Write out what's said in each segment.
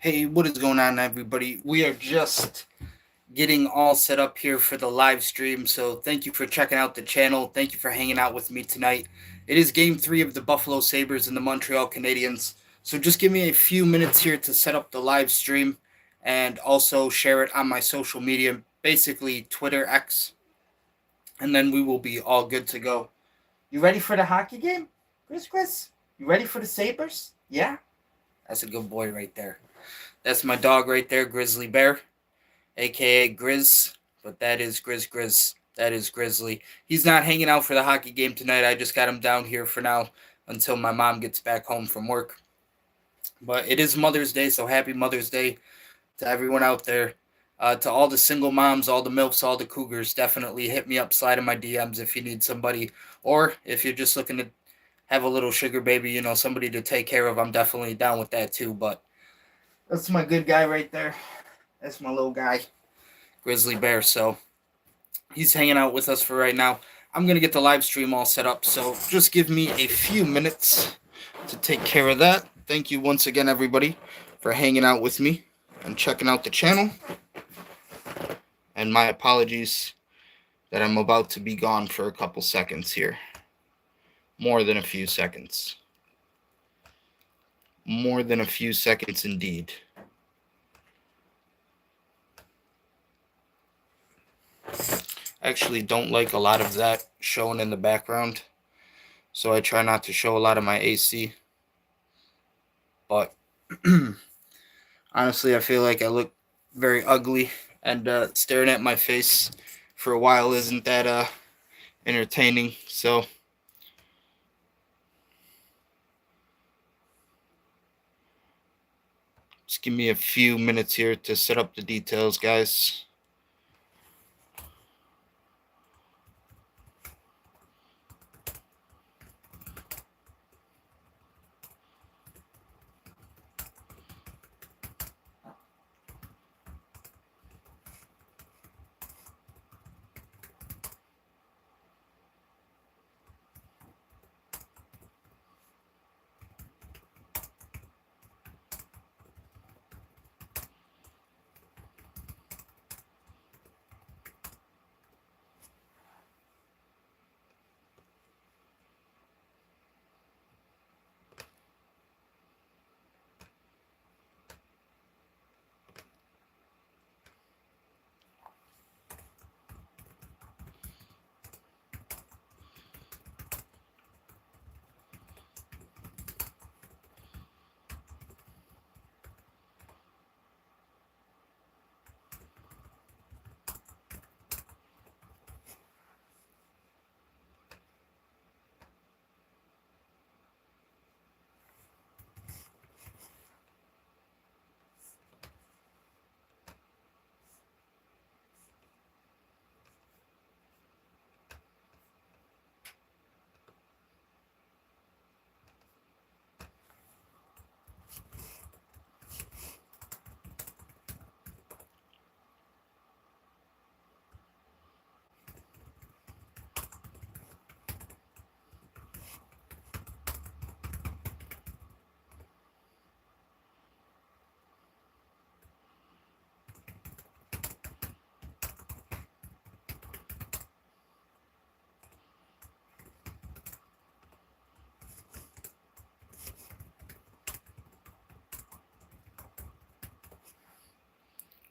Hey, what is going on, everybody? We are just getting all set up here for the live stream, so thank you for checking out the channel. Thank you for hanging out with me tonight. It is game 3 of the Buffalo Sabres and the Montreal Canadiens, so just give me a few minutes here to set up the live stream and also share it on my social media, basically Twitter, X, and then we will be all good to go. You ready for the hockey game? Chris? You ready for the Sabres? Yeah? That's a good boy right there. That's my dog right there, Grizzly Bear, aka Grizz, but that is Grizz. That is Grizzly. He's not hanging out for the hockey game tonight. I just got him down here for now until my mom gets back home from work. But it is Mother's Day, so happy Mother's Day to everyone out there. To all the single moms, all the MILFs, all the cougars, definitely hit me up, slide in my DMs if you need somebody. Or if you're just looking to have a little sugar baby, somebody to take care of, I'm definitely down with that too. But that's my good guy right there. That's my little guy, Grizzly Bear. So he's hanging out with us for right now. I'm going to get the live stream all set up. So just give me a few minutes to take care of that. Thank you once again, everybody, for hanging out with me and checking out the channel. And my apologies that I'm about to be gone for a couple seconds here. More than a few seconds. More than a few seconds indeed. I actually don't like a lot of that showing in the background, so I try not to show a lot of my AC. But honestly, I feel like I look very ugly, and staring at my face for a while isn't that entertaining. So just give me a few minutes here to set up the details, guys.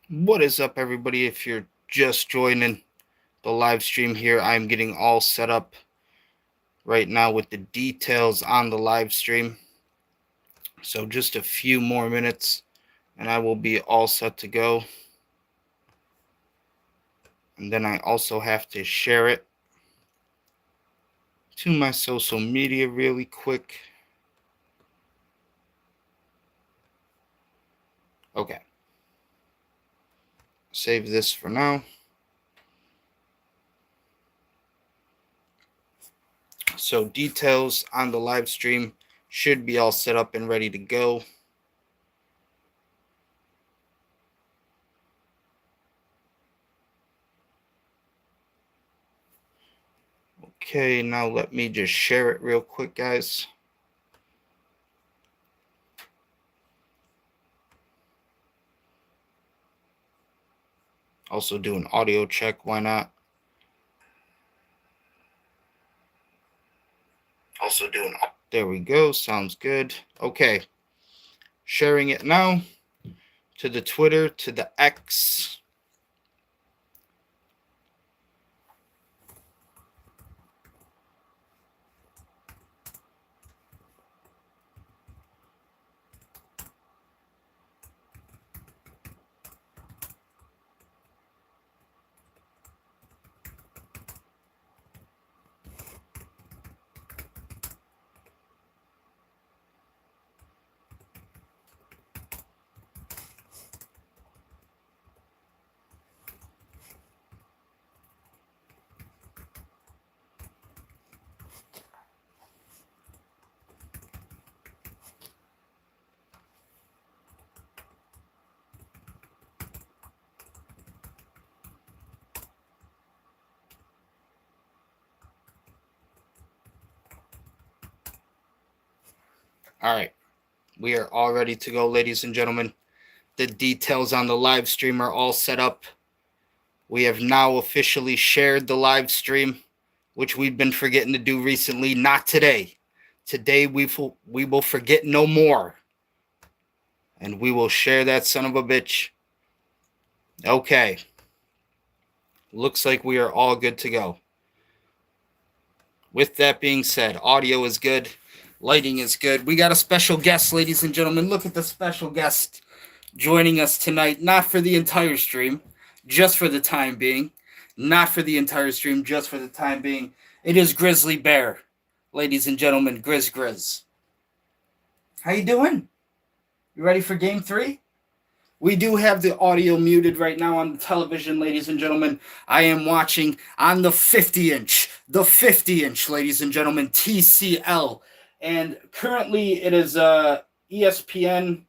What is up, everybody? If you're just joining the live stream here, I'm getting all set up right now with the details on the live stream. So just a few more minutes and I will be all set to go. And then I also have to share it to my social media really quick. Okay. Save this for now. So details on the live stream should be all set up and ready to go. Okay, now let me just share it real quick, guys. Also do an audio check. Why not? There we go. Sounds good. Okay. Sharing it now to the Twitter, to the X. All right. We are all ready to go, ladies and gentlemen. The details on the live stream are all set up. We have now officially shared the live stream, which we've been forgetting to do recently. Not today. Today we will forget no more. And we will share that son of a bitch. Okay. Looks like we are all good to go. With that being said, audio is good. Lighting is good. We got a special guest, ladies and gentlemen. Look at the special guest joining us tonight. Not for the entire stream, just for the time being. Not for the entire stream, just for the time being. It is Grizzly Bear, ladies and gentlemen. Grizz. How you doing? You ready for Game 3? We do have the audio muted right now on the television, ladies and gentlemen. I am watching on the 50-inch, ladies and gentlemen, TCL. And currently it is ESPN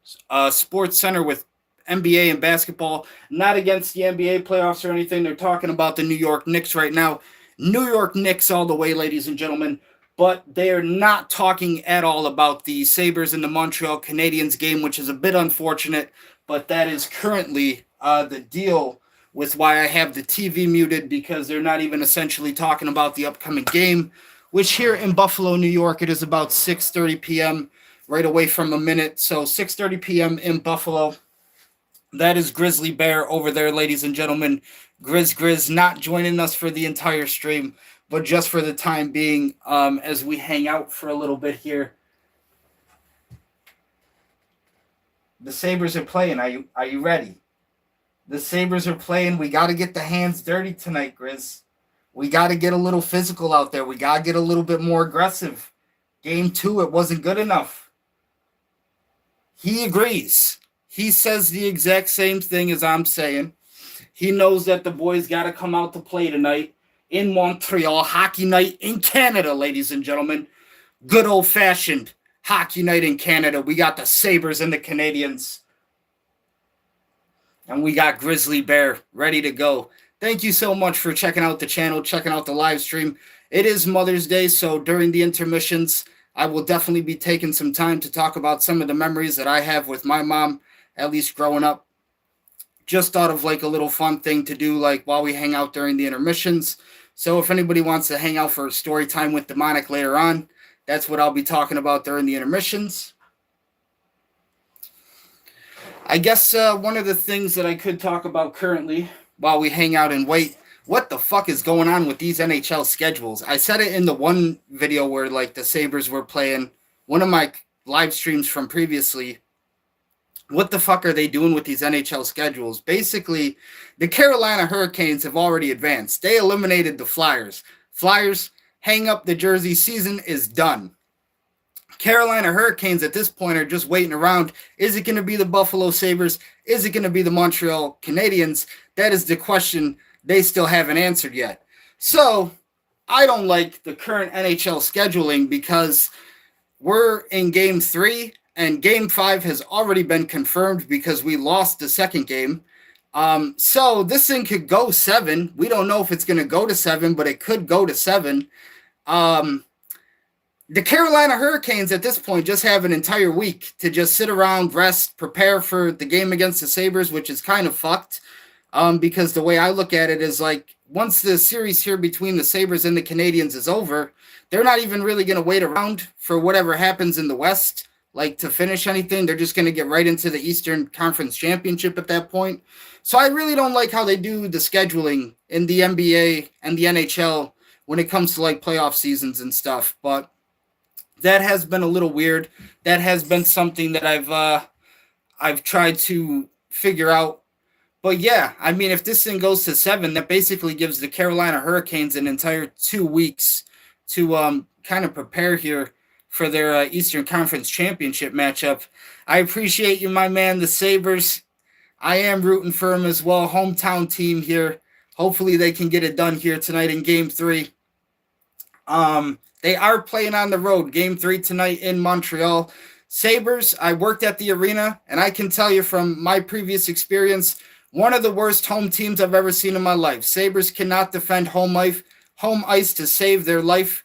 Sports Center with NBA and basketball. Not against the NBA playoffs or anything. They're talking about the New York Knicks right now. New York Knicks all the way, ladies and gentlemen. But they are not talking at all about the Sabres and the Montreal Canadiens game, which is a bit unfortunate. But that is currently the deal with why I have the TV muted, because they're not even essentially talking about the upcoming game, which here in Buffalo, New York, it is about 6:30 p.m., right away from a minute. So 6:30 p.m. in Buffalo. That is Grizzly Bear over there, ladies and gentlemen. Grizz, not joining us for the entire stream, but just for the time being, as we hang out for a little bit here. The Sabres are playing. Are you ready? The Sabres are playing. We got to get the hands dirty tonight, Grizz. We got to get a little physical out there. We got to get a little bit more aggressive. Game 2, it wasn't good enough. He agrees. He says the exact same thing as I'm saying. He knows that the boys got to come out to play tonight in Montreal. Hockey night in Canada, ladies and gentlemen. Good old-fashioned hockey night in Canada. We got the Sabres and the Canadiens. And we got Grizzly Bear ready to go. Thank you so much for checking out the channel, checking out the live stream. It is Mother's Day, so during the intermissions, I will definitely be taking some time to talk about some of the memories that I have with my mom, at least growing up. Just thought of like a little fun thing to do, like while we hang out during the intermissions. So if anybody wants to hang out for a story time with Demonic later on, that's what I'll be talking about during the intermissions. I guess one of the things that I could talk about currently while we hang out and wait, what the fuck is going on with these NHL schedules? I said it in the one video where like the Sabres were playing, one of my live streams from previously. What the fuck are they doing with these NHL schedules? Basically, the Carolina Hurricanes have already advanced. They eliminated the Flyers. Flyers, hang up the jersey, season is done. Carolina Hurricanes at this point are just waiting around. Is it going to be the Buffalo Sabres? Is it going to be the Montreal Canadiens? That is the question they still haven't answered yet. So, I don't like the current NHL scheduling because we're in Game 3 and Game 5 has already been confirmed because we lost the second game. So, this thing could go 7. We don't know if it's going to go to 7, but it could go to 7. The Carolina Hurricanes at this point just have an entire week to just sit around, rest, prepare for the game against the Sabres, which is kind of fucked. Because the way I look at it is like once the series here between the Sabres and the Canadiens is over, they're not even really going to wait around for whatever happens in the West, like to finish anything. They're just going to get right into the Eastern Conference Championship at that point. So I really don't like how they do the scheduling in the NBA and the NHL when it comes to like playoff seasons and stuff. But that has been a little weird. That has been something that I've tried to figure out. But yeah, I mean, if this thing goes to 7, that basically gives the Carolina Hurricanes an entire 2 weeks to kind of prepare here for their Eastern Conference Championship matchup. I appreciate you, my man, the Sabres. I am rooting for them as well. Hometown team here. Hopefully they can get it done here tonight in Game 3. They are playing on the road. Game 3 tonight in Montreal. Sabres, I worked at the arena, and I can tell you from my previous experience, one of the worst home teams I've ever seen in my life. Sabres cannot defend home ice to save their life.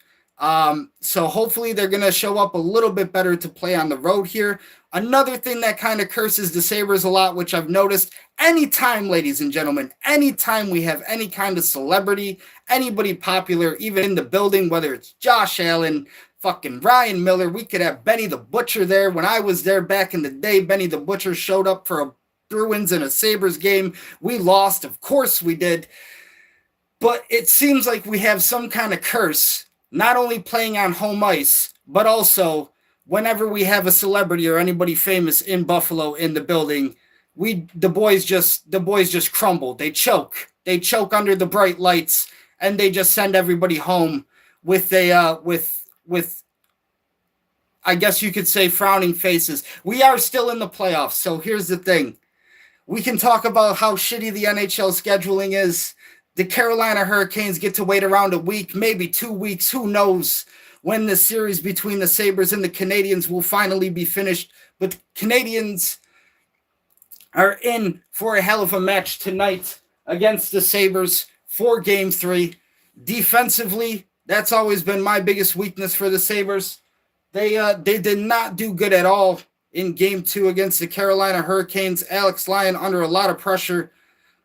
So hopefully they're going to show up a little bit better to play on the road here. Another thing that kind of curses the Sabres a lot, which I've noticed, anytime, ladies and gentlemen, anytime we have any kind of celebrity, anybody popular, even in the building, whether it's Josh Allen, fucking Ryan Miller, we could have Benny the Butcher there. When I was there back in the day, Benny the Butcher showed up for a Bruins and a Sabres game. We lost, of course we did. But it seems like we have some kind of curse, not only playing on home ice, but also whenever we have a celebrity or anybody famous in Buffalo in the building, the boys just crumble. They choke. They choke under the bright lights, and they just send everybody home with I guess you could say frowning faces. We are still in the playoffs, so here's the thing. We can talk about how shitty the NHL scheduling is. The Carolina Hurricanes get to wait around a week, maybe 2 weeks, who knows when the series between the Sabres and the Canadiens will finally be finished. But Canadiens are in for a hell of a match tonight against the Sabres for Game 3. Defensively, that's always been my biggest weakness for the Sabres. They did not do good at all in Game 2 against the Carolina Hurricanes. Alex Lyon under a lot of pressure.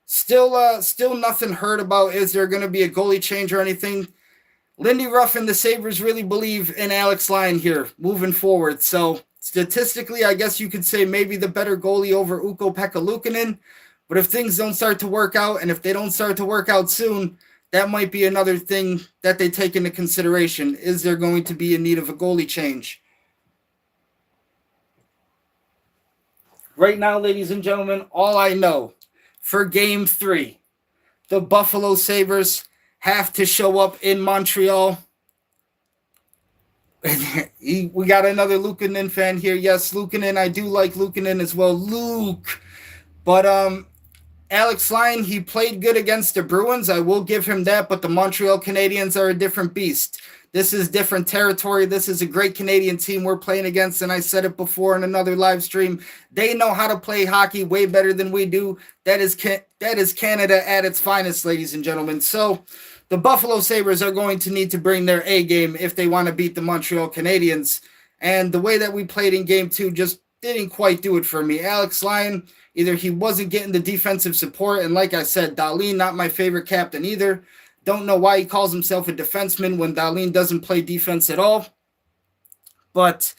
Still nothing heard about is there going to be a goalie change or anything. Lindy Ruff and the Sabres really believe in Alex Lyon here moving forward. So statistically, I guess you could say maybe the better goalie over Ukko-Pekka Luukkonen. But if things don't start to work out, and if they don't start to work out soon, that might be another thing that they take into consideration. Is there going to be in need of a goalie change? Right now, ladies and gentlemen, all I know for Game 3, the Buffalo Sabres have to show up in Montreal. We got another Luukkonen fan here. Yes, Luukkonen. I do like Luukkonen as well. Luke. But Alex Lyon, he played good against the Bruins. I will give him that. But the Montreal Canadiens are a different beast. This is different territory. This is a great Canadian team we're playing against. And I said it before in another live stream. They know how to play hockey way better than we do. That is Canada at its finest, ladies and gentlemen. So the Buffalo Sabres are going to need to bring their A game if they want to beat the Montreal Canadiens. And the way that we played in Game 2 just didn't quite do it for me. Alex Lyon, either he wasn't getting the defensive support, and like I said, Dahlin, not my favorite captain either. Don't know why he calls himself a defenseman when Dahlin doesn't play defense at all. But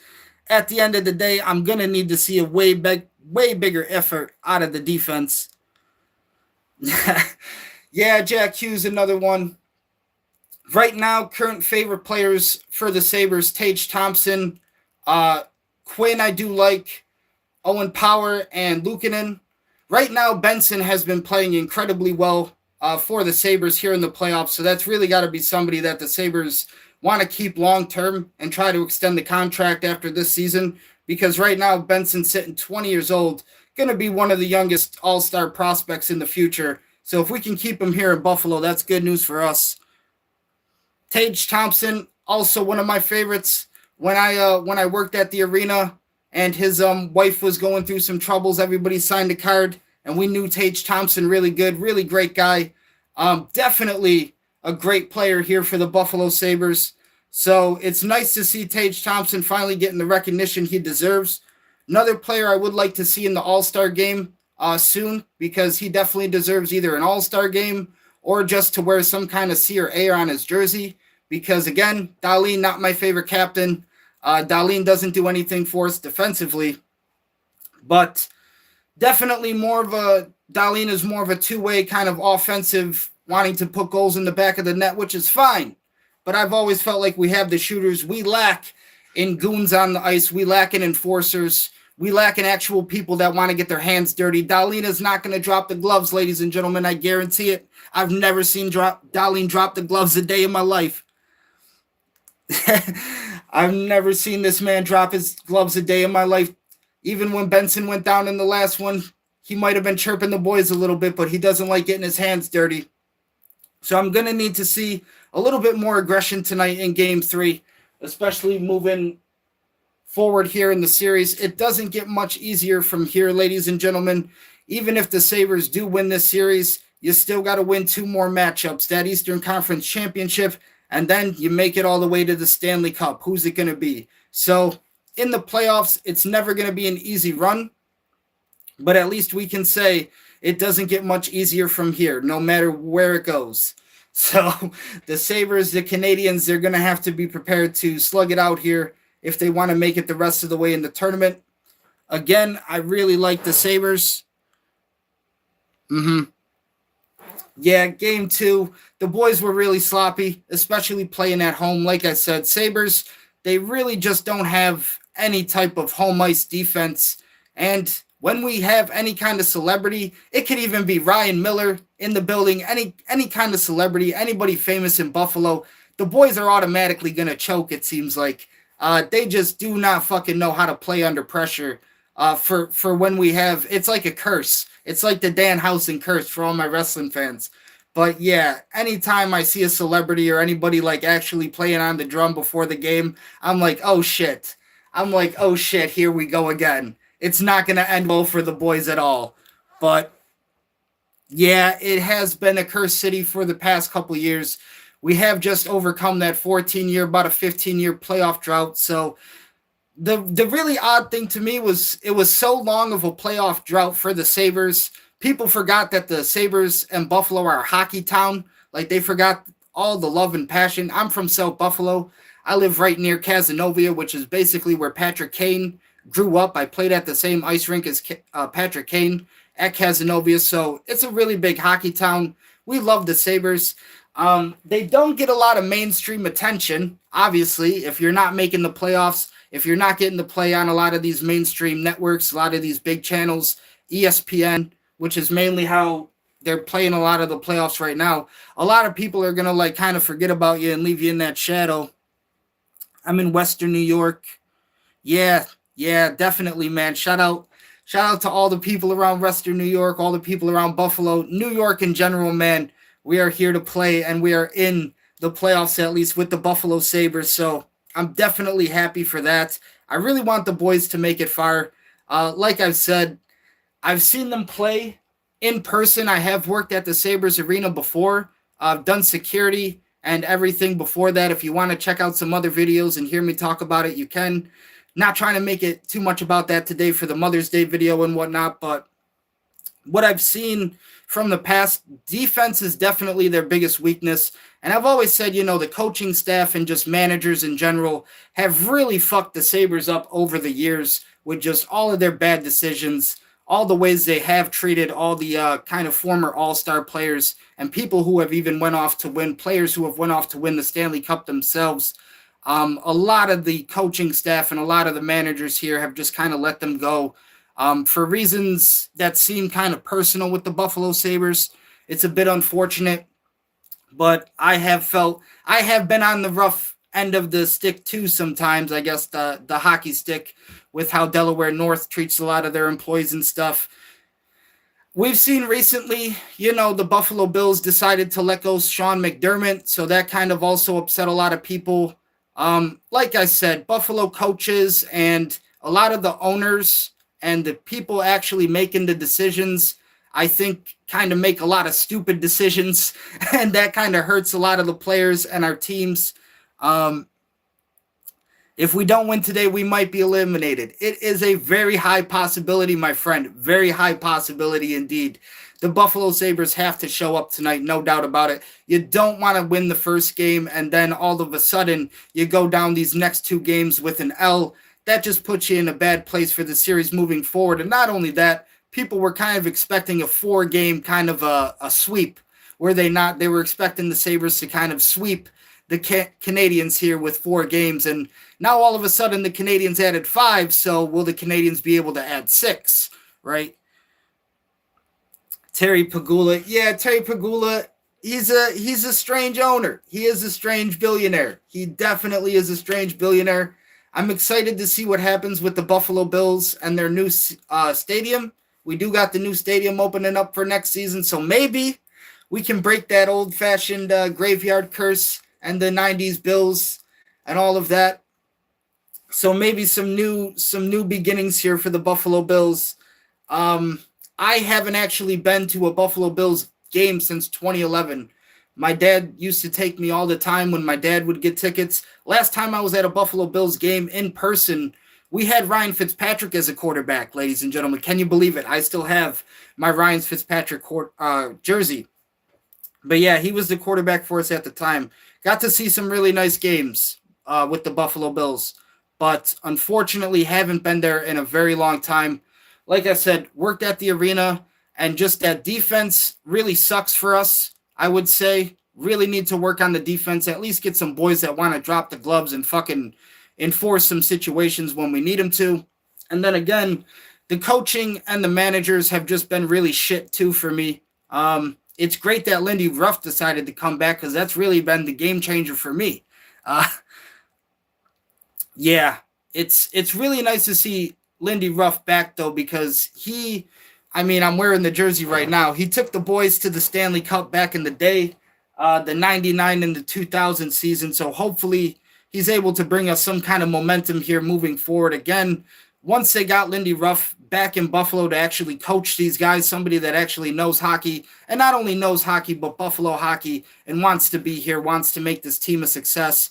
at the end of the day, I'm going to need to see a way bigger effort out of the defense. Yeah, Jack Hughes, another one. Right now, current favorite players for the Sabres, Tage Thompson, Quinn I do like, Owen Power, and Luukkonen. Right now, Benson has been playing incredibly well for the Sabres here in the playoffs, so that's really got to be somebody that the Sabres want to keep long-term and try to extend the contract after this season, because right now, Benson's sitting 20 years old, going to be one of the youngest all-star prospects in the future. So if we can keep him here in Buffalo, that's good news for us. Tage Thompson, also one of my favorites. When I worked at the arena and his wife was going through some troubles, everybody signed a card, and we knew Tage Thompson really good, really great guy. Definitely a great player here for the Buffalo Sabres. So it's nice to see Tage Thompson finally getting the recognition he deserves. Another player I would like to see in the All-Star game, soon, because he definitely deserves either an all-star game or just to wear some kind of C or A on his jersey. Because again, Dahlin, not my favorite captain. Dahlin doesn't do anything for us defensively, but definitely Dahlin is more of a two-way kind of offensive, wanting to put goals in the back of the net, which is fine. But I've always felt like we have the shooters. We lack in goons on the ice. We lack in enforcers. We lack in actual people that want to get their hands dirty. Dahlin is not going to drop the gloves, ladies and gentlemen. I guarantee it. I've never seen Dahlin drop the gloves a day in my life. I've never seen this man drop his gloves a day in my life. Even when Benson went down in the last one, he might have been chirping the boys a little bit, but he doesn't like getting his hands dirty. So I'm going to need to see a little bit more aggression tonight in Game 3, especially moving forward here in the series. It doesn't get much easier from here, ladies and gentlemen. Even if the Sabres do win this series, you still got to win 2 more matchups, that Eastern Conference Championship, and then you make it all the way to the Stanley Cup. Who's it going to be? So in the playoffs, it's never going to be an easy run, but at least we can say it doesn't get much easier from here, no matter where it goes. So the Sabres, the Canadiens, they're going to have to be prepared to slug it out here if they want to make it the rest of the way in the tournament. Again, I really like the Sabres. Yeah, Game 2, the boys were really sloppy, especially playing at home. Like I said, Sabres, they really just don't have any type of home ice defense. And when we have any kind of celebrity, it could even be Ryan Miller in the building, any kind of celebrity, anybody famous in Buffalo, the boys are automatically going to choke, it seems like. They just do not fucking know how to play under pressure for when we have, it's like a curse. It's like the Danhausen curse for all my wrestling fans. But yeah, anytime I see a celebrity or anybody like actually playing on the drum before the game, I'm like, oh shit. Here we go again. It's not going to end well for the boys at all. But yeah, it has been a cursed city for the past couple years. We have just overcome that 14-year, about a 15-year playoff drought. So the really odd thing to me was it was so long of a playoff drought for the Sabres. People forgot that the Sabres and Buffalo are a hockey town. Like, they forgot all the love and passion. I'm from South Buffalo. I live right near Cazenovia, which is basically where Patrick Kane grew up. I played at the same ice rink as Patrick Kane at Cazenovia. So it's a really big hockey town. We love the Sabres. They don't get a lot of mainstream attention, obviously. If you're not making the playoffs, if you're not getting to play on a lot of these mainstream networks, a lot of these big channels, ESPN, which is mainly how they're playing a lot of the playoffs right now, a lot of people are going to like kind of forget about you and leave you in that shadow. I'm in Western New York. Yeah, definitely, man. Shout out to all the people around Western New York, all the people around Buffalo, New York in general, man. We are here to play, and we are in the playoffs, at least with the Buffalo Sabres. So I'm definitely happy for that. I really want the boys to make it far. Like I've said, I've seen them play in person. I have worked at the Sabres Arena before. I've done security and everything before that. If you want to check out some other videos and hear me talk about it, you can. Not trying to make it too much about that today for the Mother's Day video and whatnot, but what I've seen from the past, defense is definitely their biggest weakness. And I've always said, the coaching staff and just managers in general have really fucked the Sabres up over the years with just all of their bad decisions, all the ways they have treated all the kind of former all-star players and people who have even went off to win, players who have went off to win the Stanley Cup themselves. A lot of the coaching staff and a lot of the managers here have just kind of let them go for reasons that seem kind of personal with the Buffalo Sabres. It's a bit unfortunate, but I have been on the rough end of the stick too sometimes, I guess the hockey stick, with how Delaware North treats a lot of their employees and stuff. We've seen recently, the Buffalo Bills decided to let go Sean McDermott, so that kind of also upset a lot of people. Like I said, Buffalo coaches and a lot of the owners and the people actually making the decisions, I think, kind of make a lot of stupid decisions, and that kind of hurts a lot of the players and our teams. If we don't win today, we might be eliminated. It is a very high possibility, my friend. Very high possibility indeed. The Buffalo Sabres have to show up tonight, no doubt about it. You don't want to win the first game and then all of a sudden you go down these next two games with an L. That just puts you in a bad place for the series moving forward. And not only that, people were kind of expecting a 4-game kind of a sweep. Were they not? They were expecting the Sabres to kind of sweep the Canadiens here with 4 games. And now all of a sudden the Canadiens added 5. So will the Canadiens be able to add 6, right? Terry Pegula. Yeah, Terry Pegula, he's a strange owner. He is a strange billionaire. He definitely is a strange billionaire. I'm excited to see what happens with the Buffalo Bills and their new stadium. We do got the new stadium opening up for next season, so maybe we can break that old-fashioned graveyard curse and the 90s Bills and all of that. So maybe some new beginnings here for the Buffalo Bills. I haven't actually been to a Buffalo Bills game since 2011. My dad used to take me all the time when my dad would get tickets. Last time I was at a Buffalo Bills game in person, we had Ryan Fitzpatrick as a quarterback, ladies and gentlemen. Can you believe it? I still have my Ryan Fitzpatrick jersey. But yeah, he was the quarterback for us at the time. Got to see some really nice games with the Buffalo Bills. But unfortunately, haven't been there in a very long time. Like I said, worked at the arena, and just that defense really sucks for us, I would say. Really need to work on the defense, at least get some boys that want to drop the gloves and fucking enforce some situations when we need them to. And then again, the coaching and the managers have just been really shit too for me. It's great that Lindy Ruff decided to come back because that's really been the game changer for me. Yeah, it's really nice to see Lindy Ruff back though, because I'm wearing the jersey right now. He took the boys to the Stanley Cup back in the day, the 99 and the 2000 season. So hopefully he's able to bring us some kind of momentum here moving forward. Again, once they got Lindy Ruff back in Buffalo to actually coach these guys, somebody that actually knows hockey, and not only knows hockey, but Buffalo hockey, and wants to be here, wants to make this team a success.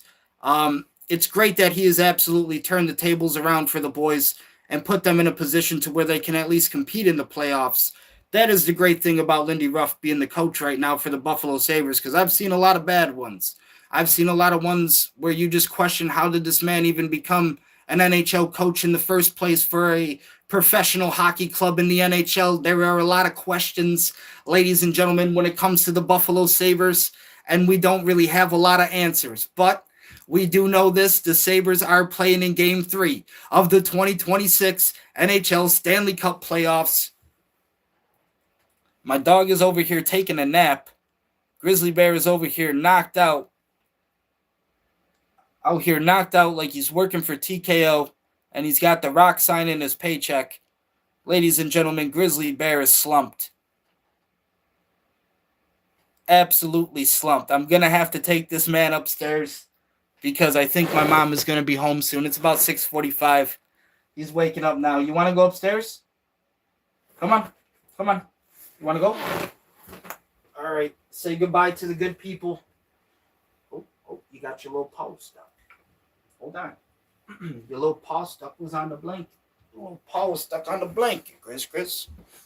It's great that he has absolutely turned the tables around for the boys and put them in a position to where they can at least compete in the playoffs. That is the great thing about Lindy Ruff being the coach right now for the Buffalo Sabres, because I've seen a lot of bad ones. I've seen a lot of ones where you just question, how did this man even become an NHL coach in the first place for a professional hockey club in the NHL? There are a lot of questions, ladies and gentlemen, when it comes to the Buffalo Sabres, and we don't really have a lot of answers. But we do know this: the Sabres are playing in Game 3 of the 2026 NHL Stanley Cup playoffs. My dog is over here taking a nap. Grizzly Bear is over here knocked out. Out here knocked out like he's working for TKO, and he's got the rock sign in his paycheck. Ladies and gentlemen, Grizzly Bear is slumped. Absolutely slumped. I'm going to have to take this man upstairs, because I think my mom is going to be home soon. It's about 6:45. He's waking up now. You want to go upstairs? Come on. Come on. You want to go? All right. Say goodbye to the good people. Oh, you got your little paw stuck. Hold on. Your little paw stuck was on the blanket. Your little paw was stuck on the blanket, Chris.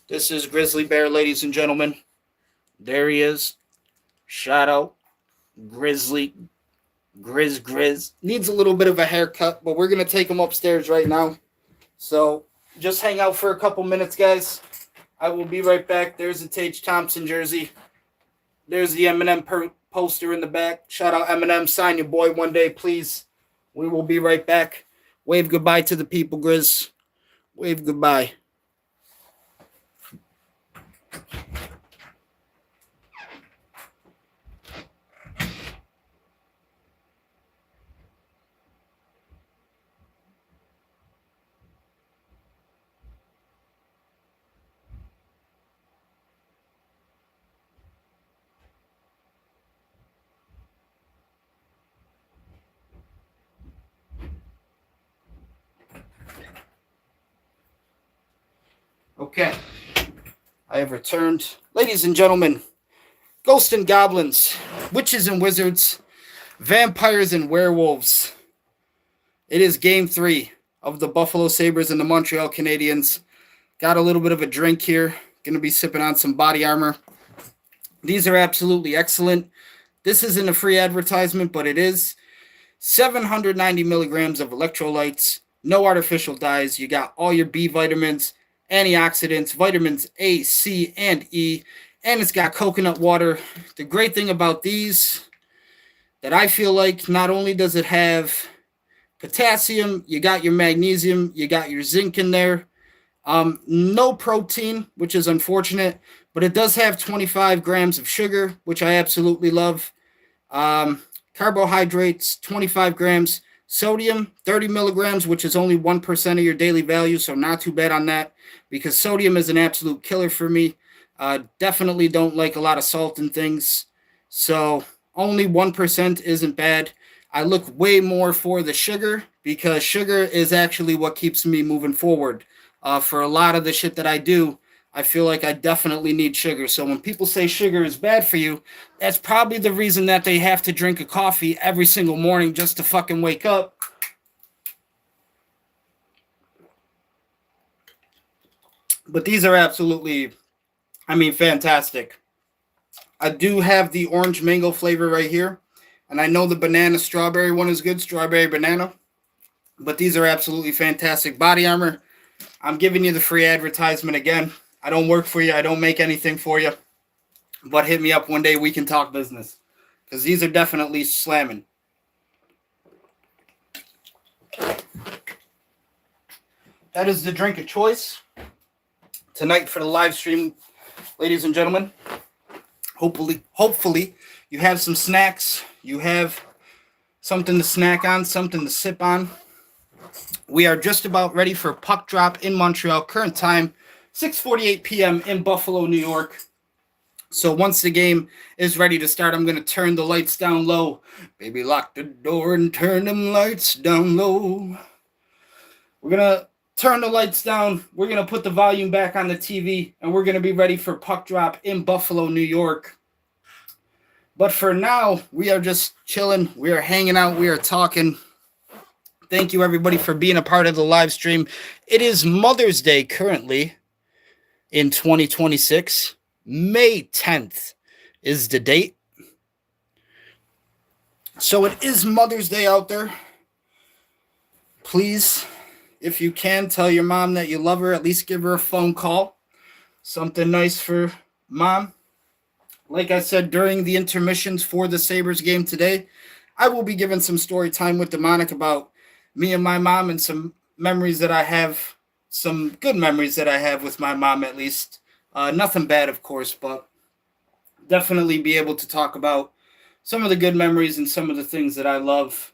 This is Grizzly Bear, ladies and gentlemen. There he is. Shout out. Grizzly. Grizz. Needs a little bit of a haircut, but we're going to take him upstairs right now. So just hang out for a couple minutes, guys. I will be right back. There's the Tage Thompson jersey. There's the Eminem poster in the back. Shout out Eminem. Sign your boy one day, please. We will be right back. Wave goodbye to the people, Grizz. Wave goodbye. Okay, I have returned. Ladies and gentlemen, ghosts and goblins, witches and wizards, vampires and werewolves. It is game 3 of the Buffalo Sabres and the Montreal Canadiens. Got a little bit of a drink here. Going to be sipping on some Body Armor. These are absolutely excellent. This isn't a free advertisement, but it is. 790 milligrams of electrolytes, no artificial dyes. You got all your B vitamins, antioxidants, vitamins A, C, and E, and it's got coconut water. The great thing about these that I feel like, not only does it have potassium, you got your magnesium, you got your zinc in there. No protein, which is unfortunate, but it does have 25 grams of sugar, which I absolutely love. Carbohydrates, 25 grams. Sodium, 30 milligrams, which is only 1% of your daily value, so not too bad on that, because sodium is an absolute killer for me. Definitely don't like a lot of salt and things, so only 1% isn't bad. I look way more for the sugar, because sugar is actually what keeps me moving forward. For a lot of the shit that I do, I feel like I definitely need sugar. So when people say sugar is bad for you, that's probably the reason that they have to drink a coffee every single morning just to fucking wake up. But these are absolutely, fantastic. I do have the orange mango flavor right here. And I know the banana strawberry one is good, strawberry banana. But these are absolutely fantastic. Body Armor, I'm giving you the free advertisement again. I don't work for you. I don't make anything for you. But hit me up one day. We can talk business. Because these are definitely slamming. That is the drink of choice tonight for the live stream, ladies and gentlemen. Hopefully, you have some snacks. You have something to snack on, something to sip on. We are just about ready for puck drop in Montreal. Current time, 6:48 p.m. in Buffalo, New York. So once the game is ready to start, I'm going to turn the lights down low. Baby, lock the door and turn them lights down low. We're going to turn the lights down. We're going to put the volume back on the TV, and we're going to be ready for puck drop in Buffalo, New York. But for now, we are just chilling. We are hanging out. We are talking. Thank you, everybody, for being a part of the live stream. It is Mother's Day currently in 2026. May 10th is the date. So it is Mother's Day out there. Please, if you can, tell your mom that you love her. At least give her a phone call. Something nice for mom. Like I said, during the intermissions for the Sabres game today, I will be giving some story time with Demonic about me and my mom and some memories that I have, some good memories that I have with my mom at least. Nothing bad, of course, but definitely be able to talk about some of the good memories and some of the things that I love.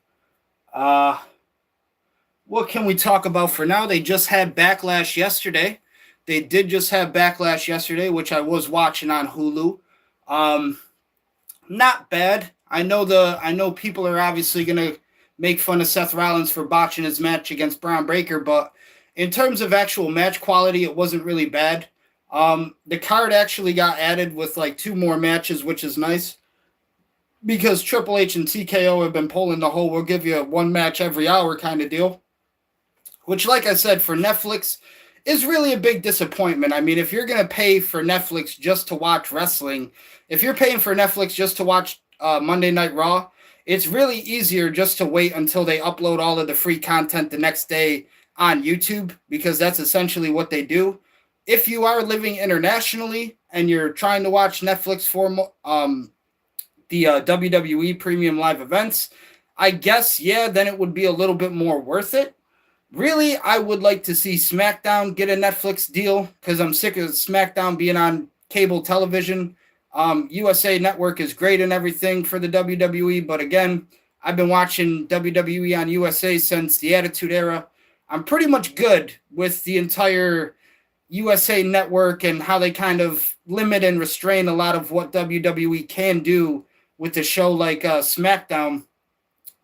What can we talk about for now? They just had Backlash yesterday. They did just have Backlash yesterday, which I was watching on Hulu. Not bad. I know people are obviously going to make fun of Seth Rollins for botching his match against Braun Breaker, but in terms of actual match quality, it wasn't really bad. The card actually got added with like 2 more matches, which is nice because Triple H and TKO have been pulling the whole "we'll give you 1 match every hour" kind of deal, which, like I said, for Netflix is really a big disappointment. I mean, if you're going to pay for Netflix just to watch wrestling, if you're paying for Netflix just to watch Monday Night Raw, it's really easier just to wait until they upload all of the free content the next day on YouTube, because that's essentially what they do. If you are living internationally and you're trying to watch Netflix for the WWE Premium Live events, I guess, yeah, then it would be a little bit more worth it. Really, I would like to see SmackDown get a Netflix deal, because I'm sick of SmackDown being on cable television. USA Network is great and everything for the WWE, but again, I've been watching WWE on USA since the Attitude Era. I'm pretty much good with the entire USA Network and how they kind of limit and restrain a lot of what WWE can do with a show like SmackDown.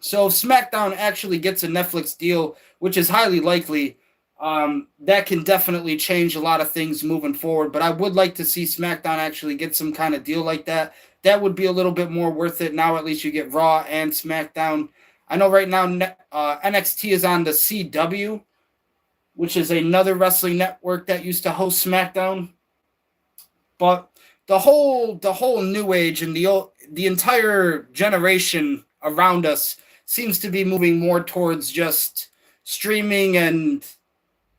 So if SmackDown actually gets a Netflix deal, which is highly likely, that can definitely change a lot of things moving forward. But I would like to see SmackDown actually get some kind of deal like that. That would be a little bit more worth it. Now at least you get Raw and SmackDown. I know right now NXT is on the CW, which is another wrestling network that used to host SmackDown. But the whole new age and the entire generation around us seems to be moving more towards just streaming and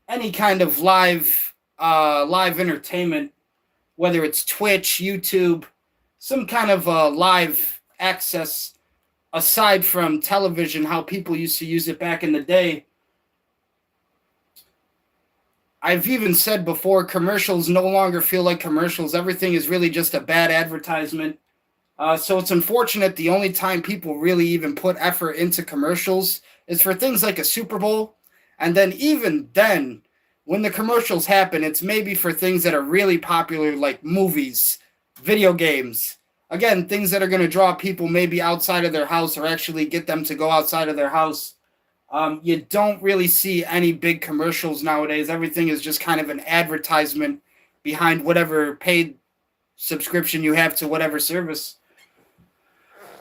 any kind of live entertainment, whether it's Twitch, YouTube, some kind of live access aside from television, how people used to use it back in the day. I've even said before, commercials no longer feel like commercials. Everything is really just a bad advertisement. So it's unfortunate the only time people really even put effort into commercials is for things like a Super Bowl. And then even then, when the commercials happen, it's maybe for things that are really popular, like movies, video games. Again, things that are going to draw people maybe outside of their house or actually get them to go outside of their house. You don't really see any big commercials nowadays. Everything is just kind of an advertisement behind whatever paid subscription you have to whatever service,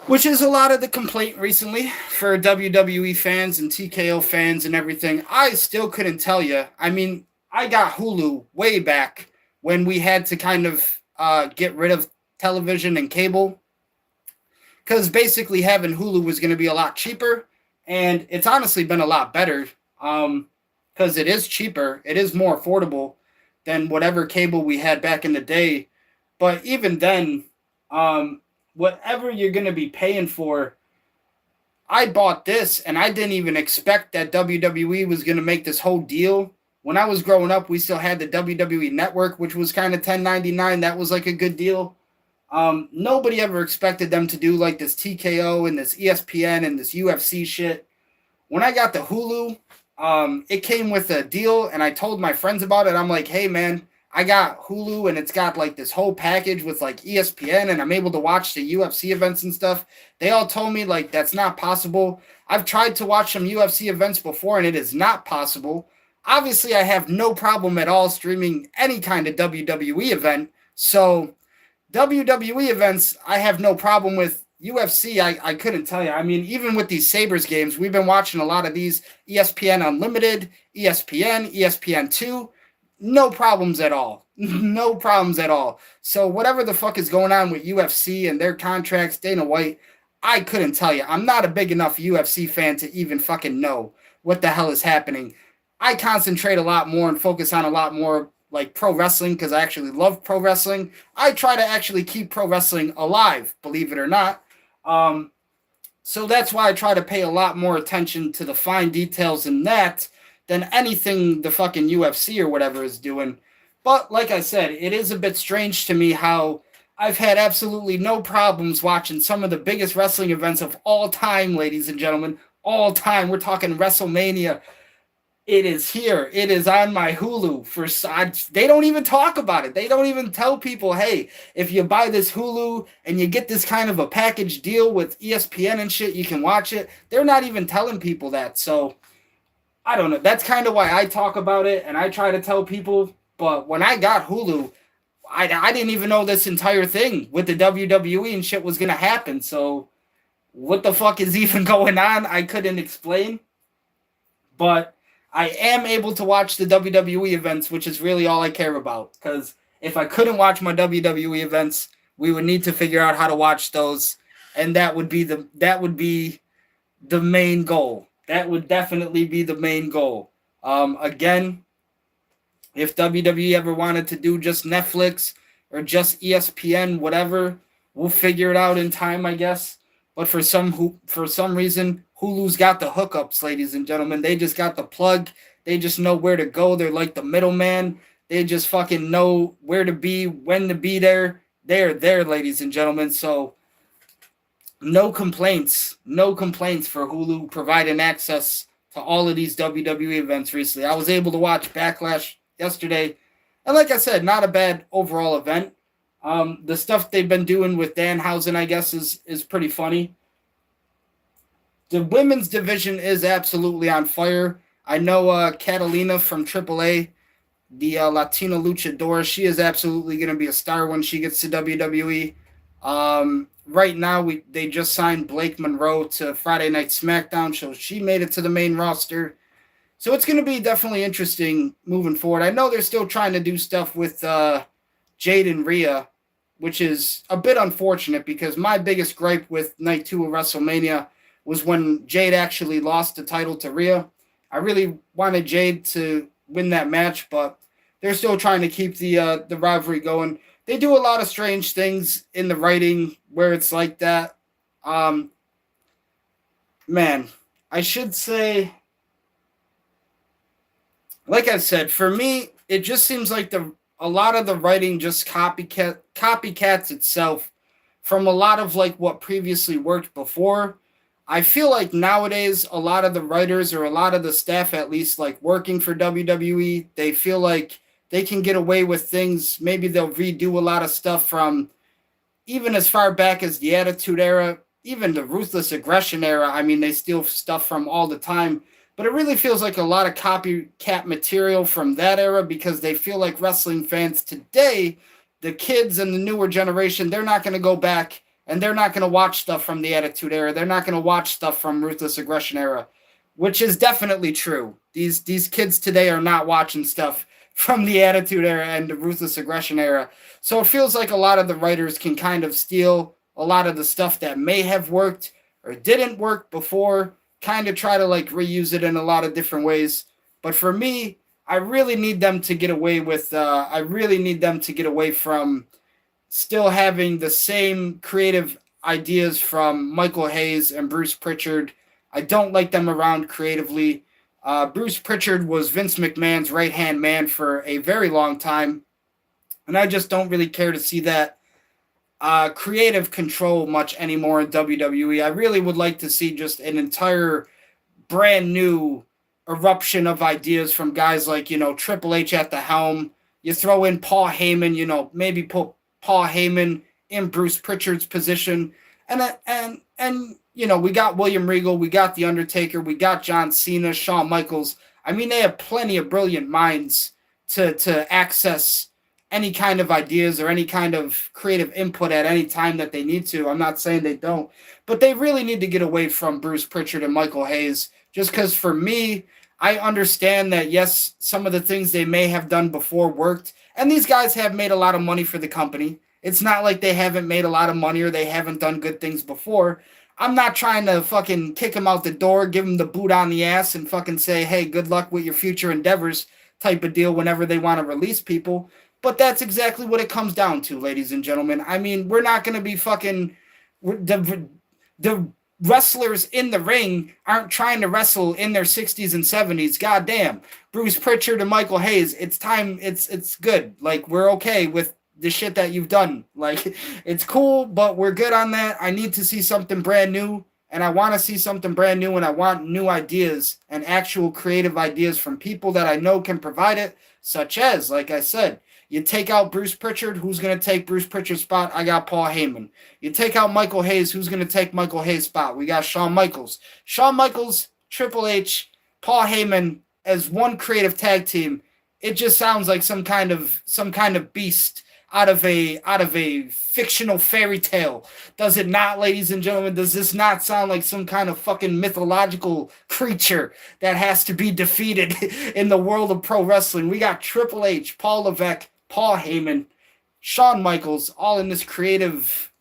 which is a lot of the complaint recently for WWE fans and TKO fans and everything. I still couldn't tell you. I mean, I got Hulu way back when we had to kind of get rid of television and cable, because basically having Hulu was going to be a lot cheaper. And it's honestly been a lot better because it is cheaper. It is more affordable than whatever cable we had back in the day. But even then, whatever you're going to be paying for, I bought this and I didn't even expect that WWE was going to make this whole deal. When I was growing up, we still had the WWE Network, which was kind of $10.99. That was like a good deal. Nobody ever expected them to do like this TKO and this ESPN and this UFC shit. When I got the Hulu, it came with a deal, and I told my friends about it. I'm like, hey man, I got Hulu and it's got like this whole package with like ESPN, and I'm able to watch the UFC events and stuff. They all told me like that's not possible. I've tried to watch some UFC events before and it is not possible. Obviously, I have no problem at all streaming any kind of WWE event. So WWE events, I have no problem with. UFC, I couldn't tell you. I mean, even with these Sabres games, we've been watching a lot of these ESPN Unlimited, ESPN, ESPN2. No problems at all. No problems at all. So whatever the fuck is going on with UFC and their contracts, Dana White, I couldn't tell you. I'm not a big enough UFC fan to even fucking know what the hell is happening. I concentrate a lot more and focus on a lot more like pro wrestling because I actually love pro wrestling. I try to actually keep pro wrestling alive, believe it or not. So that's why I try to pay a lot more attention to the fine details in that than anything the fucking UFC or whatever is doing. But like I said, it is a bit strange to me how I've had absolutely no problems watching some of the biggest wrestling events of all time, ladies and gentlemen. All time. We're talking WrestleMania. It is here. It is on my Hulu. They don't even talk about it. They don't even tell people, hey, if you buy this Hulu and you get this kind of a package deal with ESPN and shit, you can watch it. They're not even telling people that. So, I don't know. That's kind of why I talk about it and I try to tell people. But when I got Hulu, I didn't even know this entire thing with the WWE and shit was going to happen. So, what the fuck is even going on? I couldn't explain. But I am able to watch the WWE events, which is really all I care about. Because if I couldn't watch my WWE events, we would need to figure out how to watch those, and that would be the main goal. That would definitely be the main goal. Again, if WWE ever wanted to do just Netflix or just ESPN, whatever, we'll figure it out in time, I guess. But for some reason, Hulu's got the hookups, ladies and gentlemen. They just got the plug. They just know where to go. They're like the middleman. They just fucking know where to be, when to be there. They're there, ladies and gentlemen. So no complaints. No complaints for Hulu providing access to all of these WWE events recently. I was able to watch Backlash yesterday. And like I said, not a bad overall event. The stuff they've been doing with Danhausen, I guess, is pretty funny. The women's division is absolutely on fire. I know Catalina from AAA, the Latina luchadora, she is absolutely going to be a star when she gets to WWE. Right now, they just signed Blake Monroe to Friday Night SmackDown, so she made it to the main roster. So it's going to be definitely interesting moving forward. I know they're still trying to do stuff with Jade and Rhea, which is a bit unfortunate because my biggest gripe with Night 2 of WrestleMania was when Jade actually lost the title to Rhea. I really wanted Jade to win that match, but they're still trying to keep the rivalry going. They do a lot of strange things in the writing where it's like that. Um, Man, I should say, like I said, for me, it just seems like a lot of the writing just copycats itself from a lot of like what previously worked before. I feel like nowadays a lot of the writers or a lot of the staff at least like working for WWE, they feel like they can get away with things. Maybe they'll redo a lot of stuff from even as far back as the Attitude Era, even the Ruthless Aggression Era. I mean, they steal stuff from all the time. But it really feels like a lot of copycat material from that era because they feel like wrestling fans today, the kids and the newer generation, they're not going to go back and they're not going to watch stuff from the Attitude Era. They're not going to watch stuff from Ruthless Aggression Era, which is definitely true. These kids today are not watching stuff from the Attitude Era and the Ruthless Aggression Era. So it feels like a lot of the writers can kind of steal a lot of the stuff that may have worked or didn't work before, kind of try to like reuse it in a lot of different ways. But for me, I really need them to get away with. I really need them to get away from still having the same creative ideas from Michael Hayes and Bruce Pritchard. I don't like them around creatively. Bruce Pritchard was Vince McMahon's right-hand man for a very long time, and I just don't really care to see that creative control much anymore in WWE. I really would like to see just an entire brand new eruption of ideas from guys like, Triple H at the helm. You throw in Paul Heyman, maybe put Paul Heyman in Bruce Pritchard's position. And we got William Regal, we got The Undertaker, we got John Cena, Shawn Michaels. I mean, they have plenty of brilliant minds to access any kind of ideas or any kind of creative input at any time that they need to. I'm not saying they don't, but they really need to get away from Bruce Pritchard and Michael Hayes, just because for me, I understand that, yes, some of the things they may have done before worked, and these guys have made a lot of money for the company. It's not like they haven't made a lot of money or they haven't done good things before. I'm not trying to fucking kick them out the door, give them the boot on the ass, and fucking say, hey, good luck with your future endeavors type of deal whenever they want to release people. But that's exactly what it comes down to, ladies and gentlemen. I mean, we're not going to be fucking... The wrestlers in the ring aren't trying to wrestle in their 60s and 70s. Goddamn. Bruce Pritchard and Michael Hayes, it's time. It's good. Like, we're okay with the shit that you've done. Like, it's cool, but we're good on that. I need to see something brand new, and I want to see something brand new, and I want new ideas and actual creative ideas from people that I know can provide it, such as, like I said, you take out Bruce Pritchard, who's going to take Bruce Pritchard's spot? I got Paul Heyman. You take out Michael Hayes, who's going to take Michael Hayes' spot? We got Shawn Michaels. Shawn Michaels, Triple H, Paul Heyman as one creative tag team. It just sounds like some kind of beast out of a fictional fairy tale. Does it not, ladies and gentlemen? Does this not sound like some kind of fucking mythological creature that has to be defeated in the world of pro wrestling? We got Triple H, Paul Levesque, Paul Heyman, Shawn Michaels, all in this creative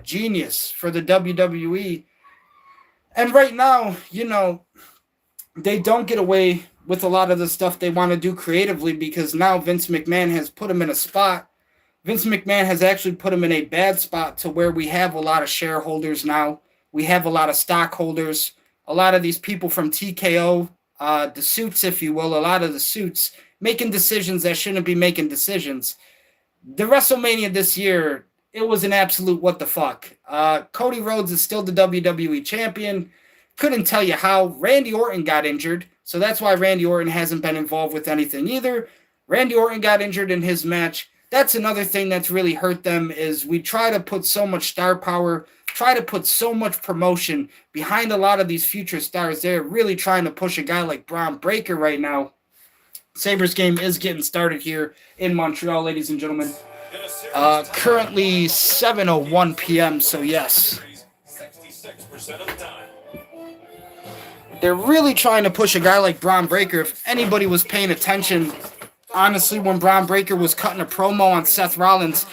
genius for the WWE. And right now, they don't get away with a lot of the stuff they want to do creatively because now Vince McMahon has put them in a spot. Vince McMahon has actually put them in a bad spot to where we have a lot of shareholders now. We have a lot of stockholders. A lot of these people from TKO, the suits, if you will, a lot of the suits, making decisions that shouldn't be making decisions. The WrestleMania this year, it was an absolute what the fuck. Cody Rhodes is still the WWE champion. Couldn't tell you how. Randy Orton got injured, so that's why Randy Orton hasn't been involved with anything either. Randy Orton got injured in his match. That's another thing that's really hurt them is we try to put so much star power, try to put so much promotion behind a lot of these future stars. They're really trying to push a guy like Braun Breaker right now. Sabres game is getting started here in Montreal, ladies and gentlemen. Currently 7:01 p.m. So yes, they're really trying to push a guy like Bron Breakker. If anybody was paying attention, honestly, when Bron Breakker was cutting a promo on Seth Rollins,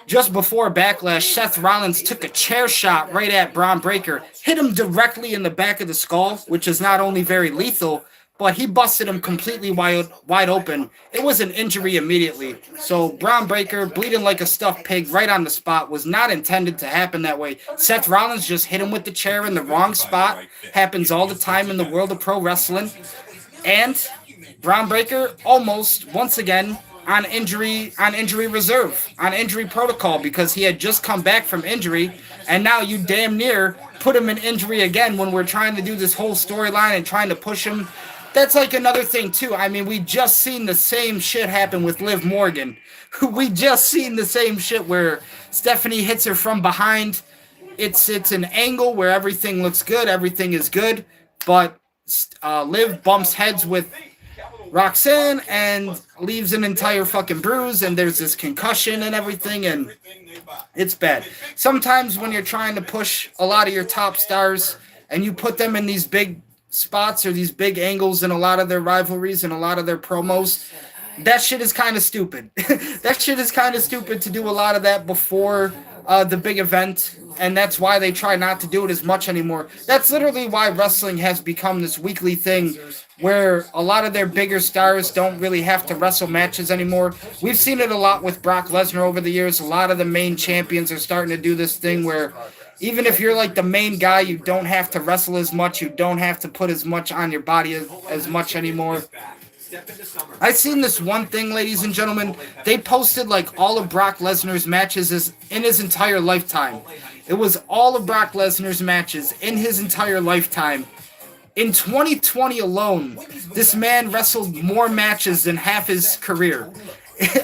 just before Backlash, Seth Rollins took a chair shot right at Bron Breakker, hit him directly in the back of the skull, which is not only very lethal, but he busted him completely wide open. It was an injury immediately. So Bron Breakker, bleeding like a stuffed pig right on the spot, was not intended to happen that way. Seth Rollins just hit him with the chair in the wrong spot. Happens all the time in the world of pro wrestling. And Bron Breakker almost, once again, on injury reserve, on injury protocol, because he had just come back from injury, and now you damn near put him in injury again when we're trying to do this whole storyline and trying to push him. That's like another thing too. I mean, we just seen the same shit happen with Liv Morgan. We just seen the same shit where Stephanie hits her from behind. It's an angle where everything looks good, everything is good, but Liv bumps heads with Roxanne and leaves an entire fucking bruise, and there's this concussion and everything, and it's bad. Sometimes when you're trying to push a lot of your top stars and you put them in these big spots or these big angles in a lot of their rivalries and a lot of their promos, that shit is kind of stupid. That shit is kind of stupid to do a lot of that before the big event, and that's why they try not to do it as much anymore. That's literally why wrestling has become this weekly thing where a lot of their bigger stars don't really have to wrestle matches anymore. We've seen it a lot with Brock Lesnar over the years. A lot of the main champions are starting to do this thing where even if you're like the main guy, you don't have to wrestle as much. You don't have to put as much on your body as much anymore. I seen this one thing, ladies and gentlemen. They posted like all of Brock Lesnar's matches in his entire lifetime. It was all of Brock Lesnar's matches in his entire lifetime. In 2020 alone, this man wrestled more matches than half his career.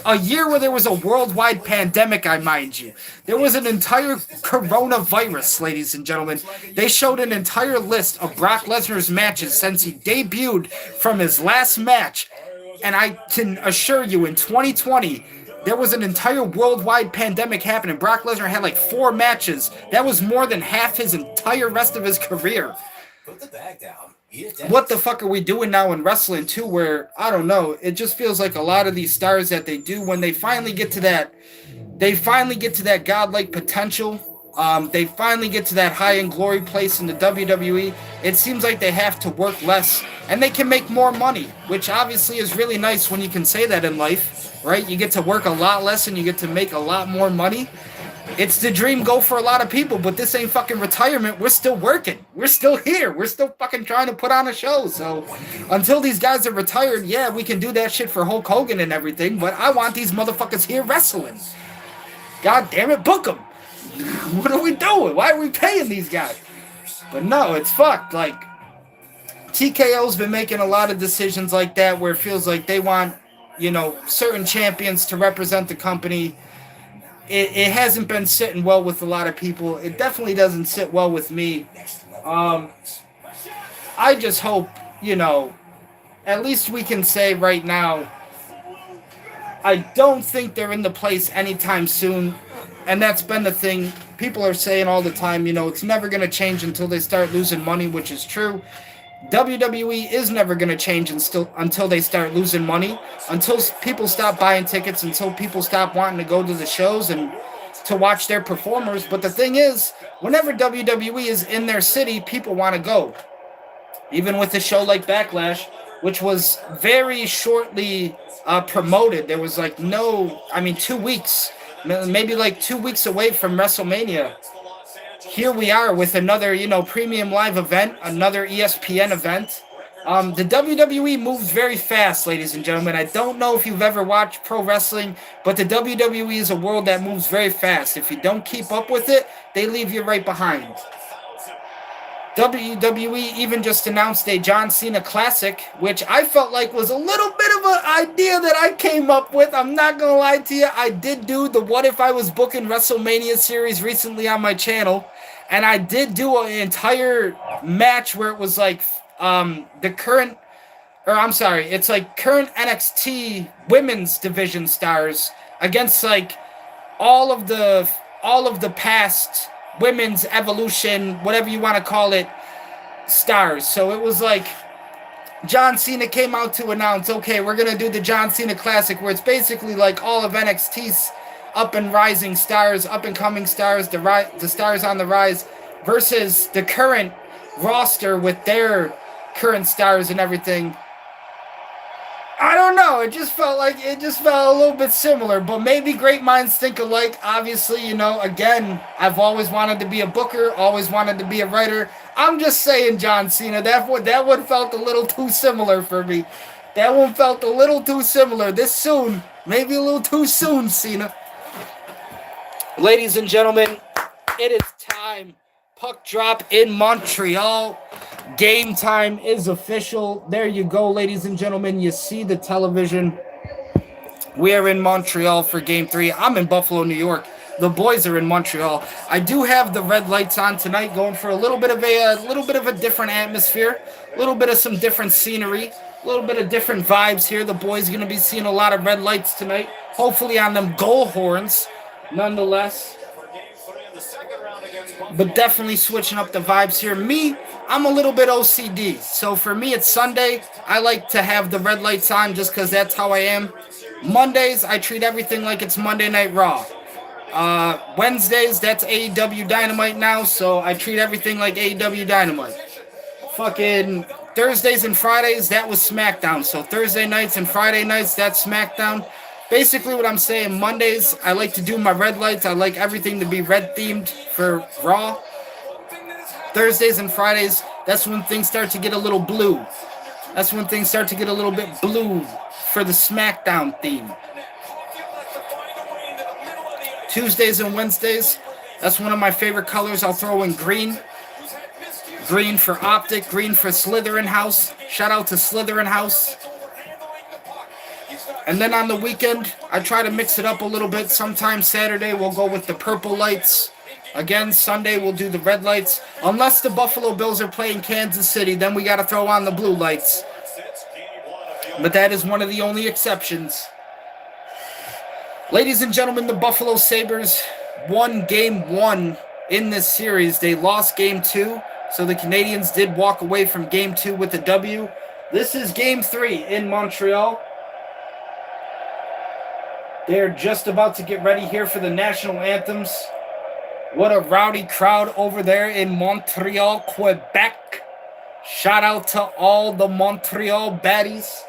A year where there was a worldwide pandemic, I mind you. There was an entire coronavirus, ladies and gentlemen. They showed an entire list of Brock Lesnar's matches since he debuted from his last match. And I can assure you, in 2020, there was an entire worldwide pandemic happening. Brock Lesnar had like 4 matches. That was more than half his entire rest of his career. Put the bag down. What the fuck are we doing now in wrestling too, where, I don't know, it just feels like a lot of these stars that they do, when they finally get to that godlike potential, they finally get to that high-end glory place in the WWE, it seems like they have to work less, and they can make more money, which obviously is really nice when you can say that in life, right? You get to work a lot less and you get to make a lot more money. It's the dream goal for a lot of people, but this ain't fucking retirement. We're still working. We're still here. We're still fucking trying to put on a show. So until these guys are retired, yeah, we can do that shit for Hulk Hogan and everything, but I want these motherfuckers here wrestling. God damn it, book them. What are we doing? Why are we paying these guys? But no, it's fucked. Like, TKO's been making a lot of decisions like that where it feels like they want, certain champions to represent the company. It hasn't been sitting well with a lot of people. It definitely doesn't sit well with me. I just hope, at least we can say right now, I don't think they're in the place anytime soon. And that's been the thing. People are saying all the time, it's never going to change until they start losing money, which is true. WWE is never going to change until they start losing money, until people stop buying tickets, until people stop wanting to go to the shows and to watch their performers. But the thing is, whenever WWE is in their city, people want to go. Even with a show like Backlash, which was very shortly promoted, there was 2 weeks, maybe 2 weeks away from WrestleMania. Here we are with another, premium live event, another ESPN event. The WWE moves very fast, ladies and gentlemen. I don't know if you've ever watched pro wrestling, but the WWE is a world that moves very fast. If you don't keep up with it, they leave you right behind. WWE even just announced a John Cena Classic, which I felt like was a little bit of an idea that I came up with. I'm not going to lie to you. I did do the What If I Was Booking WrestleMania series recently on my channel, and I did do an entire match where it was current NXT women's division stars against all of the past women's evolution, whatever you want to call it, stars. So it was like John Cena came out to announce, okay, we're going to do the John Cena Classic, where it's basically like all of NXT's up and rising stars, up and coming stars, the stars on the rise, versus the current roster with their current stars and everything. I don't know. It just felt a little bit similar, but maybe great minds think alike. Obviously, again, I've always wanted to be a booker, always wanted to be a writer. I'm just saying, John Cena, that one felt a little too similar for me. That one felt a little too similar. This soon, maybe a little too soon, Cena. Ladies and gentlemen, it is time. Puck drop in Montreal. Game time is official. There you go, ladies and gentlemen. You see the television. We are in Montreal for Game 3. I'm in Buffalo, New York. The boys are in Montreal. I do have the red lights on tonight, going for a little bit of a different atmosphere, a little bit of some different scenery, a little bit of different vibes here. The boys are going to be seeing a lot of red lights tonight, hopefully on them goal horns, nonetheless. But definitely switching up the vibes here. Me, I'm a little bit OCD. So for me, it's Sunday. I like to have the red lights on just because that's how I am. Mondays, I treat everything like it's Monday Night Raw. Wednesdays, that's AEW Dynamite now, so I treat everything like AEW Dynamite. Fucking Thursdays and Fridays, that was SmackDown. So Thursday nights and Friday nights, that's SmackDown. Basically what I'm saying, Mondays, I like to do my red lights. I like everything to be red themed for Raw. Thursdays and Fridays, that's when things start to get a little blue. That's when things start to get a little bit blue for the SmackDown theme. Tuesdays and Wednesdays, that's one of my favorite colors. I'll throw in green. Green for Optic, green for Slytherin House. Shout out to Slytherin House. And then on the weekend, I try to mix it up a little bit. Sometimes Saturday we'll go with the purple lights. Again, Sunday we'll do the red lights. Unless the Buffalo Bills are playing Kansas City, then we got to throw on the blue lights. But that is one of the only exceptions. Ladies and gentlemen, the Buffalo Sabres won Game 1 in this series. They lost Game 2, so the Canadiens did walk away from Game 2 with a W. This is Game 3 in Montreal. They're just about to get ready here for the national anthems. What a rowdy crowd over there in Montreal, Quebec. Shout out to all the Montreal baddies.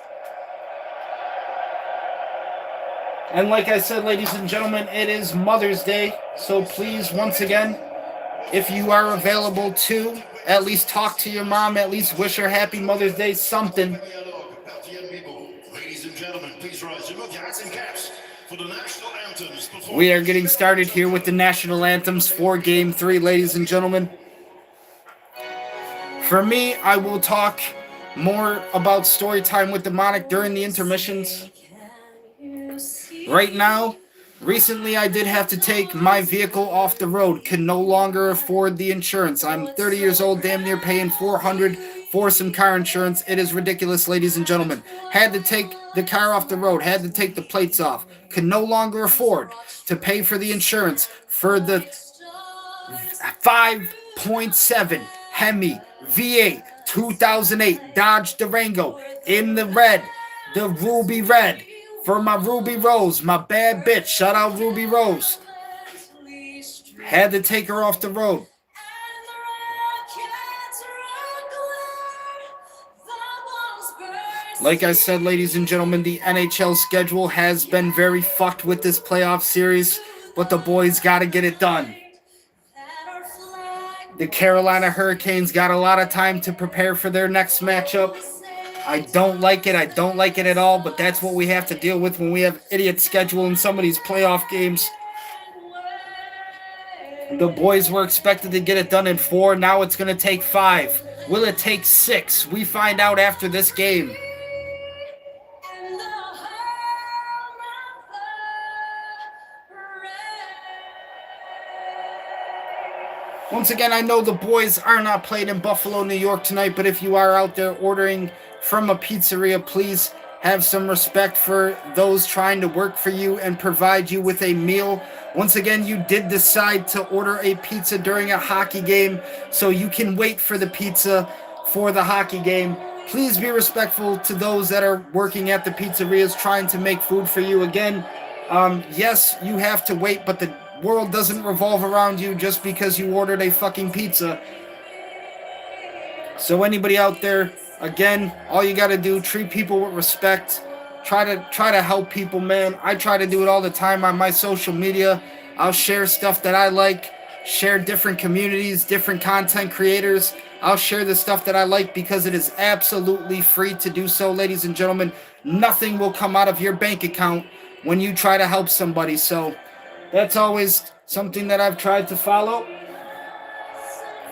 And like I said, ladies and gentlemen, it is Mother's Day. So please, once again, if you are available to, at least talk to your mom, at least wish her happy Mother's Day, something. Ladies and gentlemen, please rise your hats and caps. For the national anthems. We are getting started here with the national anthems for Game 3, ladies and gentlemen. For me, I will talk more about story time with Demonic during the intermissions. Right now, recently I did have to take my vehicle off the road. Can no longer afford the insurance. I'm 30 years old, damn near paying $400 for some car insurance. It is ridiculous, ladies and gentlemen. Had to take the car off the road. Had to take the plates off. Can no longer afford to pay for the insurance for the 5.7 Hemi V8 2008 Dodge Durango in the red, the ruby red. For my Ruby Rose, my bad bitch. Shout out Ruby Rose. Had to take her off the road. Like I said, ladies and gentlemen, the NHL schedule has been very fucked with this playoff series, but the boys got to get it done. The Carolina Hurricanes got a lot of time to prepare for their next matchup. I don't like it. I don't like it at all, but that's what we have to deal with when we have idiot schedule in some of these playoff games. The boys were expected to get it done in 4. Now it's going to take 5. Will it take 6? We find out after this game. Once again, I know the boys are not playing in Buffalo, New York tonight, but if you are out there ordering from a pizzeria, please have some respect for those trying to work for you and provide you with a meal. Once again, you did decide to order a pizza during a hockey game, so you can wait for the pizza for the hockey game. Please be respectful to those that are working at the pizzerias trying to make food for you. Again, yes, you have to wait, but the world doesn't revolve around you just because you ordered a fucking pizza. So anybody out there, again, all you got to do, treat people with respect. Try to help people, man. I try to do it all the time on my social media. I'll share stuff that I like, share different communities, different content creators. I'll share the stuff that I like because it is absolutely free to do so, ladies and gentlemen. Nothing will come out of your bank account when you try to help somebody. So that's always something that I've tried to follow.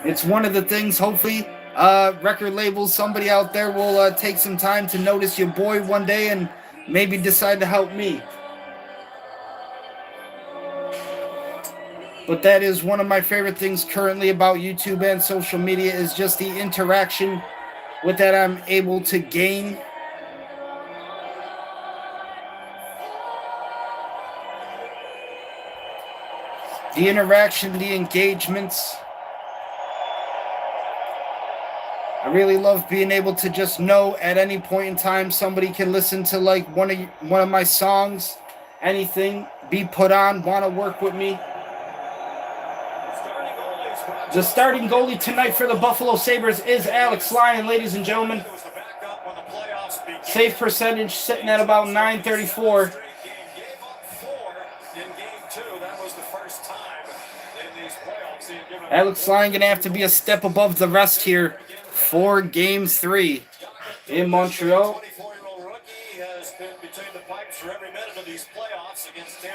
It's one of the things, hopefully, record labels, somebody out there will take some time to notice your boy one day and maybe decide to help me. But that is one of my favorite things currently about YouTube and social media, is just the interaction with that I'm able to gain. The interaction, the engagements. I really love being able to just know at any point in time somebody can listen to like one of my songs, anything, be put on, want to work with me. The starting goalie tonight for the Buffalo Sabres is Alex Lyon, ladies and gentlemen. Save percentage sitting at about .934. Alex Lyon going to have to be a step above the rest here for Game 3 in Montreal.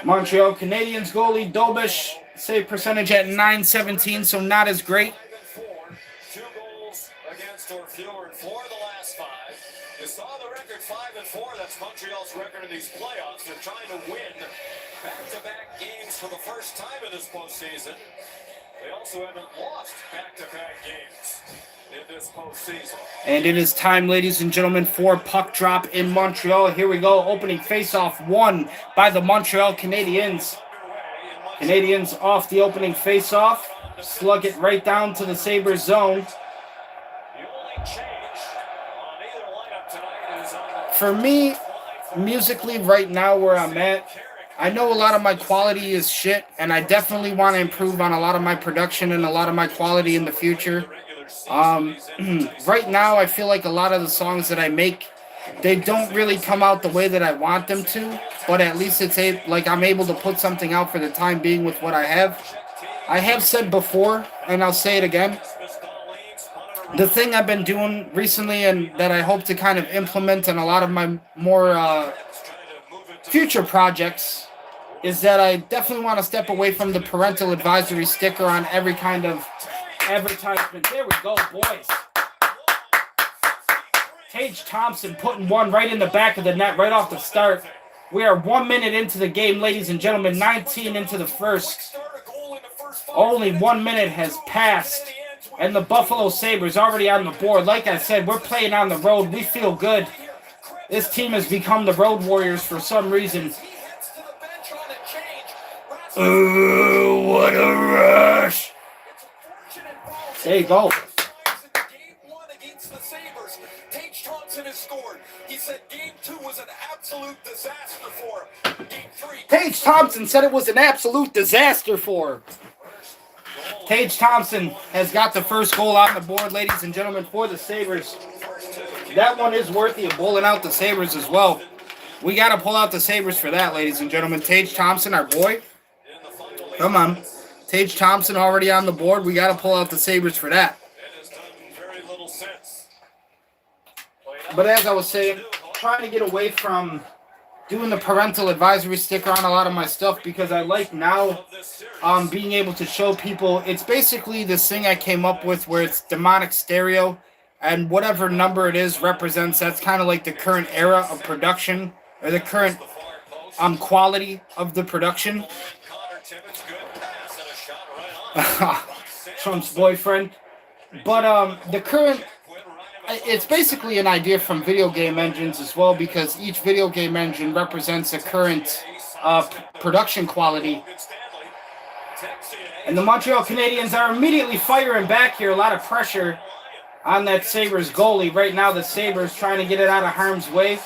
Montreal Canadiens goalie Dobish, save percentage at .917, so not as great. 2 goals against or fewer in 4 of the last 5. You saw the record 5-4. That's Montreal's record in these playoffs. They're trying to win back-to-back games for the first time in this postseason. They also haven't lost back-to-back games in this postseason. And it is time, ladies and gentlemen, for puck drop in Montreal. Here we go. Opening face-off won by the Montreal Canadiens. Canadiens off the opening face-off. Slug it right down to the Sabres zone. For me, musically right now where I'm at, I know a lot of my quality is shit, and I definitely want to improve on a lot of my production and a lot of my quality in the future. Right now, I feel like a lot of the songs that I make, they don't really come out the way that I want them to, but at least it's like I'm able to put something out for the time being with what I have. I have said before, and I'll say it again, the thing I've been doing recently and that I hope to kind of implement in a lot of my more future projects is that I definitely want to step away from the parental advisory sticker on every kind of advertisement. There we go, boys. Tage Thompson putting one right in the back of the net right off the start. We are 1 minute into the game, ladies and gentlemen, 19 into the first. Only 1 minute has passed, and the Buffalo Sabres already on the board. Like I said, we're playing on the road. We feel good. This team has become the Road Warriors for some reason. Ooh, what a rush. There you go. Game 1 against the Sabres, Tage Thompson has scored. He said Game 2 was an absolute disaster for him. Game 3. Tage Thompson said it was an absolute disaster for him. Tage Thompson has got the first goal on the board, ladies and gentlemen, for the Sabres. That one is worthy of pulling out the Sabres as well. We got to pull out the Sabres for that, ladies and gentlemen. Tage Thompson, our boy. Come on. Tage Thompson already on the board. We got to pull out the Sabres for that. But as I was saying, trying to get away from doing the parental advisory sticker on a lot of my stuff because I like now being able to show people. It's basically this thing I came up with where it's demonic stereo, and whatever number it is represents, that's kind of like the current era of production or the current quality of the production. Trump's boyfriend. But the current it's basically an idea from video game engines as well, because each video game engine represents a current production quality. And the Montreal Canadiens are immediately firing back here. A lot of pressure on that Sabres goalie. Right now, the Sabres trying to get it out of harm's way.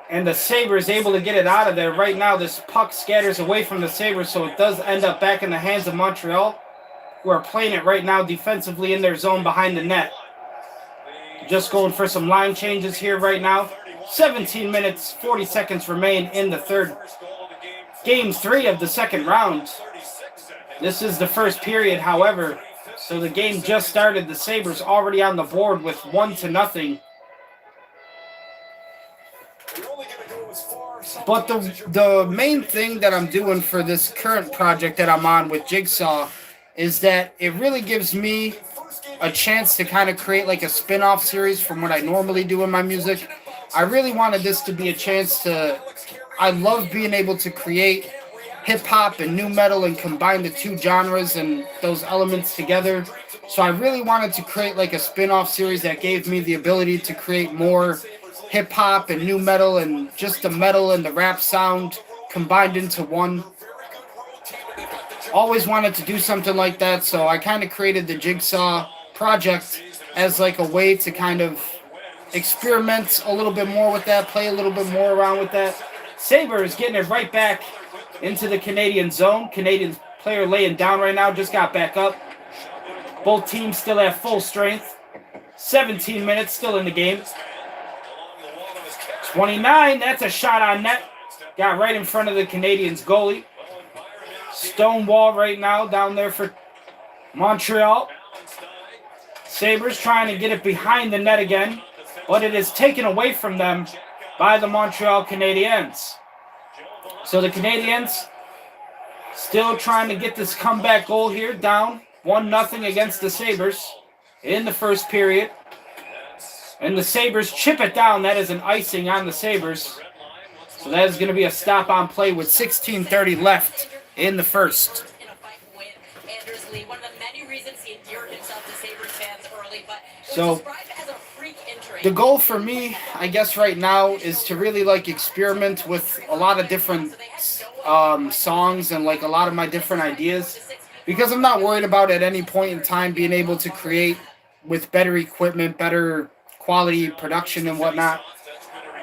And the Sabres able to get it out of there. Right now, this puck scatters away from the Sabres, so it does end up back in the hands of Montreal, who are playing it right now defensively in their zone behind the net. Just going for some line changes here right now. 17 minutes, 40 seconds remain in the third. Game 3 of the second round. This is the first period, however. So the game just started. The Sabres already on the board with 1-0. But the main thing that I'm doing for this current project that I'm on with Jigsaw is that it really gives me a chance to kind of create like a spin-off series from what I normally do in my music. I really wanted this to be a chance to... I love being able to create hip-hop and nu metal and combine the two genres and those elements together. So I really wanted to create like a spin-off series that gave me the ability to create more hip-hop and nu metal and just the metal and the rap sound combined into one. Always wanted to do something like that, so I kind of created the Jigsaw project as like a way to kind of experiment a little bit more with that, play a little bit more around with that. Sabres getting it right back into the Canadian zone. Canadian player laying down right now, just got back up. Both teams still at full strength. 17 minutes still in the game. 29, that's a shot on net. Got right in front of the Canadiens goalie. Stonewall right now down there for Montreal. Sabres trying to get it behind the net again, but it is taken away from them by the Montreal Canadiens. So the Canadiens still trying to get this comeback goal here, down 1-0 against the Sabres in the first period. And the Sabres chip it down. That is an icing on the Sabres. So that is going to be a stop on play with 16:30 left in the first. So the goal for me, I guess right now, is to really like experiment with a lot of different songs and like a lot of my different ideas, because I'm not worried about at any point in time being able to create with better equipment, better quality production and whatnot.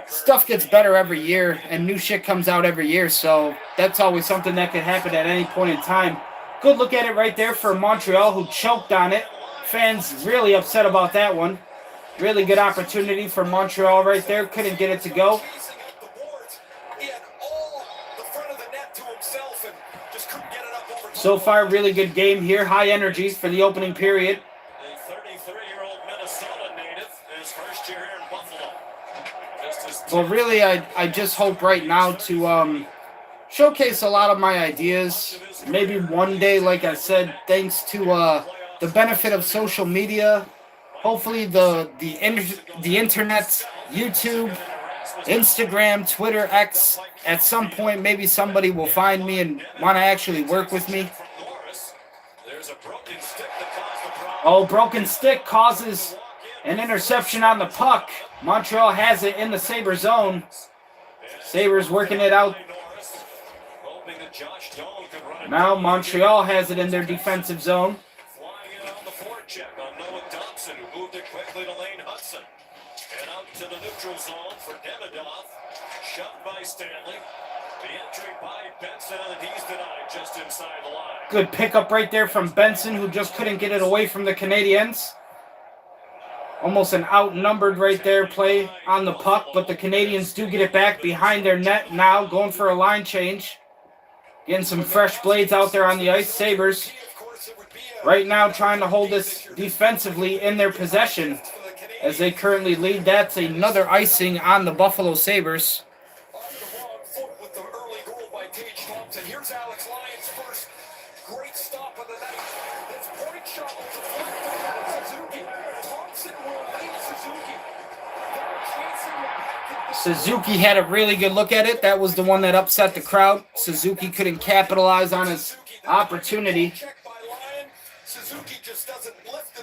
Stuff gets better every year and new shit comes out every year, so that's always something that could happen at any point in time. Good look at it right there for Montreal, who choked on it. Fans really upset about that one. Really good opportunity for Montreal right there. Couldn't get it to go. So far, really good game here. High energy for the opening period. Well, really, I just hope right now to showcase a lot of my ideas. Maybe one day, like I said, thanks to the benefit of social media, hopefully the internet, YouTube, Instagram, Twitter, X, at some point maybe somebody will find me and want to actually work with me. Oh, broken stick causes an interception on the puck. Montreal has it in the Sabres zone. Sabres working it out. Now Montreal has it in their defensive zone. And out to the neutral zone for Demidov. Shot by Stanley. The entry by Benson, and he's denied just inside the line. Good pickup right there from Benson, who just couldn't get it away from the Canadiens. Almost an outnumbered right there play on the puck, but the Canadiens do get it back behind their net now, going for a line change. Getting some fresh blades out there on the ice. Sabres right now trying to hold this defensively in their possession as they currently lead. That's another icing on the Buffalo Sabres. Suzuki had a really good look at it. That was the one that upset the crowd. Suzuki couldn't capitalize on his opportunity.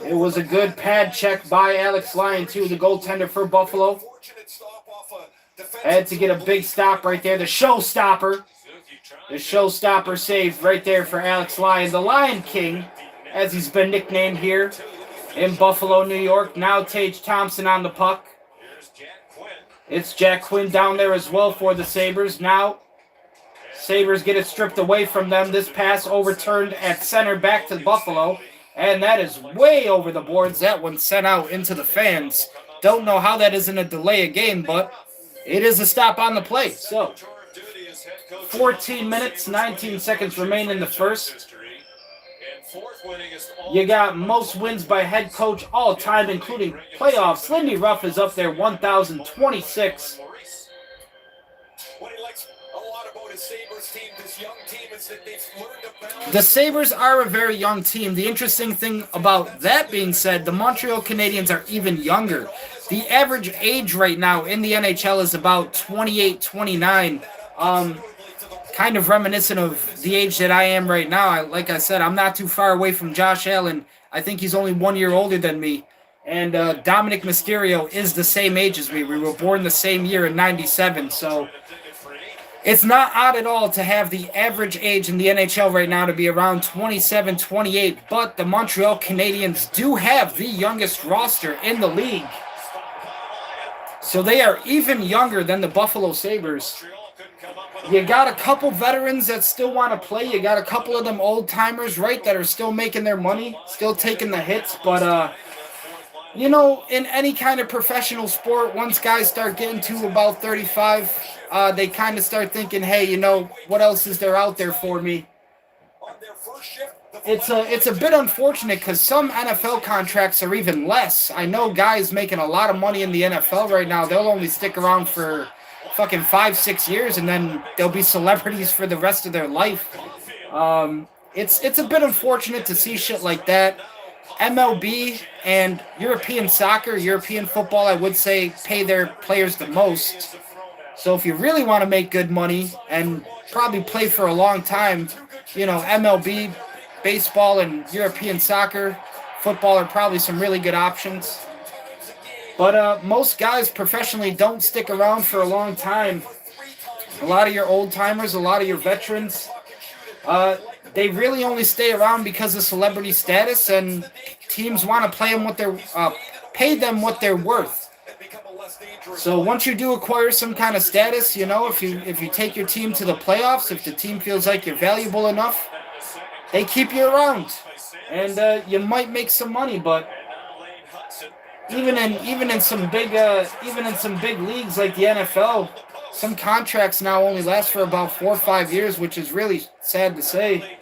It was a good pad check by Alex Lyon, too, the goaltender for Buffalo. Had to get a big stop right there. The showstopper. The showstopper save right there for Alex Lyon. The Lion King, as he's been nicknamed here in Buffalo, New York. Now Tage Thompson on the puck. It's Jack Quinn down there as well for the Sabres. Now, Sabres get it stripped away from them. This pass overturned at center back to Buffalo. And that is way over the boards. That one sent out into the fans. Don't know how that isn't a delay a game, but it is a stop on the play. So, 14 minutes, 19 seconds remain in the first. You got most wins by head coach all time, including playoffs. Lindy Ruff is up there, 1,026. The Sabres are a very young team. The interesting thing about that being said, the Montreal Canadiens are even younger. The average age right now in the NHL is about 28, 29. Kind of reminiscent of the age that I am right now. Like I said, I'm not too far away from Josh Allen. I think he's only 1 year older than me. And Dominic Mysterio is the same age as me. We were born the same year in 97. So it's not odd at all to have the average age in the NHL right now to be around 27, 28. But the Montreal Canadiens do have the youngest roster in the league. So they are even younger than the Buffalo Sabres. You got a couple veterans that still want to play. You got a couple of them old-timers, right, that are still making their money, still taking the hits. But, you know, in any kind of professional sport, once guys start getting to about 35, they kind of start thinking, hey, you know, what else is there out there for me? It's a bit unfortunate because some NFL contracts are even less. I know guys making a lot of money in the NFL right now, they'll only stick around for fucking 5-6 years and then they'll be celebrities for the rest of their life. It's a bit unfortunate to see shit like that. MLB and European soccer, European football, I would say, pay their players the most. So if you really want to make good money and probably play for a long time, you know, MLB, baseball, and European soccer, football are probably some really good options. But most guys professionally don't stick around for a long time. A lot of your old-timers, a lot of your veterans, they really only stay around because of celebrity status, and teams want to pay them what they're worth. So once you do acquire some kind of status, you know, if you take your team to the playoffs, if the team feels like you're valuable enough, they keep you around, and you might make some money. But even in some big leagues like the NFL, some contracts now only last for about 4 or 5 years, which is really sad to say.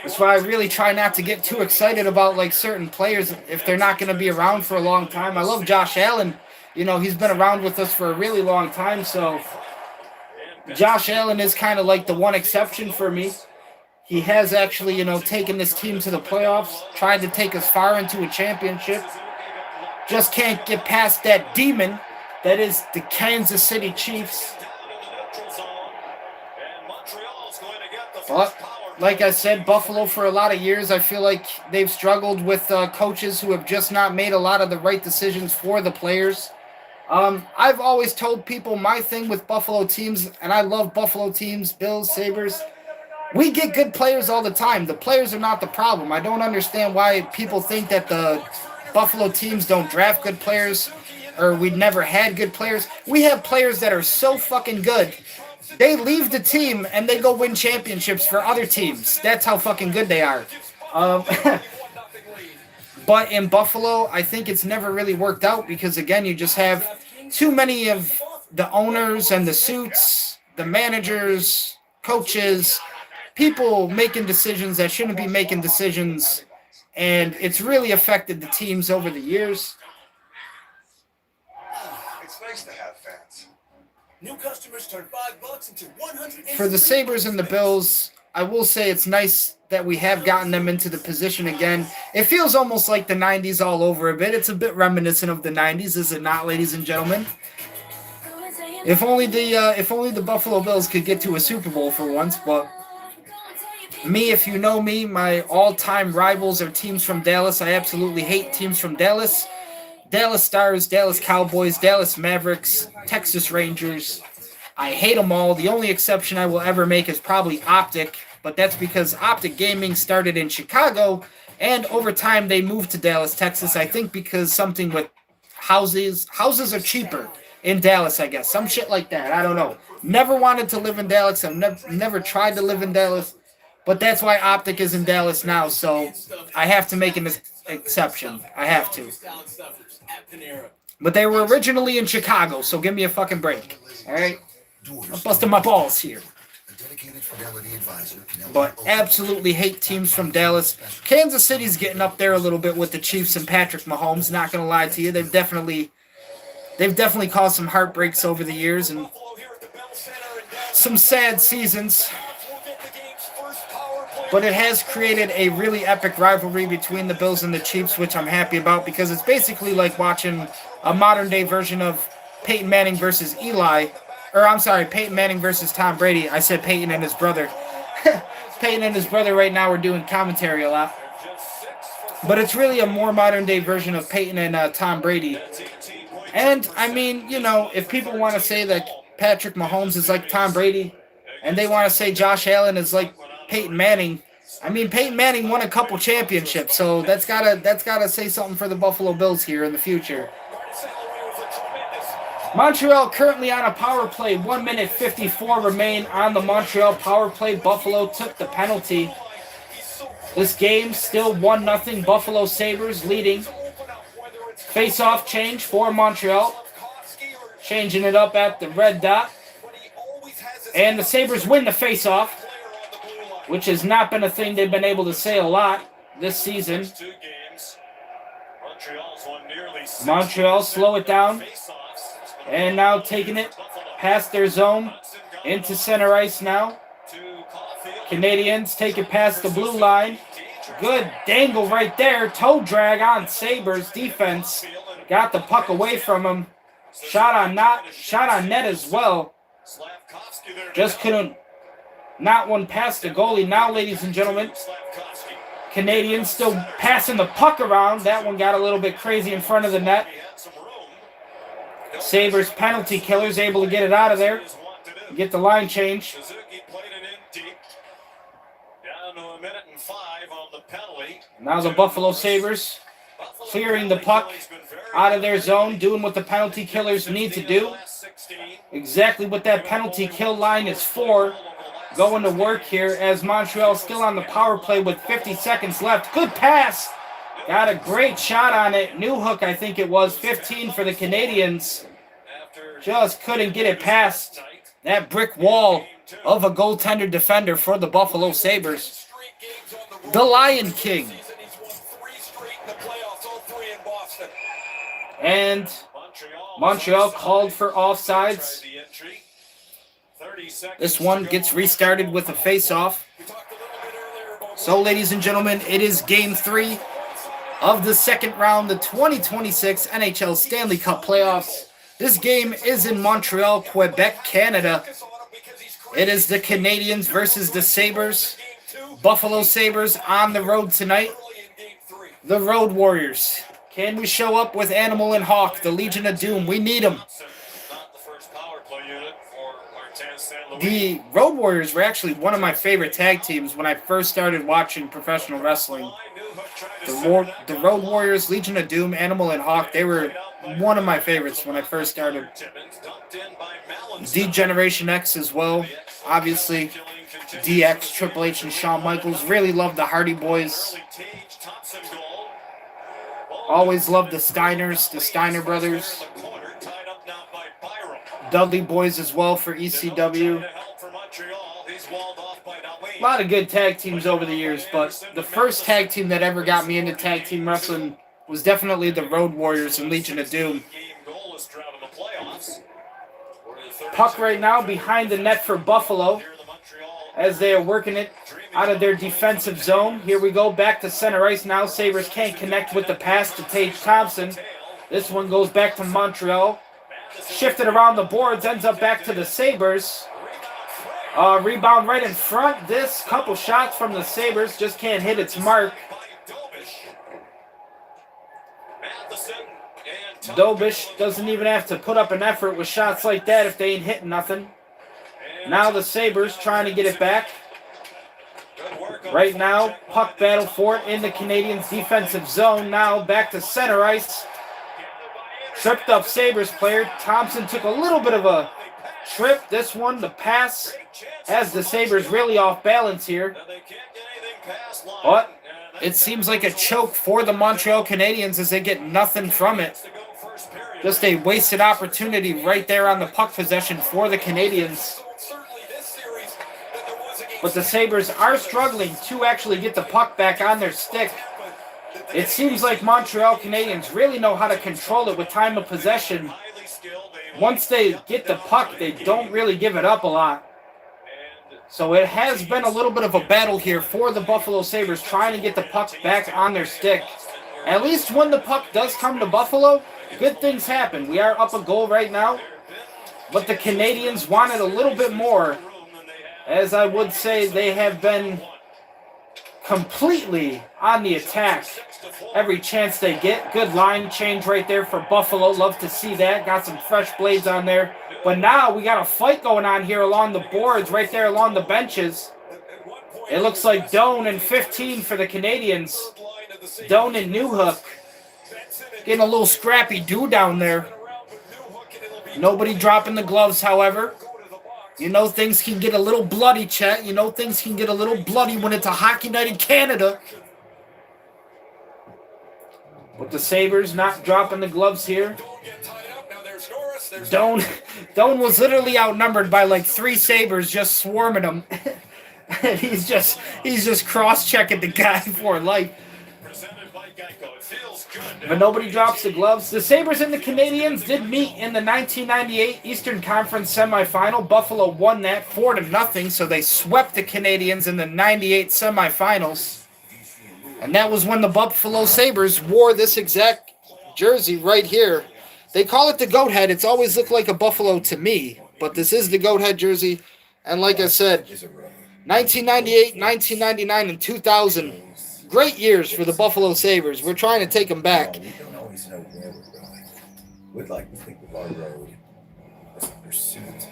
That's why I really try not to get too excited about like certain players if they're not going to be around for a long time. I love Josh Allen. You know, he's been around with us for a really long time, so Josh Allen is kind of like the one exception for me. He has actually, you know, taken this team to the playoffs, tried to take us far into a championship. Just can't get past that demon that is the Kansas City Chiefs. But, like I said, Buffalo for a lot of years, I feel like they've struggled with coaches who have just not made a lot of the right decisions for the players. I've always told people my thing with Buffalo teams, and I love Buffalo teams, Bills, Sabres. We get good players all the time. The players are not the problem. I don't understand why people think that the Buffalo teams don't draft good players or we never had good players. We have players that are so fucking good. They leave the team and they go win championships for other teams. That's how fucking good they are. But in Buffalo, I think it's never really worked out because, again, you just have too many of the owners and the suits, the managers, coaches, people making decisions that shouldn't be making decisions, and it's really affected the teams over the years. It's nice to have fans. New customers turn $5 into 100. For the Sabres and the Bills, I will say it's nice that we have gotten them into the position again. It feels almost like the 90s all over a bit. It's a bit reminiscent of the 90s, is it not, ladies and gentlemen? If only the Buffalo Bills could get to a Super Bowl for once, but Me, if you know me, my all-time rivals are teams from Dallas. I absolutely hate teams from Dallas. Dallas Stars, Dallas Cowboys, Dallas Mavericks, Texas Rangers. I hate them all. The only exception I will ever make is probably Optic, but that's because Optic Gaming started in Chicago, and over time they moved to Dallas, Texas. I think because something with houses are cheaper in Dallas, I guess. Some shit like that. I don't know. Never wanted to live in Dallas. I've never tried to live in Dallas, but that's why Optic is in Dallas now, so I have to make an exception. I have to. But they were originally in Chicago, so give me a fucking break. All right? I'm busting my balls here. But absolutely hate teams from Dallas. Kansas City's getting up there a little bit with the Chiefs and Patrick Mahomes. Not gonna lie to you, they've definitely caused some heartbreaks over the years and some sad seasons. But it has created a really epic rivalry between the Bills and the Chiefs, which I'm happy about because it's basically like watching a modern day version of Peyton Manning versus Peyton Manning versus Tom Brady. I said Peyton and his brother. Peyton and his brother right now are doing commentary a lot. But it's really a more modern day version of Peyton and Tom Brady. And, I mean, you know, if people want to say that Patrick Mahomes is like Tom Brady, and they want to say Josh Allen is like Peyton Manning, I mean, Peyton Manning won a couple championships, so that's gotta say something for the Buffalo Bills here in the future. Montreal currently on a power play. 1 minute 54 remain on the Montreal power play. Buffalo took the penalty. This game still 1-0. Buffalo Sabres leading. Face-off change for Montreal. Changing it up at the red dot. And the Sabres win the face-off, which has not been a thing they've been able to say a lot this season. Montreal slow it down. And now taking it past their zone into center ice now. Canadiens take it past the blue line. Good dangle right there. Toe drag on Sabres defense. Got the puck away from him. Shot on net as well. Just couldn't not one past the goalie. Now, ladies and gentlemen, Canadiens still passing the puck around. That one got a little bit crazy in front of the net. Sabres penalty killers able to get it out of there. Get the line change. Now the Buffalo Sabres clearing the puck out of their zone, doing what the penalty killers need to do. Exactly what that penalty kill line is for. Going to work here as Montreal still on the power play with 50 seconds left. Good pass. Got a great shot on it. New hook, I think it was. 15 for the Canadiens. Just couldn't get it past that brick wall of a goaltender defender for the Buffalo Sabres. The Lion King. And Montreal called for offsides. This one gets restarted with a face-off. So, ladies and gentlemen, it is Game 3 of the second round, the 2026 NHL Stanley Cup playoffs. This game is in Montreal, Quebec, Canada. It is the Canadiens versus the Sabres. Buffalo Sabres on the road tonight. The Road Warriors. Can we show up with Animal and Hawk, the Legion of Doom? We need them. The Road Warriors were actually one of my favorite tag teams when I first started watching professional wrestling. The Road Warriors, Legion of Doom, Animal and Hawk, they were one of my favorites when I first started. D-Generation X as well, obviously. DX, Triple H, and Shawn Michaels. Really loved the Hardy Boys. Always loved the Steiners, the Steiner brothers. Dudley Boys as well for ECW. A lot of good tag teams over the years, but the first tag team that ever got me into tag team wrestling was definitely the Road Warriors and Legion of Doom. Puck right now behind the net for Buffalo as they are working it out of their defensive zone. Here we go, back to center ice now. Sabres can't connect with the pass to Tage Thompson. This one goes back to Montreal. Shifted around the boards, ends up back to the Sabres. Rebound right in front. This couple shots from the Sabres just can't hit its mark. Dobish doesn't even have to put up an effort with shots like that if they ain't hitting nothing. Now the Sabres trying to get it back. Right now, puck battle for it in the Canadiens' defensive zone. Now back to center ice. Tripped up Sabres player. Thompson took a little bit of a trip. This one, the pass, has the Sabres really off balance here. But it seems like a choke for the Montreal Canadiens as they get nothing from it. Just a wasted opportunity right there on the puck possession for the Canadiens. But the Sabres are struggling to actually get the puck back on their stick. It seems like Montreal Canadiens really know how to control it with time of possession. Once they get the puck, they don't really give it up a lot. So it has been a little bit of a battle here for the Buffalo Sabres trying to get the puck back on their stick. At least when the puck does come to Buffalo, good things happen. We are up a goal right now, but the Canadiens wanted a little bit more. As I would say, they have been completely on the attack every chance they get. Good line change right there for Buffalo. Love to see that. Got some fresh blades on there. But now we got a fight going on here along the boards, right there along the benches. It looks like Duane and 15 for the Canadiens. Duane and Newhook getting a little scrappy do down there. Nobody dropping the gloves, however. You know things can get a little bloody, chat. You know things can get a little bloody when it's a hockey night in Canada. But the Sabres not dropping the gloves here. Duane was literally outnumbered by like 3 Sabres just swarming him. And he's just cross-checking the guy for life. But nobody drops the gloves. The Sabres and the Canadiens did meet in the 1998 Eastern Conference semifinal. Buffalo won that 4-0, so they swept the Canadiens in the 98 semifinals. And that was when the Buffalo Sabres wore this exact jersey right here. They call it the goat head. It's always looked like a buffalo to me, but this is the goat head jersey. And like I said, 1998, 1999, and 2000. Great years for the Buffalo Sabres. We're trying to take them back. We don't always know where we're going. We'd like to think of our road as a pursuit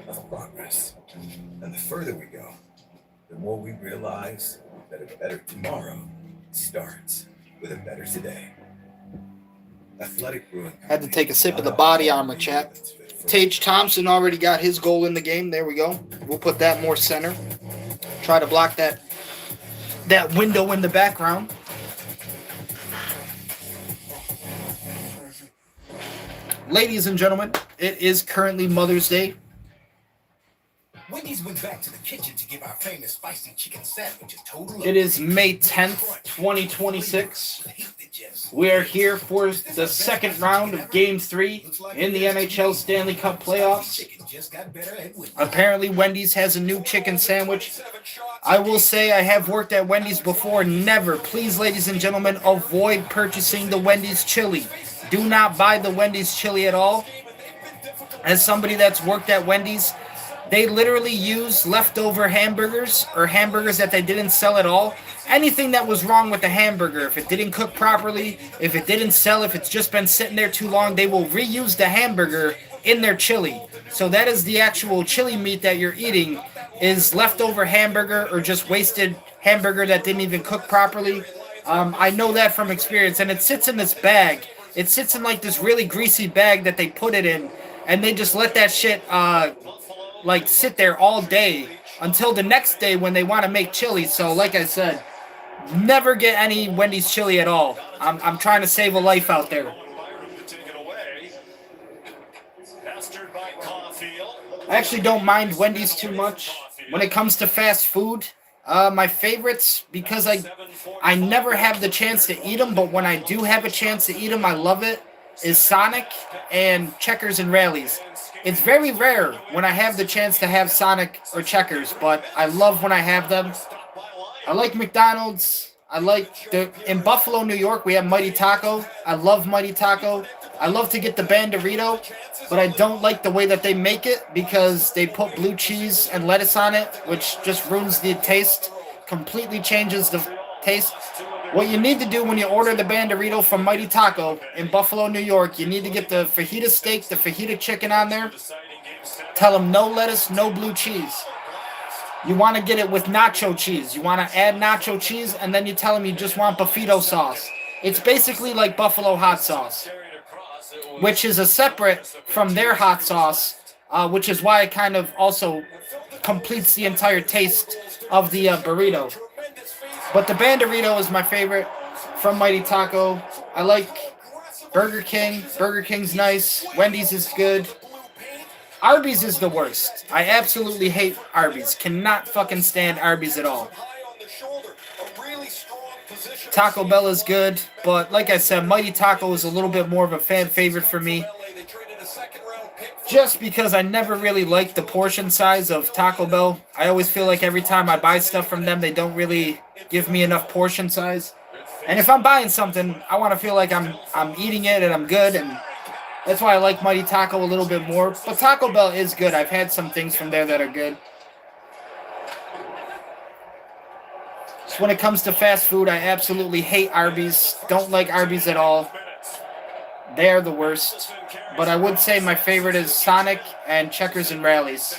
of progress. And the further we go, the more we realize that a better tomorrow starts with a better today. Athletic Brewing Company. Had to take a sip of the body armor, chat. Tage Thompson already got his goal in the game. There we go. We'll put that more center. Try to block that window in the background. Ladies and gentlemen, it is currently Mother's Day. Wendy's went back to the kitchen to give our famous spicy chicken sandwich a total. It is May 10th, 2026. We are here for the second round of Game 3 in the NHL Stanley Cup playoffs. Apparently, Wendy's has a new chicken sandwich. I will say I have worked at Wendy's before. Never, please, ladies and gentlemen, avoid purchasing the Wendy's chili. Do not buy the Wendy's chili at all. As somebody that's worked at Wendy's, they literally use leftover hamburgers or hamburgers that they didn't sell at all. Anything that was wrong with the hamburger, if it didn't cook properly, if it didn't sell, if it's just been sitting there too long, they will reuse the hamburger in their chili. So that is the actual chili meat that you're eating is leftover hamburger or just wasted hamburger that didn't even cook properly. I know that from experience, and it sits in this bag. It sits in like this really greasy bag that they put it in, and they just let that shit like sit there all day until the next day when they want to make chili. So like I said, never get any Wendy's chili at all. I'm trying to save a life out there. I actually don't mind Wendy's too much when it comes to fast food. My favorites, because I never have the chance to eat them, but when I do have a chance to eat them, I love it, is Sonic and Checkers and Rallies. It's very rare when I have the chance to have Sonic or Checkers, but I love when I have them. I like McDonald's. I like in Buffalo, New York, we have Mighty Taco. I love Mighty Taco. I love to get the Banderito, but I don't like the way that they make it because they put blue cheese and lettuce on it, which just ruins the taste, completely changes the taste. What you need to do when you order the Banderito from Mighty Taco in Buffalo, New York, you need to get the fajita steak, the fajita chicken on there. Tell them no lettuce, no blue cheese. You want to get it with nacho cheese. You want to add nacho cheese, and then you tell them you just want Buffito sauce. It's basically like Buffalo hot sauce, which is a separate from their hot sauce, which is why it kind of also completes the entire taste of the burrito. But the Banderito is my favorite from Mighty Taco. I like Burger King. Burger King's nice. Wendy's is good. Arby's is the worst. I absolutely hate Arby's. Cannot fucking stand Arby's at all. Taco Bell is good, but like I said, Mighty Taco is a little bit more of a fan favorite for me. Just because I never really liked the portion size of Taco Bell. I always feel like every time I buy stuff from them, they don't really give me enough portion size. And if I'm buying something, I want to feel like I'm eating it and I'm good, and that's why I like Mighty Taco a little bit more. But Taco Bell is good. I've had some things from there that are good. So when it comes to fast food, I absolutely hate Arby's. Don't like Arby's at all. They're the worst. But I would say my favorite is Sonic and Checkers and Rallies.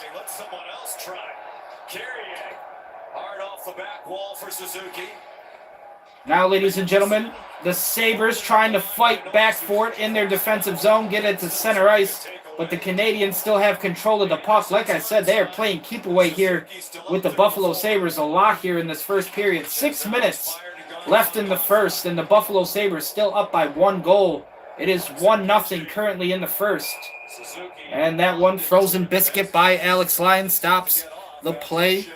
Now, ladies and gentlemen, the Sabres trying to fight back for it in their defensive zone, get it to center ice, but the Canadiens still have control of the puck. Like I said, they are playing keep away here with the Buffalo Sabres a lot here in this first period. 6 minutes left in the first, and the Buffalo Sabres still up by 1 goal. It is 1-0 currently in the first. And that one frozen biscuit by Alex Lyon stops the play.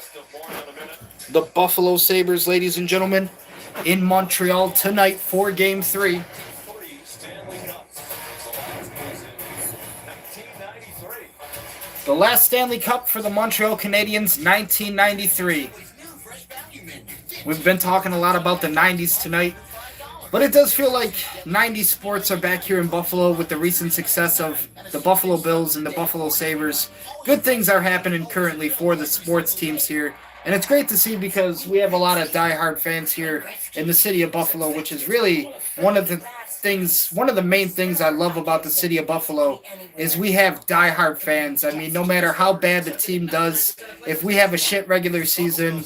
The Buffalo Sabres, ladies and gentlemen, in Montreal tonight for Game 3. The last Stanley Cup for the Montreal Canadiens, 1993. We've been talking a lot about the 90s tonight, but it does feel like 90s sports are back here in Buffalo with the recent success of the Buffalo Bills and the Buffalo Sabres. Good things are happening currently for the sports teams here. And it's great to see because we have a lot of diehard fans here in the city of Buffalo, which is really one of the main things I love about the city of Buffalo is we have diehard fans. I mean, no matter how bad the team does, if we have a shit regular season,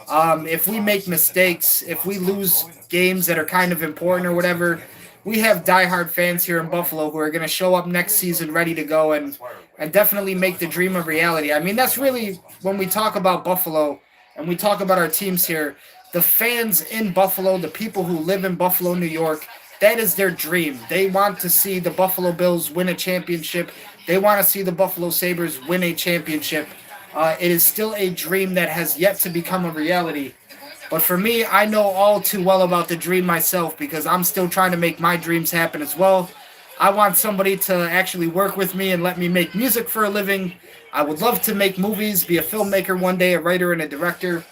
if we make mistakes, if we lose games that are kind of important or whatever, we have diehard fans here in Buffalo who are going to show up next season ready to go and definitely make the dream a reality. I mean, that's really, when we talk about Buffalo and we talk about our teams here, the fans in Buffalo, the people who live in Buffalo, New York, that is their dream. They want to see the Buffalo Bills win a championship. They want to see the Buffalo Sabres win a championship. It is still a dream that has yet to become a reality. But for me, I know all too well about the dream myself because I'm still trying to make my dreams happen as well. I want somebody to actually work with me and let me make music for a living. I would love to make movies, be a filmmaker one day, a writer and a director.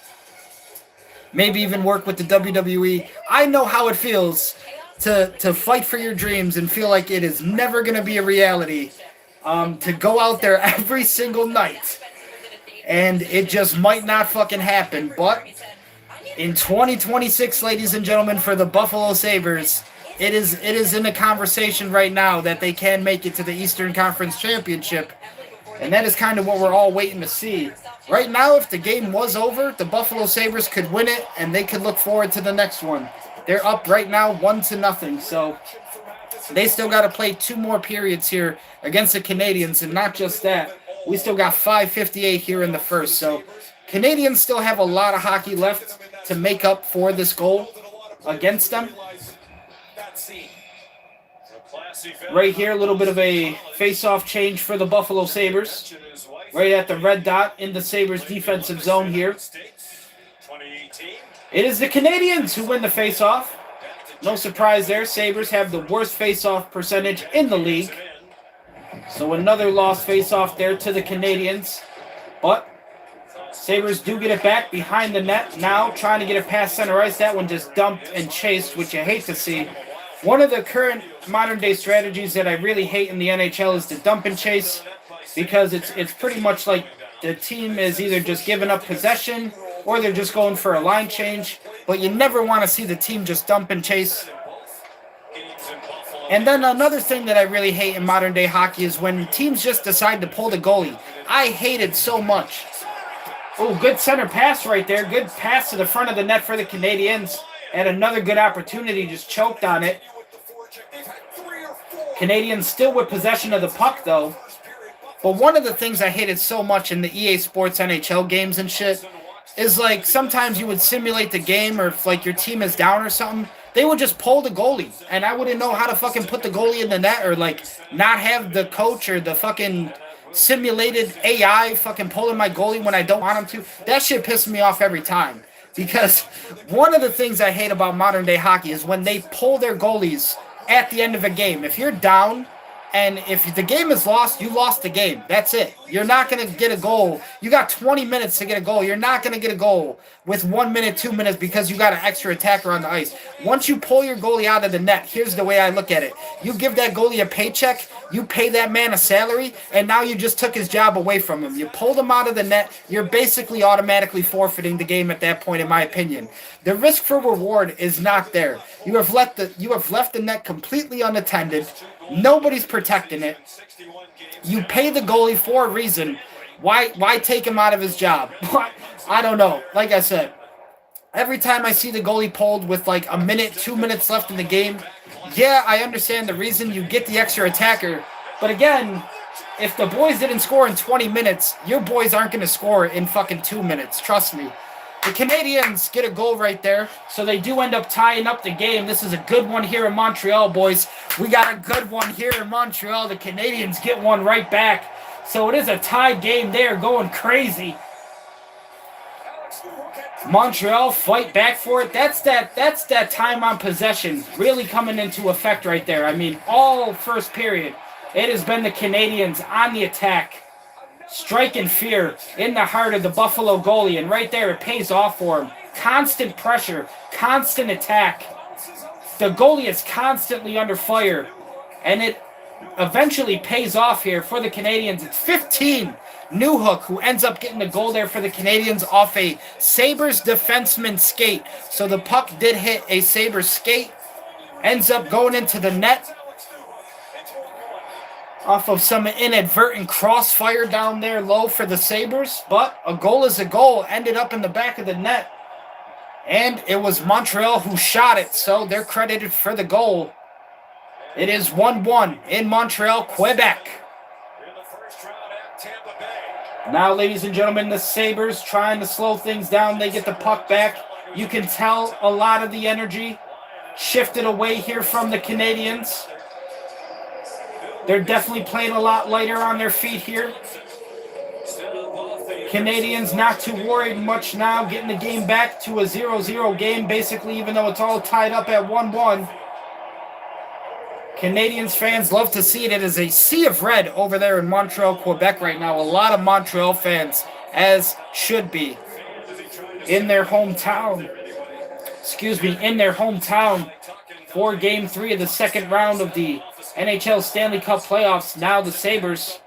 Maybe even work with the WWE. I know how it feels to fight for your dreams and feel like it is never going to be a reality. To go out there every single night. And it just might not fucking happen. But in 2026, ladies and gentlemen, for the Buffalo Sabres, it is in a conversation right now that they can make it to the Eastern Conference Championship. And that is kind of what we're all waiting to see. Right now, if the game was over, the Buffalo Sabres could win it, and they could look forward to the next one. They're up right now 1-0, so they still got to play 2 more periods here against the Canadiens, and not just that. We still got 5:58 here in the first, so Canadiens still have a lot of hockey left to make up for this goal against them. Right here, a little bit of a face-off change for the Buffalo Sabres. Right at the red dot in the Sabres defensive zone here. It is the Canadiens who win the face-off. No surprise there. Sabres have the worst face-off percentage in the league. So another lost face-off there to the Canadiens. But Sabres do get it back behind the net now, trying to get it past center ice. That one just dumped and chased, which you hate to see. One of the current modern-day strategies that I really hate in the NHL is the dump and chase, because it's pretty much like the team is either just giving up possession or they're just going for a line change, but you never want to see the team just dump and chase. And then another thing that I really hate in modern-day hockey is when teams just decide to pull the goalie. I hate it so much. Oh, good center pass right there. Good pass to the front of the net for the Canadiens. And another good opportunity, just choked on it. Canadiens still with possession of the puck, though. But one of the things I hated so much in the EA Sports NHL games and shit is, like, sometimes you would simulate the game, or if, like, your team is down or something, they would just pull the goalie. And I wouldn't know how to fucking put the goalie in the net, or, like, not have the coach or the fucking simulated AI fucking pulling my goalie when I don't want him to. That shit pisses me off every time. Because one of the things I hate about modern day hockey is when they pull their goalies at the end of a game. If you're down and if the game is lost, you lost the game. That's it. You're not going to get a goal. You got 20 minutes to get a goal. You're not going to get a goal with 1 minute, 2 minutes because you got an extra attacker on the ice. Once you pull your goalie out of the net, here's the way I look at it. You give that goalie a paycheck, you pay that man a salary, and now you just took his job away from him. You pulled him out of the net, you're basically automatically forfeiting the game at that point, in my opinion. The risk for reward is not there. You have left the net completely unattended. Nobody's protecting it. You pay the goalie for a reason. Why take him out of his job? I don't know. Like I said, every time I see the goalie pulled with like a minute, 2 minutes left in the game, yeah, I understand the reason. You get the extra attacker. But again, if the boys didn't score in 20 minutes, your boys aren't going to score in fucking 2 minutes. Trust me. The Canadiens get a goal right there, so they do end up tying up the game. This is a good one here in Montreal, boys. We got a good one here in Montreal. The Canadiens get one right back. So it is a tied game there, going crazy. Montreal fight back for it. That's that time on possession really coming into effect right there. I mean, all first period, it has been the Canadiens on the attack, striking fear in the heart of the Buffalo goalie, and right there it pays off for him. Constant pressure, constant attack. The goalie is constantly under fire, and it eventually pays off here for the Canadiens. It's 15. Newhook, who ends up getting the goal there for the Canadiens off a Sabres defenseman skate. So the puck did hit a Sabres skate, ends up going into the net off of some inadvertent crossfire down there low for the Sabres. But a goal is a goal, ended up in the back of the net. And it was Montreal who shot it, so they're credited for the goal. It is 1-1 in Montreal, Quebec. Now, ladies and gentlemen, the Sabres trying to slow things down. They get the puck back. You can tell a lot of the energy shifted away here from the Canadiens. They're definitely playing a lot lighter on their feet here. Canadiens not too worried much now, getting the game back to a 0-0 game, basically, even though it's all tied up at 1-1. Canadiens fans love to see it. It is a sea of red over there in Montreal, Quebec right now. A lot of Montreal fans, as should be, in their hometown. In their hometown for Game 3 of the second round of the NHL Stanley Cup playoffs. Now the Sabres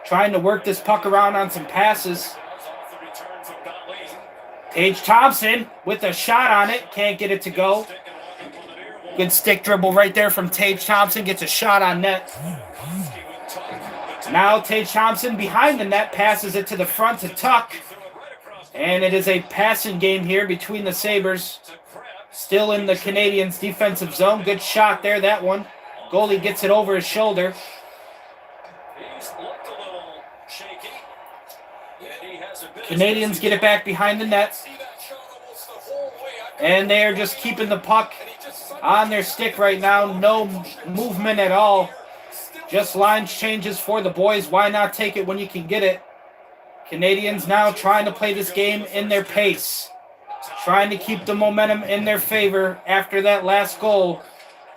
trying to work this puck around on some passes. Tage Thompson with a shot on it. Can't get it to go. Good stick dribble right there from Tage Thompson. Gets a shot on net. Now Tage Thompson behind the net. Passes it to the front to Tuck. And it is a passing game here between the Sabres. Still in the Canadiens' defensive zone. Good shot there, that one. Goalie gets it over his shoulder. Canadiens get it back behind the net. And they are just keeping the puck on their stick right now. No movement at all. Just line changes for the boys. Why not take it when you can get it? Canadiens now trying to play this game in their pace. Trying to keep the momentum in their favor after that last goal.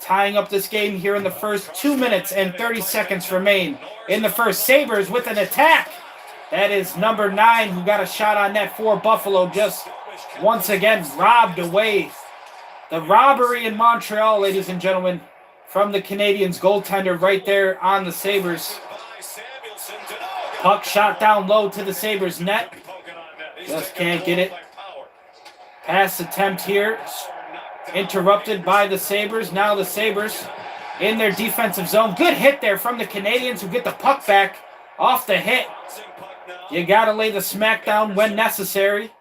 Tying up this game here in the first 2 minutes and 30 seconds remain in the first. Sabres with an attack. That is number 9 who got a shot on net for Buffalo. Just once again robbed away The robbery in Montreal, ladies and gentlemen, from the Canadiens goaltender right there on the Sabres. Puck shot down low to the Sabres net. Just can't get it. Pass attempt here. Interrupted by the Sabres. Now the Sabres in their defensive zone. Good hit there from the Canadiens who get the puck back off the hit. You got to lay the smack down when necessary.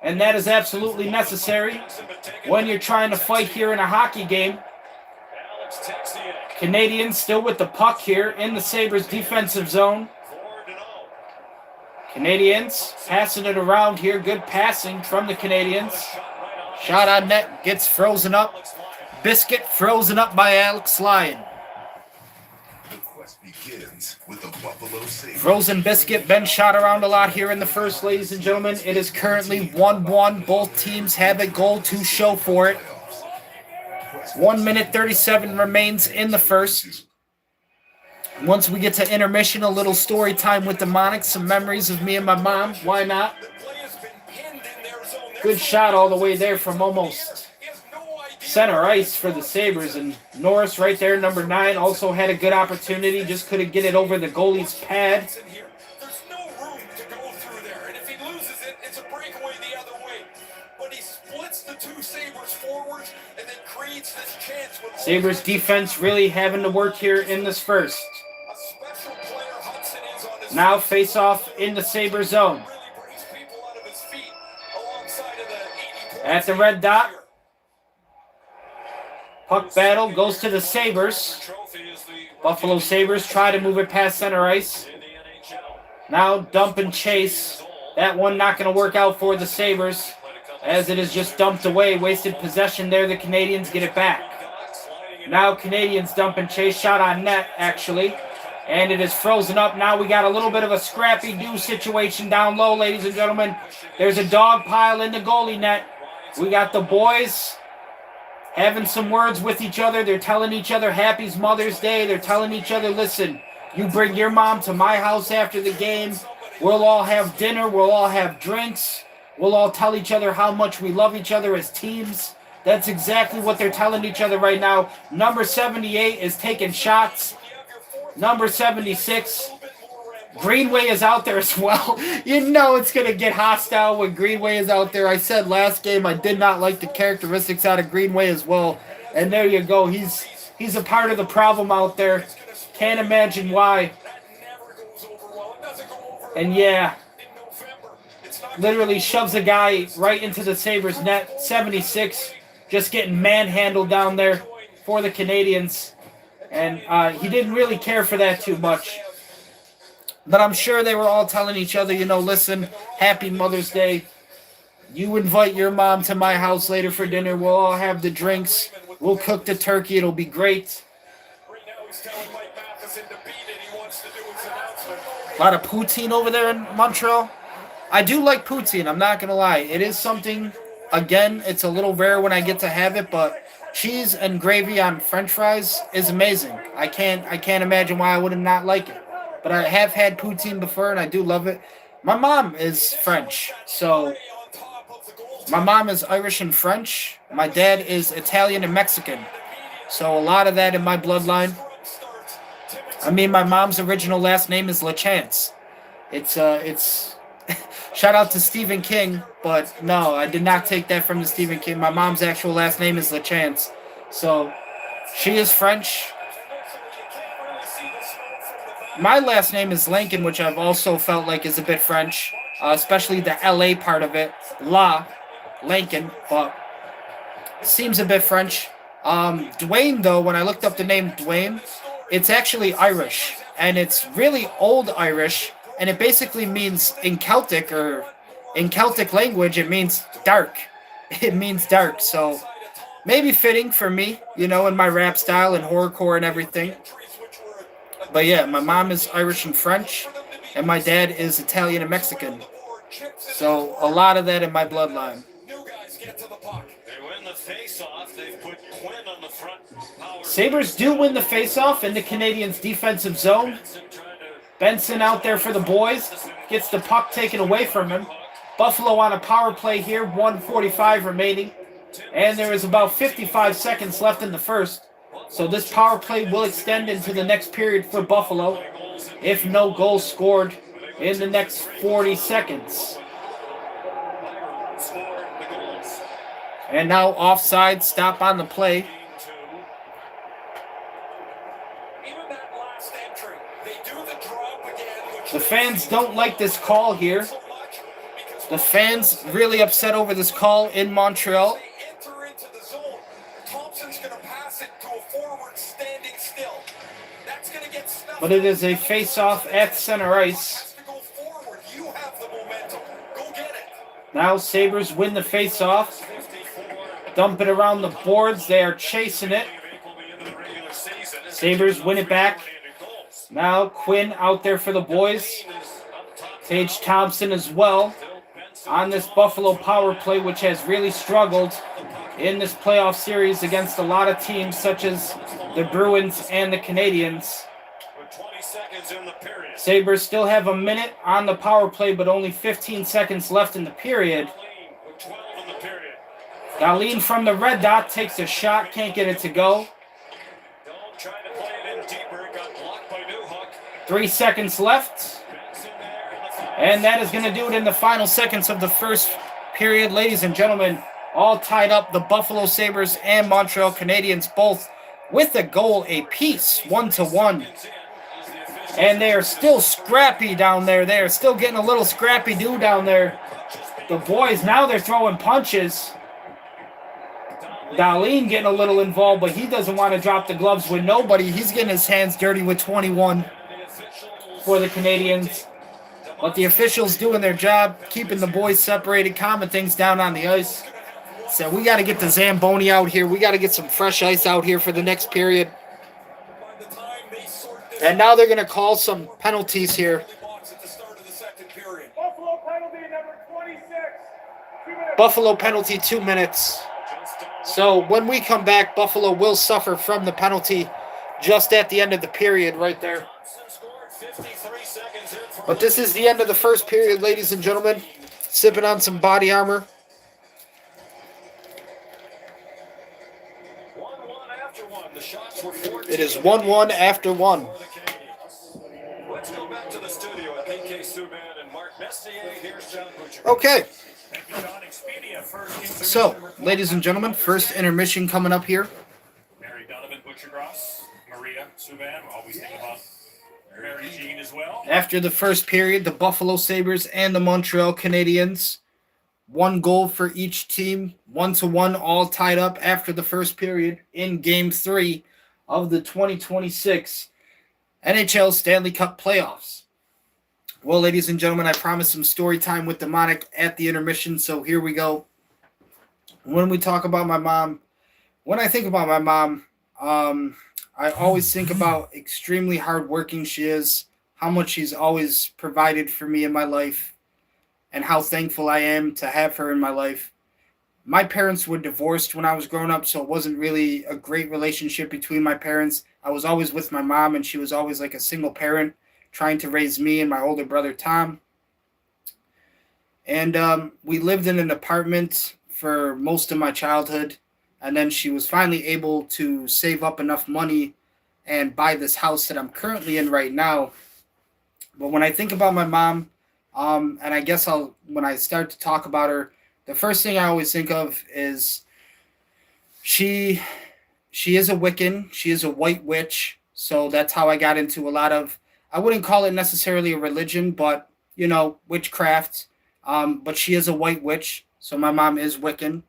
And that is absolutely necessary when you're trying to fight here in a hockey game. Canadiens still with the puck here in the Sabres defensive zone. Canadiens passing it around here. Good passing from the Canadiens. Shot on net. Gets frozen up. Biscuit frozen up by Alex Lyon. The quest begins with the Buffalo Sabres. Frozen Biscuit been shot around a lot here in the first, ladies and gentlemen. It is currently 1-1. Both teams have a goal to show for it. 1 minute 37 remains in the first. Once we get to intermission, a little story time with the Monarchs, some memories of me and my mom. Why not? Good shot all the way there from almost center ice for the Sabres. And Norris right there, number 9, also had a good opportunity. Just couldn't get it over the goalie's pad. There's no room to go through there. And if he loses it, it's a breakaway the other way. But he splits the two Sabres forwards and then creates this chance with Sabres defense really having to work here in this first. Now face off in the Sabre zone. At the red dot. Puck battle goes to the Sabres. Buffalo Sabres try to move it past center ice. Now dump and chase. That one not going to work out for the Sabres as it is just dumped away. Wasted possession there. The Canadiens get it back. Now Canadiens dump and chase. Shot on net actually. And it is frozen up. Now we got a little bit of a scrappy-do situation down low, ladies and gentlemen. There's a dog pile in the goalie net. We got the boys having some words with each other. They're telling each other Happy Mother's Day. They're telling each other, listen, you bring your mom to my house after the game. We'll all have dinner. We'll all have drinks. We'll all tell each other how much we love each other as teams. That's exactly what they're telling each other right now. Number 78 is taking shots. Number 76, Greenway is out there as well. You know it's going to get hostile when Greenway is out there. I said last game I did not like the characteristics out of Greenway as well. And there you go. He's a part of the problem out there. Can't imagine why. And yeah, literally shoves a guy right into the Sabres net. 76, just getting manhandled down there for the Canadiens. And he didn't really care for that too much. But I'm sure they were all telling each other, you know, listen, Happy Mother's Day. You invite your mom to my house later for dinner. We'll all have the drinks. We'll cook the turkey. It'll be great. A lot of poutine over there in Montreal. I do like poutine. I'm not going to lie. It is something, again, it's a little rare when I get to have it, but cheese and gravy on French fries is amazing. I can't imagine why I would not like it. But I have had poutine before, and I do love it. My mom is French, so my mom is Irish and French. My dad is Italian and Mexican, so a lot of that in my bloodline. I mean, my mom's original last name is LaChance. It's shout out to Stephen King, but no, I did not take that from the Stephen King. My mom's actual last name is LaChance. So she is French. My last name is Lincoln, which I've also felt like is a bit French, especially the LA part of it. Lincoln, but seems a bit French. Duane, though, when I looked up the name Duane, it's actually Irish, and it's really old Irish. And it basically means in Celtic language, it means dark. It means dark. So maybe fitting for me, you know, in my rap style and horrorcore and everything. But yeah, my mom is Irish and French, and my dad is Italian and Mexican. So a lot of that in my bloodline. Sabres do win the faceoff in the Canadiens' defensive zone. Benson out there for the boys. Gets the puck taken away from him. Buffalo on a power play here. 1:45 remaining. And there is about 55 seconds left in the first. So this power play will extend into the next period for Buffalo if no goals scored in the next 40 seconds. And now offside, stop on the play. The fans don't like this call here. The fans really upset over this call in Montreal. But it is a face-off at center ice. Now Sabres win the face-off. Dump it around the boards. They are chasing it. Sabres win it back. Now Quinn out there for the boys. Tage Thompson as well on this Buffalo power play, which has really struggled in this playoff series against a lot of teams such as the Bruins and the Canadiens. Sabres still have a minute on the power play, but only 15 seconds left in the period. Dahlin from the red dot takes a shot, can't get it to go. 3 seconds left. And that is going to do it in the final seconds of the first period. Ladies and gentlemen, all tied up. The Buffalo Sabres and Montreal Canadiens both with a goal apiece, 1-1. And they are still scrappy down there. They are still getting a little scrappy-do down there. The boys, now they're throwing punches. Dahlin getting a little involved, but he doesn't want to drop the gloves with nobody. He's getting his hands dirty with 21 for the Canadiens. But the officials doing their job, keeping the boys separated, calming things down on the ice. So we got to get the Zamboni out here. We got to get some fresh ice out here for the next period. And now they're going to call some penalties here. Buffalo penalty 2 minutes. So when we come back, Buffalo will suffer from the penalty just at the end of the period right there. But this is the end of the first period, ladies and gentlemen. Sipping on some body armor. It is 1-1 after 1. Let's go back to the studio at PK Subban and Mark Messier. Here's John Butcher. Okay. So, ladies and gentlemen, first intermission coming up here. Mary Donovan Butchergross, Maria Subban, always think about Mary Jean as well. After the first period, the Buffalo Sabres and the Montreal Canadiens, 1 goal for each team, 1-1, all tied up after the first period in Game 3 of the 2026 NHL Stanley Cup playoffs. Well, ladies and gentlemen, I promised some story time with Demonic at the intermission, so here we go. When we talk about my mom, when I think about my mom, I always think about extremely hardworking she is, how much she's always provided for me in my life, and how thankful I am to have her in my life. My parents were divorced when I was growing up, so it wasn't really a great relationship between my parents. I was always with my mom, and she was always like a single parent trying to raise me and my older brother, Tom. And we lived in an apartment for most of my childhood, and then she was finally able to save up enough money and buy this house that I'm currently in right now. But when I think about my mom, and I guess when I start to talk about her, the first thing I always think of is she is a Wiccan. She is a white witch. So that's how I got into a lot of, I wouldn't call it necessarily a religion, but, witchcraft. But she is a white witch. So my mom is Wiccan.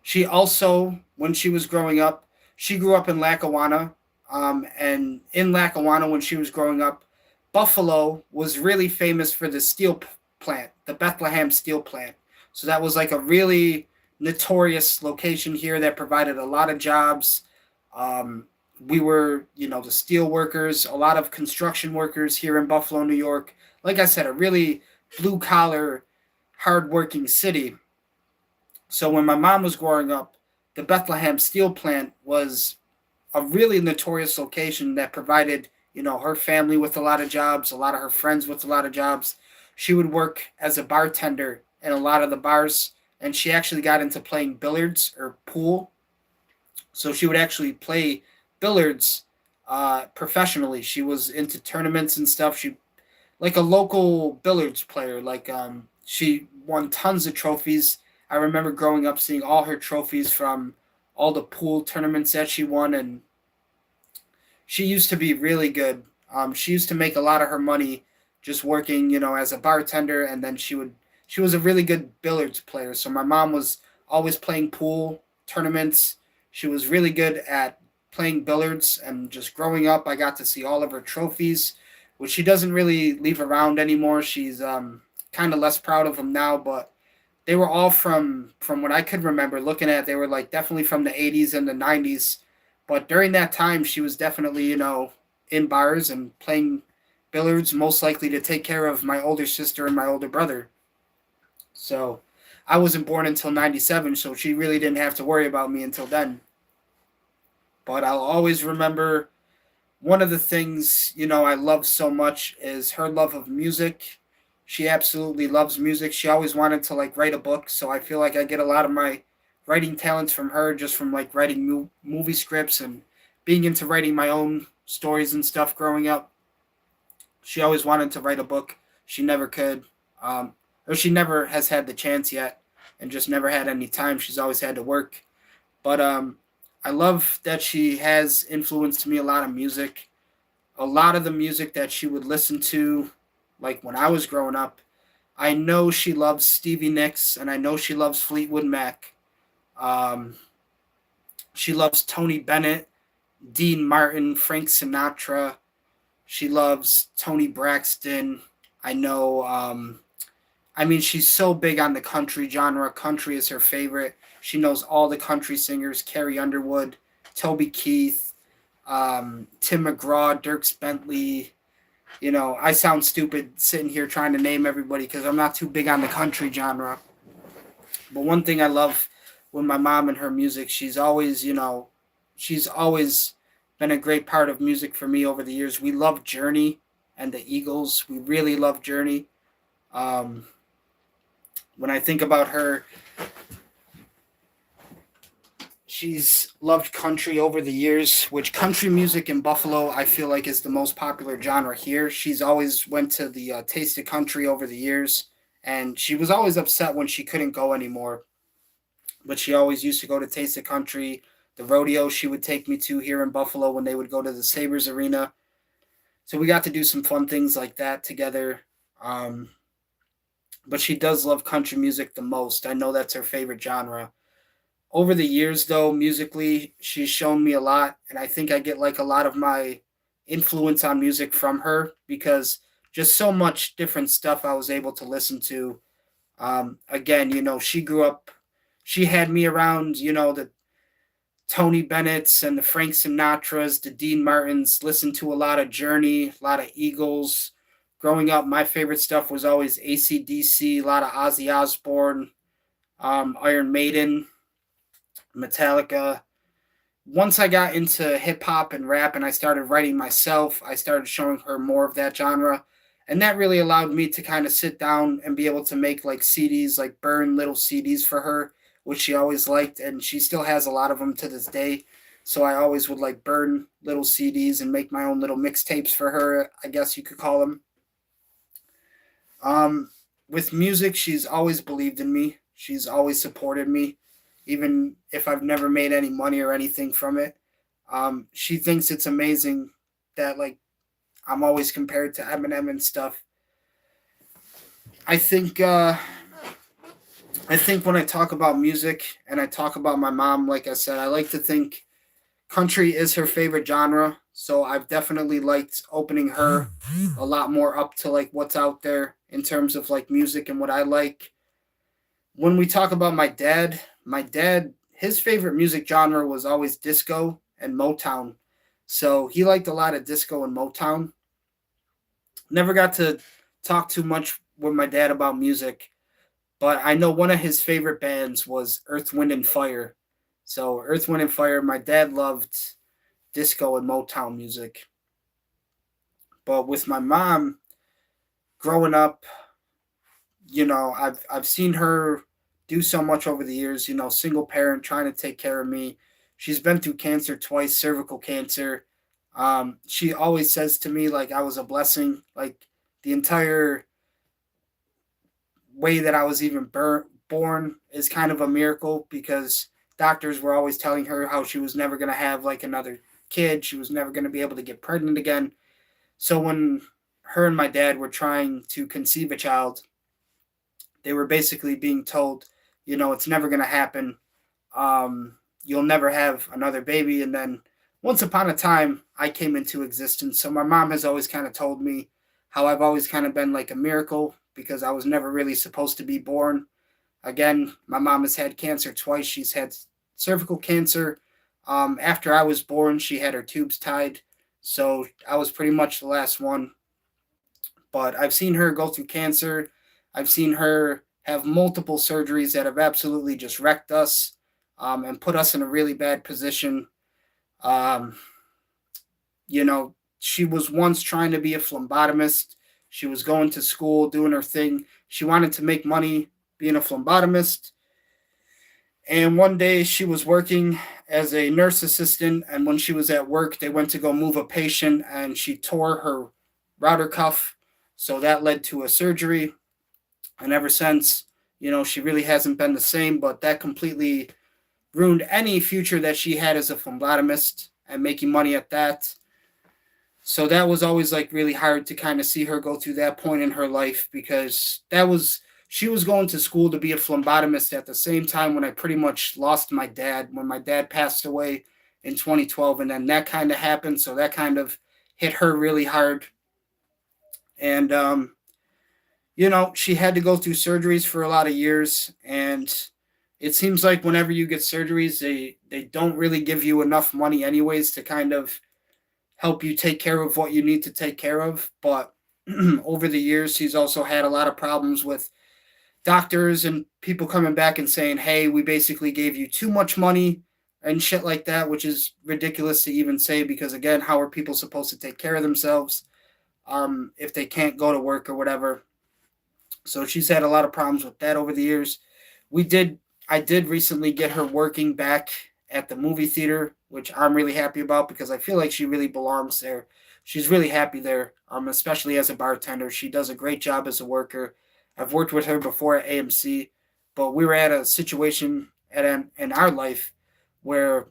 She also, when she was growing up, she grew up in Lackawanna. And in Lackawanna, when she was growing up, Buffalo was really famous for the steel plant, the Bethlehem steel plant. So that was like a really notorious location here that provided a lot of jobs. We were, the steel workers, a lot of construction workers here in Buffalo, New York. Like I said, a really blue-collar, hard-working city. So when my mom was growing up, the Bethlehem steel plant was a really notorious location that provided, her family with a lot of jobs, a lot of her friends with a lot of jobs. She would work as a bartender in a lot of the bars and she actually got into playing billiards or pool. So she would actually play billiards professionally. She was into tournaments and stuff. She like a local billiards player. She won tons of trophies. I remember growing up seeing all her trophies from all the pool tournaments that she won, and she used to be really good. She used to make a lot of her money just working, as a bartender, and then she was a really good billiards player. So my mom was always playing pool tournaments. She was really good at playing billiards, and just growing up, I got to see all of her trophies, which she doesn't really leave around anymore. She's kind of less proud of them now, but they were all from what I could remember looking at. They were like definitely from the 80s and the 90s, but during that time, she was definitely in bars and playing billiards, most likely to take care of my older sister and my older brother. So I wasn't born until 97, so she really didn't have to worry about me until then. But I'll always remember one of the things, I love so much is her love of music. She absolutely loves music. She always wanted to like write a book, so I feel like I get a lot of my writing talents from her, just from like writing movie scripts and being into writing my own stories and stuff growing up. She always wanted to write a book. She never could. Or she never has had the chance yet, and just never had any time. She's always had to work. But I love that she has influenced me a lot of music. A lot of the music that she would listen to, like when I was growing up, I know she loves Stevie Nicks, and I know she loves Fleetwood Mac. Um, she loves Tony Bennett, Dean Martin, Frank Sinatra. She loves Tony Braxton. I know. She's so big on the country genre. Country is her favorite. She knows all the country singers: Carrie Underwood, Toby Keith, Tim McGraw, Dierks Bentley. I sound stupid sitting here trying to name everybody because I'm not too big on the country genre. But one thing I love with my mom and her music, she's always been a great part of music for me over the years. We love Journey and the Eagles. We really love Journey. Um, when I think about her, she's loved country over the years, which country music in Buffalo, I feel like, is the most popular genre here. She's always went to the Taste of Country over the years, and she was always upset when she couldn't go anymore. But she always used to go to Taste of Country, the rodeo she would take me to here in Buffalo when they would go to the Sabres arena. So we got to do some fun things like that together. But she does love country music the most. I know that's her favorite genre. Over the years, though, musically, she's shown me a lot, and I think I get like a lot of my influence on music from her because just so much different stuff I was able to listen to. Again, she grew up, she had me around, the Tony Bennett's and the Frank Sinatras, the Dean Martins, listened to a lot of Journey, a lot of Eagles. Growing up, my favorite stuff was always AC/DC, a lot of Ozzy Osbourne, Iron Maiden, Metallica. Once I got into hip hop and rap and I started writing myself, I started showing her more of that genre. And that really allowed me to kind of sit down and be able to make like CDs, like burn little CDs for her, which she always liked. And she still has a lot of them to this day. So I always would like burn little CDs and make my own little mixtapes for her, I guess you could call them. With music, she's always believed in me. She's always supported me, even if I've never made any money or anything from it. She thinks it's amazing that like I'm always compared to Eminem and stuff. I think when I talk about music and I talk about my mom, like I said, I like to think country is her favorite genre. So I've definitely liked opening her a lot more up to like what's out there in terms of like music and what I like. When we talk about my dad, his favorite music genre was always disco and Motown. So he liked a lot of disco and Motown. Never got to talk too much with my dad about music, but I know one of his favorite bands was Earth, Wind, and Fire. So Earth, Wind, and Fire, my dad loved disco and Motown music. But with my mom, growing up, I've seen her do so much over the years, single parent trying to take care of me. She's been through cancer twice, cervical cancer. She always says to me, like, I was a blessing. Like, the entire way that I was even born is kind of a miracle, because doctors were always telling her how she was never going to have, like, another kid. She was never going to be able to get pregnant again. So when her and my dad were trying to conceive a child, they were basically being told, it's never going to happen. You'll never have another baby. And then once upon a time, I came into existence. So my mom has always kind of told me how I've always kind of been like a miracle, because I was never really supposed to be born. Again, my mom has had cancer twice. She's had cervical cancer. After I was born, she had her tubes tied. So I was pretty much the last one. But I've seen her go through cancer. I've seen her have multiple surgeries that have absolutely just wrecked us, and put us in a really bad position. She was once trying to be a phlebotomist. She was going to school, doing her thing. She wanted to make money being a phlebotomist. And one day she was working as a nurse assistant, and when she was at work, they went to go move a patient, and she tore her rotator cuff. So that led to a surgery. And ever since, she really hasn't been the same, but that completely ruined any future that she had as a phlebotomist and making money at that. So that was always like really hard to kind of see her go through that point in her life, because she was going to school to be a phlebotomist at the same time when I pretty much lost my dad, when my dad passed away in 2012. And then that kind of happened. So that kind of hit her really hard. And, she had to go through surgeries for a lot of years. And it seems like whenever you get surgeries, they don't really give you enough money anyways to kind of help you take care of what you need to take care of. But over the years, she's also had a lot of problems with doctors and people coming back and saying, hey, we basically gave you too much money and shit like that, which is ridiculous to even say, because, again, how are people supposed to take care of themselves if they can't go to work or whatever? So she's had a lot of problems with that over the years. I did recently get her working back at the movie theater, which I'm really happy about, because I feel like she really belongs there. She's really happy there, especially as a bartender. She does a great job as a worker. I've worked with her before at AMC, but we were at a situation in our life where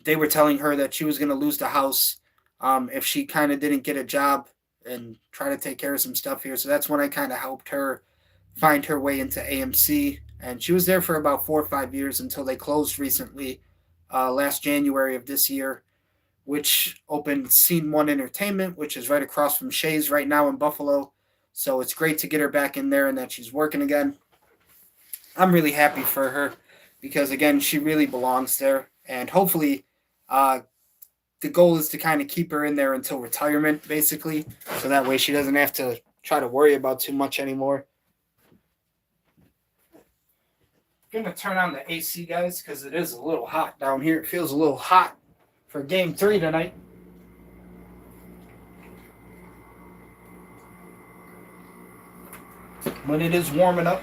they were telling her that she was going to lose the house if she kind of didn't get a job and try to take care of some stuff here. So that's when I kind of helped her find her way into AMC. And she was there for about 4 or 5 years until they closed recently, last January of this year, which opened Scene 1 Entertainment, which is right across from Shays right now in Buffalo. So it's great to get her back in there and that she's working again. I'm really happy for her because, again, she really belongs there. And hopefully the goal is to kind of keep her in there until retirement, basically, so that way she doesn't have to try to worry about too much anymore. I'm going to turn on the AC, guys, because it is a little hot down here. It feels a little hot for Game 3 tonight. But it is warming up.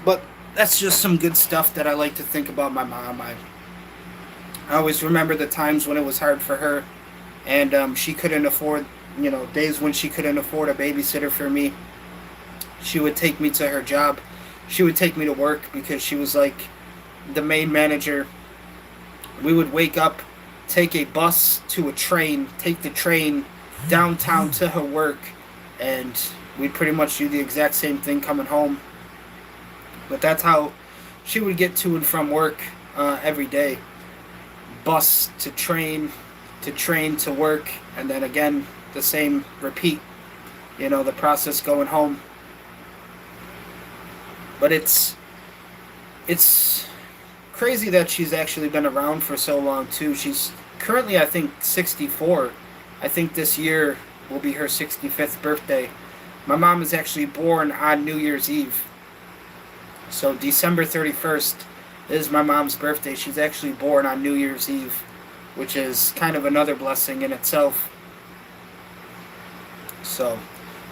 But that's just some good stuff that I like to think about my mom. I always remember the times when it was hard for her, and she couldn't afford, days when she couldn't afford a babysitter for me. She would take me to her job. She would take me to work because she was like the main manager. We would wake up, take a bus to a train, take the train downtown to her work, and we'd pretty much do the exact same thing coming home. But that's how she would get to and from work every day. Bus to train to work, and then again, the same repeat, the process going home. But it's crazy that she's actually been around for so long, too. She's currently, I think, 64. I think this year will be her 65th birthday. My mom is actually born on New Year's Eve. So December 31st is my mom's birthday. She's actually born on New Year's Eve, which is kind of another blessing in itself. So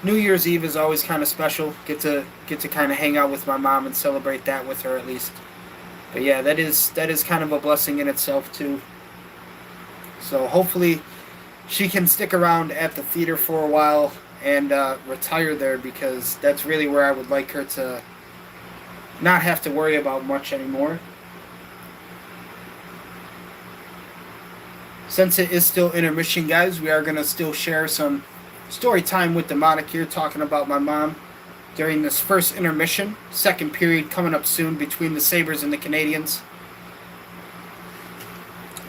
New Year's Eve is always kind of special. Get to kind of hang out with my mom and celebrate that with her at least. But yeah, that is kind of a blessing in itself too. So hopefully she can stick around at the theater for a while and retire there, because that's really where I would like her to not have to worry about much anymore. Since it is still intermission, guys, we are going to still share some story time with the Monarch here, talking about my mom during this first intermission. Second period coming up soon between the Sabres and the Canadiens.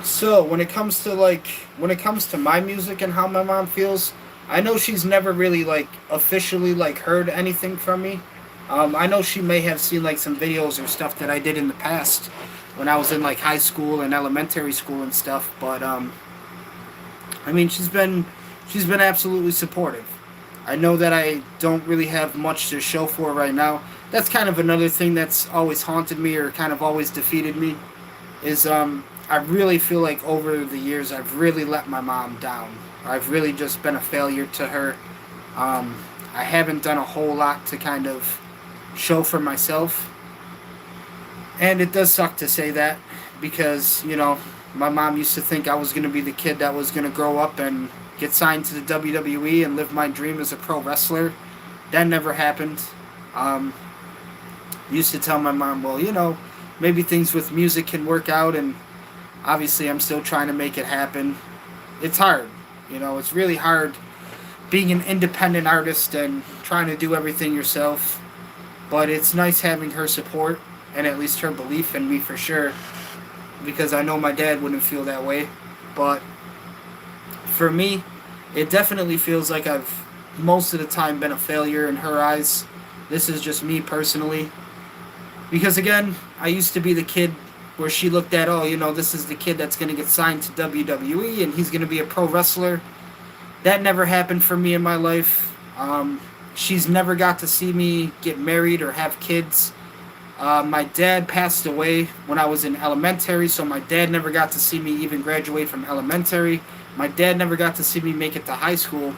So when it comes to my music and how my mom feels, I know she's never really officially heard anything from me. I know she may have seen some videos or stuff that I did in the past when I was in high school and elementary school and stuff. But I mean, she's been absolutely supportive. I know that I don't really have much to show for right now. That's kind of another thing that's always haunted me, or kind of always defeated me, is I really feel like over the years I've really let my mom down. I've really just been a failure to her. I haven't done a whole lot to kind of show for myself. And it does suck to say that, because, my mom used to think I was going to be the kid that was going to grow up and get signed to the WWE and live my dream as a pro wrestler. That never happened. Used to tell my mom, well, maybe things with music can work out, and obviously I'm still trying to make it happen. It's hard. It's really hard being an independent artist and trying to do everything yourself. But it's nice having her support, and at least her belief in me for sure, because I know my dad wouldn't feel that way. But for me, it definitely feels like I've most of the time been a failure in her eyes. This is just me personally. Because again, I used to be the kid where she looked at, this is the kid that's going to get signed to WWE and he's going to be a pro wrestler. That never happened for me in my life. She's never got to see me get married or have kids. My dad passed away when I was in elementary, so my dad never got to see me even graduate from elementary. My dad never got to see me make it to high school.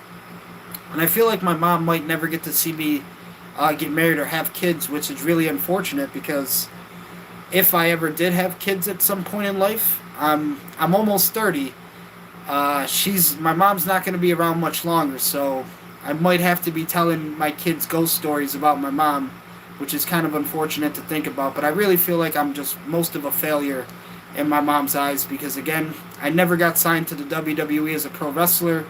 And I feel like my mom might never get to see me get married or have kids, which is really unfortunate, because if I ever did have kids at some point in life, I'm almost 30. My mom's not going to be around much longer, so I might have to be telling my kids ghost stories about my mom, which is kind of unfortunate to think about. But I really feel like I'm just most of a failure in my mom's eyes, because again, I never got signed to the WWE as a pro wrestler,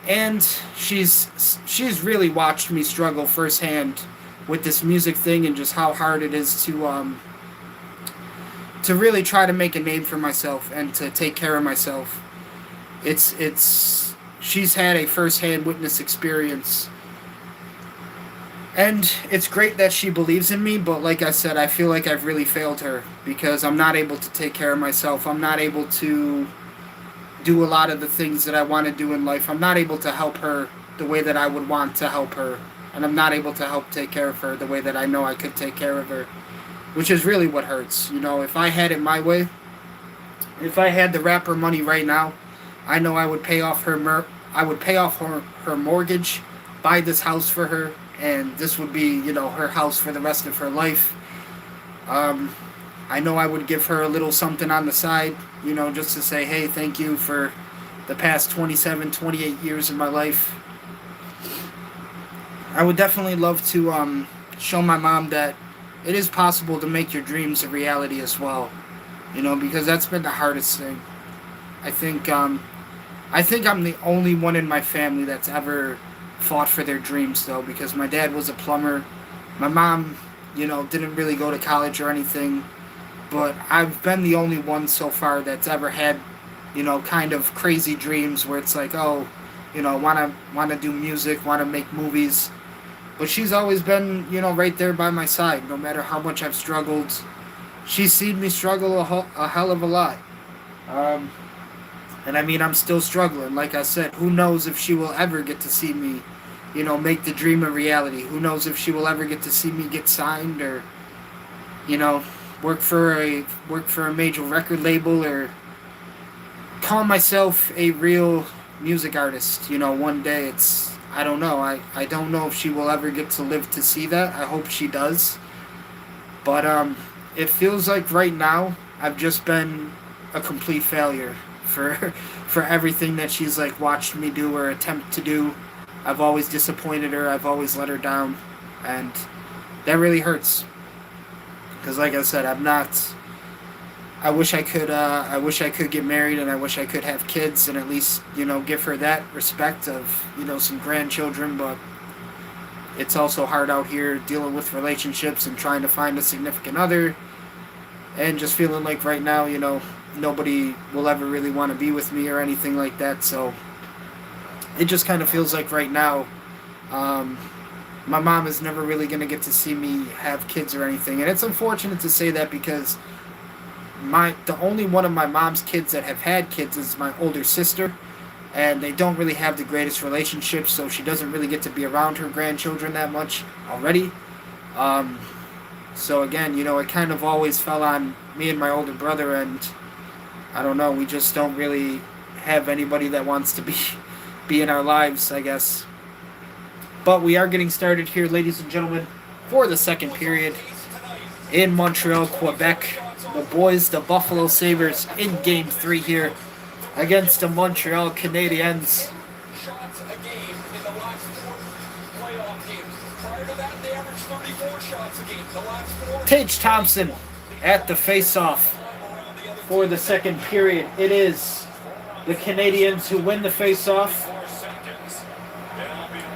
and she's really watched me struggle firsthand with this music thing, and just how hard it is to really try to make a name for myself and to take care of myself. She's had a first-hand witness experience. And it's great that she believes in me, but like I said, I feel like I've really failed her, because I'm not able to take care of myself. I'm not able to do a lot of the things that I want to do in life. I'm not able to help her the way that I would want to help her. And I'm not able to help take care of her the way that I know I could take care of her, which is really what hurts. If I had it my way, if I had the rapper money right now, I know I would pay off her mortgage, buy this house for her, and this would be, her house for the rest of her life. I know I would give her a little something on the side, just to say, hey, thank you for the past 27, 28 years of my life. I would definitely love to show my mom that it is possible to make your dreams a reality as well, because that's been the hardest thing. I think I'm the only one in my family that's ever fought for their dreams, though, because my dad was a plumber. My mom, didn't really go to college or anything, but I've been the only one so far that's ever had, kind of crazy dreams where it's like, want to do music, want to make movies. But she's always been, right there by my side, no matter how much I've struggled. She's seen me struggle a hell of a lot. And I mean, I'm still struggling. Like I said, who knows if she will ever get to see me, make the dream a reality. Who knows if she will ever get to see me get signed, or, work for a major record label, or call myself a real music artist. One day I don't know. I don't know if she will ever get to live to see that. I hope she does. But it feels like right now I've just been a complete failure for for everything that she's like watched me do or attempt to do. I've always disappointed her. I've always let her down, and that really hurts. Because like I said, I'm not. I wish I could. I wish I could get married, and I wish I could have kids, and at least give her that respect of some grandchildren. But it's also hard out here dealing with relationships and trying to find a significant other, and just feeling like right now, nobody will ever really want to be with me or anything like that. So it just kind of feels like right now, my mom is never really going to get to see me have kids or anything, and it's unfortunate to say that because the only one of my mom's kids that have had kids is my older sister, and they don't really have the greatest relationships, so she doesn't really get to be around her grandchildren that much already. So again, it kind of always fell on me and my older brother, and I don't know, we just don't really have anybody that wants to be in our lives, I guess. But we are getting started here, ladies and gentlemen, for the second period in Montreal, Quebec. The boys, the Buffalo Sabres, in Game 3 here against the Montreal Canadiens. Shots a game in the last 4 playoff games. Prior to that, they averaged 34 shots a game. The last 4 Tage Thompson at the face-off for the second period. It is the Canadiens who win the face-off.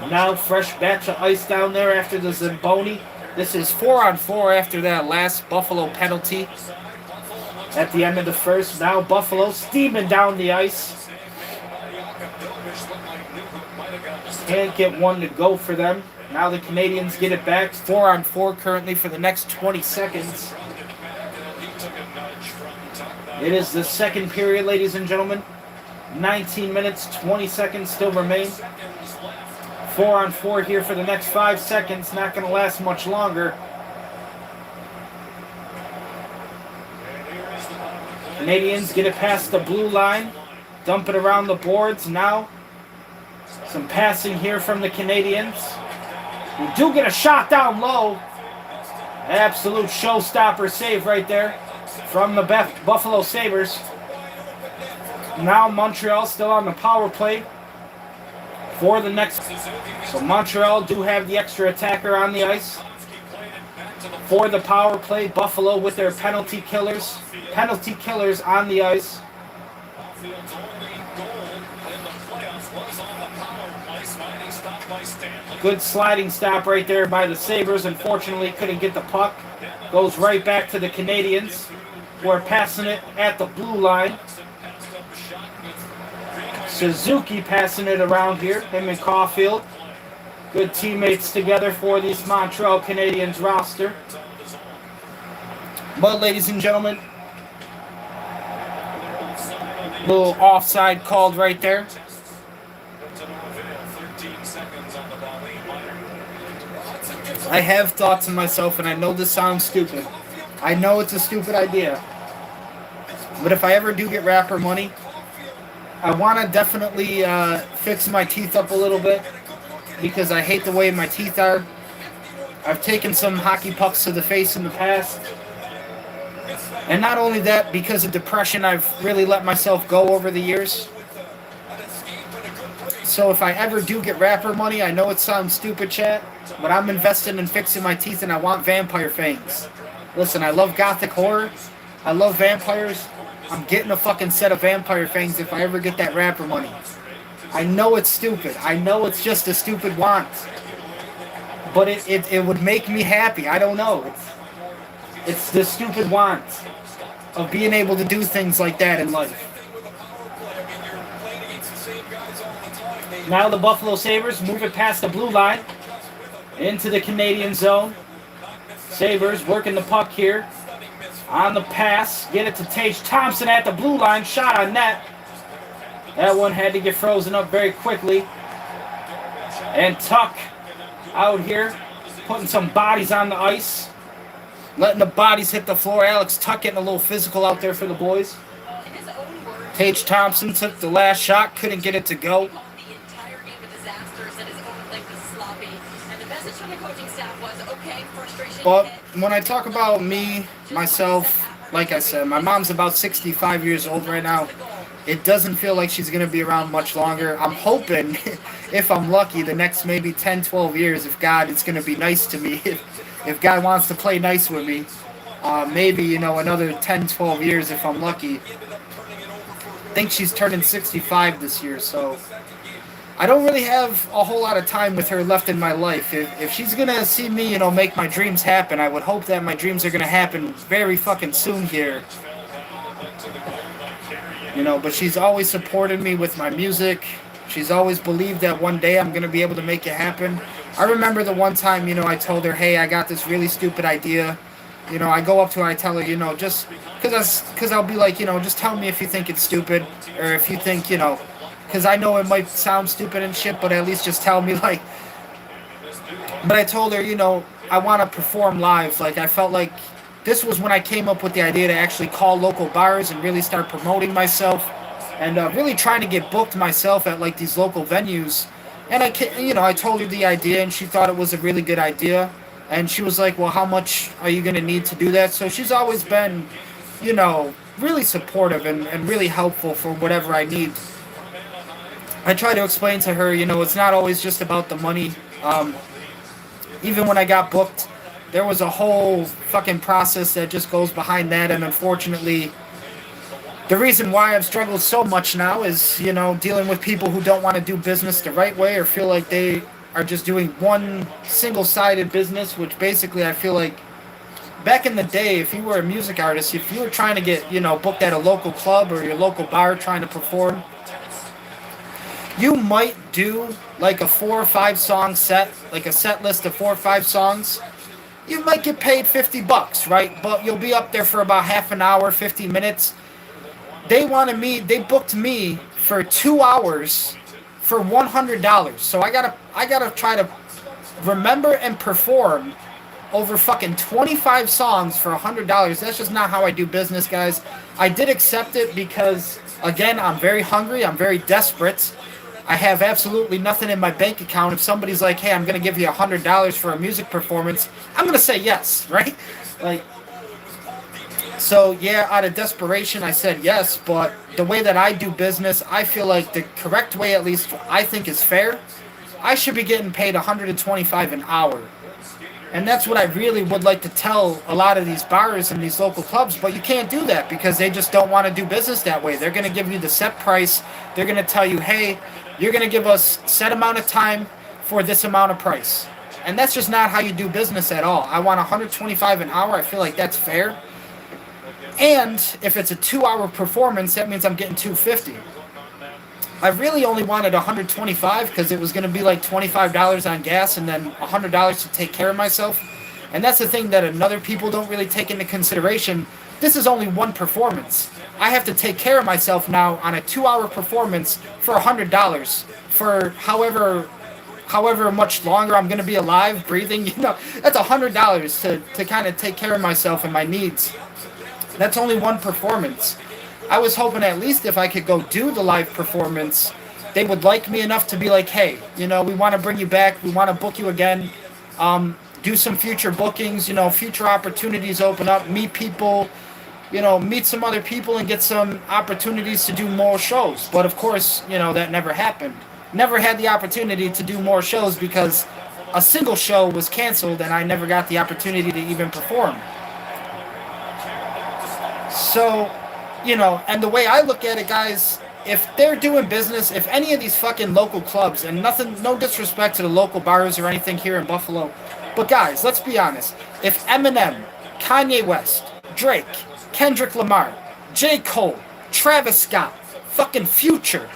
Now fresh batch of ice down there after the Zamboni. This is 4-on-4 after that last Buffalo penalty at the end of the first. Now Buffalo steaming down the ice. Can't get one to go for them. Now the Canadiens get it back. 4-on-4 currently for the next 20 seconds. It is the second period, ladies and gentlemen. 19 minutes, 20 seconds still remain. 4-on-4 here for the next 5 seconds. Not going to last much longer. Canadiens get it past the blue line. Dump it around the boards. Now, some passing here from the Canadiens. We do get a shot down low. Absolute showstopper save right there from the Buffalo Sabres. Now Montreal still on the power play for the next. So Montreal do have the extra attacker on the ice for the power play. Buffalo with their penalty killers on the ice. Good sliding stop right there by the Sabres. Unfortunately, couldn't get the puck. Goes right back to the Canadiens, who are passing it at the blue line. Suzuki passing it around here, him and Caulfield. Good teammates together for this Montreal Canadiens roster. But ladies and gentlemen, little offside called right there. I have thought to myself, and I know this sounds stupid. I know it's a stupid idea. But if I ever do get rapper money, I want to definitely fix my teeth up a little bit because I hate the way my teeth are. I've taken some hockey pucks to the face in the past. And not only that, because of depression, I've really let myself go over the years. So if I ever do get rapper money, I know it sounds stupid, chat, but I'm investing in fixing my teeth and I want vampire fangs. Listen, I love gothic horror. I love vampires. I'm getting a fucking set of vampire fangs if I ever get that rapper money. I know it's stupid. I know it's just a stupid want. But it would make me happy. I don't know. It's the stupid want of being able to do things like that in life. Now the Buffalo Sabres move it past the blue line into the Canadian zone. Sabres working the puck here. On the pass, get it to Tage Thompson at the blue line, shot on net. That one had to get frozen up very quickly. And Tuck out here, putting some bodies on the ice. Letting the bodies hit the floor. Alex Tuck getting a little physical out there for the boys. Tage Thompson took the last shot, couldn't get it to go. But when I talk about me, myself, like I said, my mom's about 65 years old right now. It doesn't feel like she's going to be around much longer. I'm hoping, if I'm lucky, the next maybe 10, 12 years, if God is going to be nice to me, if God wants to play nice with me, maybe, another 10, 12 years if I'm lucky. I think she's turning 65 this year, so I don't really have a whole lot of time with her left in my life. If she's going to see me, make my dreams happen, I would hope that my dreams are going to happen very fucking soon here. But she's always supported me with my music. She's always believed that one day I'm going to be able to make it happen. I remember the one time, I told her, hey, I got this really stupid idea. I go up to her, I tell her, just because I'll be like, just tell me if you think it's stupid, or if you think, because I know it might sound stupid and shit, but at least just tell me, like. But I told her, I want to perform live. Like, I felt like this was when I came up with the idea to actually call local bars and really start promoting myself, and really trying to get booked myself at like these local venues. And I told her the idea, and she thought it was a really good idea. And she was like, well, how much are you going to need to do that? So she's always been, really supportive and really helpful for whatever I need. I try to explain to her, it's not always just about the money. Even when I got booked, there was a whole fucking process that just goes behind that. And unfortunately, the reason why I've struggled so much now is, dealing with people who don't want to do business the right way, or feel like they are just doing one single-sided business, which basically I feel like back in the day, if you were a music artist, if you were trying to get, booked at a local club or your local bar trying to perform, you might do like a 4 or 5 song set, like a set list of 4 or 5 songs. You might get paid $50, right? But you'll be up there for about half an hour, 50 minutes. They booked me for 2 hours for $100. So I gotta try to remember and perform over fucking 25 songs for $100. That's just not how I do business, guys. I did accept it because, again, I'm very hungry. I'm very desperate. I have absolutely nothing in my bank account. If somebody's like, hey, I'm going to give you $100 for a music performance, I'm going to say yes, right? So, yeah, out of desperation, I said yes, but the way that I do business, I feel like the correct way, at least I think is fair. I should be getting paid $125 an hour. And that's what I really would like to tell a lot of these bars and these local clubs, but you can't do that because they just don't want to do business that way. They're going to give you the set price. They're going to tell you, hey, you're going to give us set amount of time for this amount of price. And that's just not how you do business at all. I want $125 an hour. I feel like that's fair. And if it's a 2-hour performance, that means I'm getting $250. I really only wanted $125 because it was going to be like $25 on gas and then $100 to take care of myself. And that's the thing that other people don't really take into consideration. This is only one performance. I have to take care of myself now on a 2-hour performance for $100 for however much longer I'm going to be alive, breathing. That's $100 to kind of take care of myself and my needs. That's only one performance. I was hoping at least if I could go do the live performance, they would like me enough to be like, hey, we want to bring you back. We want to book you again. Do some future bookings, future opportunities open up, meet people, meet some other people and get some opportunities to do more shows. But of course, that never happened. Never had the opportunity to do more shows because a single show was canceled and I never got the opportunity to even perform. So, and the way I look at it, guys, if they're doing business, if any of these fucking local clubs, and no disrespect to the local bars or anything here in Buffalo, but guys, let's be honest. If Eminem, Kanye West, Drake, Kendrick Lamar, J. Cole, Travis Scott, fucking Future,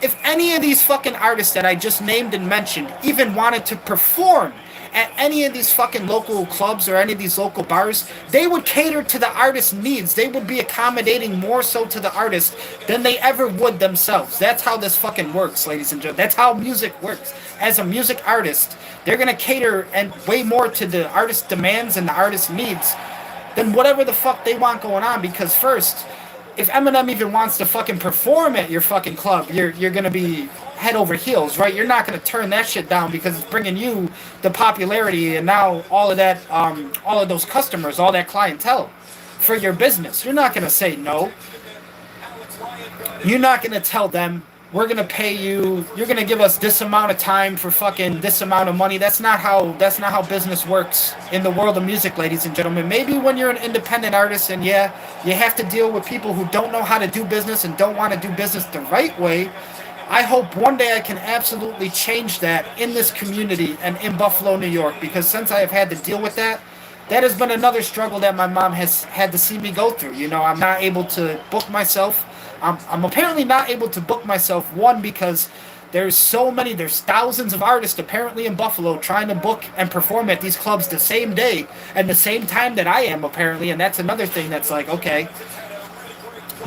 if any of these fucking artists that I just named and mentioned even wanted to perform at any of these fucking local clubs or any of these local bars, they would cater to the artist's needs. They would be accommodating more so to the artist than they ever would themselves. That's how this fucking works, ladies and gentlemen. That's how music works. As a music artist, they're going to cater and way more to the artist's demands and the artist's needs than whatever the fuck they want going on. Because first, if Eminem even wants to fucking perform at your fucking club, you're gonna be head over heels, right? You're not gonna turn that shit down because it's bringing you the popularity and now all of that, all of those customers, all that clientele for your business. You're not gonna say no. You're not gonna tell them, we're gonna pay you, you're gonna give us this amount of time for fucking this amount of money. That's not how business works in the world of music, ladies and gentlemen. Maybe when you're an independent artist and yeah, you have to deal with people who don't know how to do business and don't want to do business the right way. I hope one day I can absolutely change that in this community and in Buffalo, New York, because since I have had to deal with that, that has been another struggle that my mom has had to see me go through. You know, I'm not able to book myself. I'm apparently not able to book myself, one, because there's thousands of artists apparently in Buffalo trying to book and perform at these clubs the same day and the same time that I am, apparently, and that's another thing that's like, okay.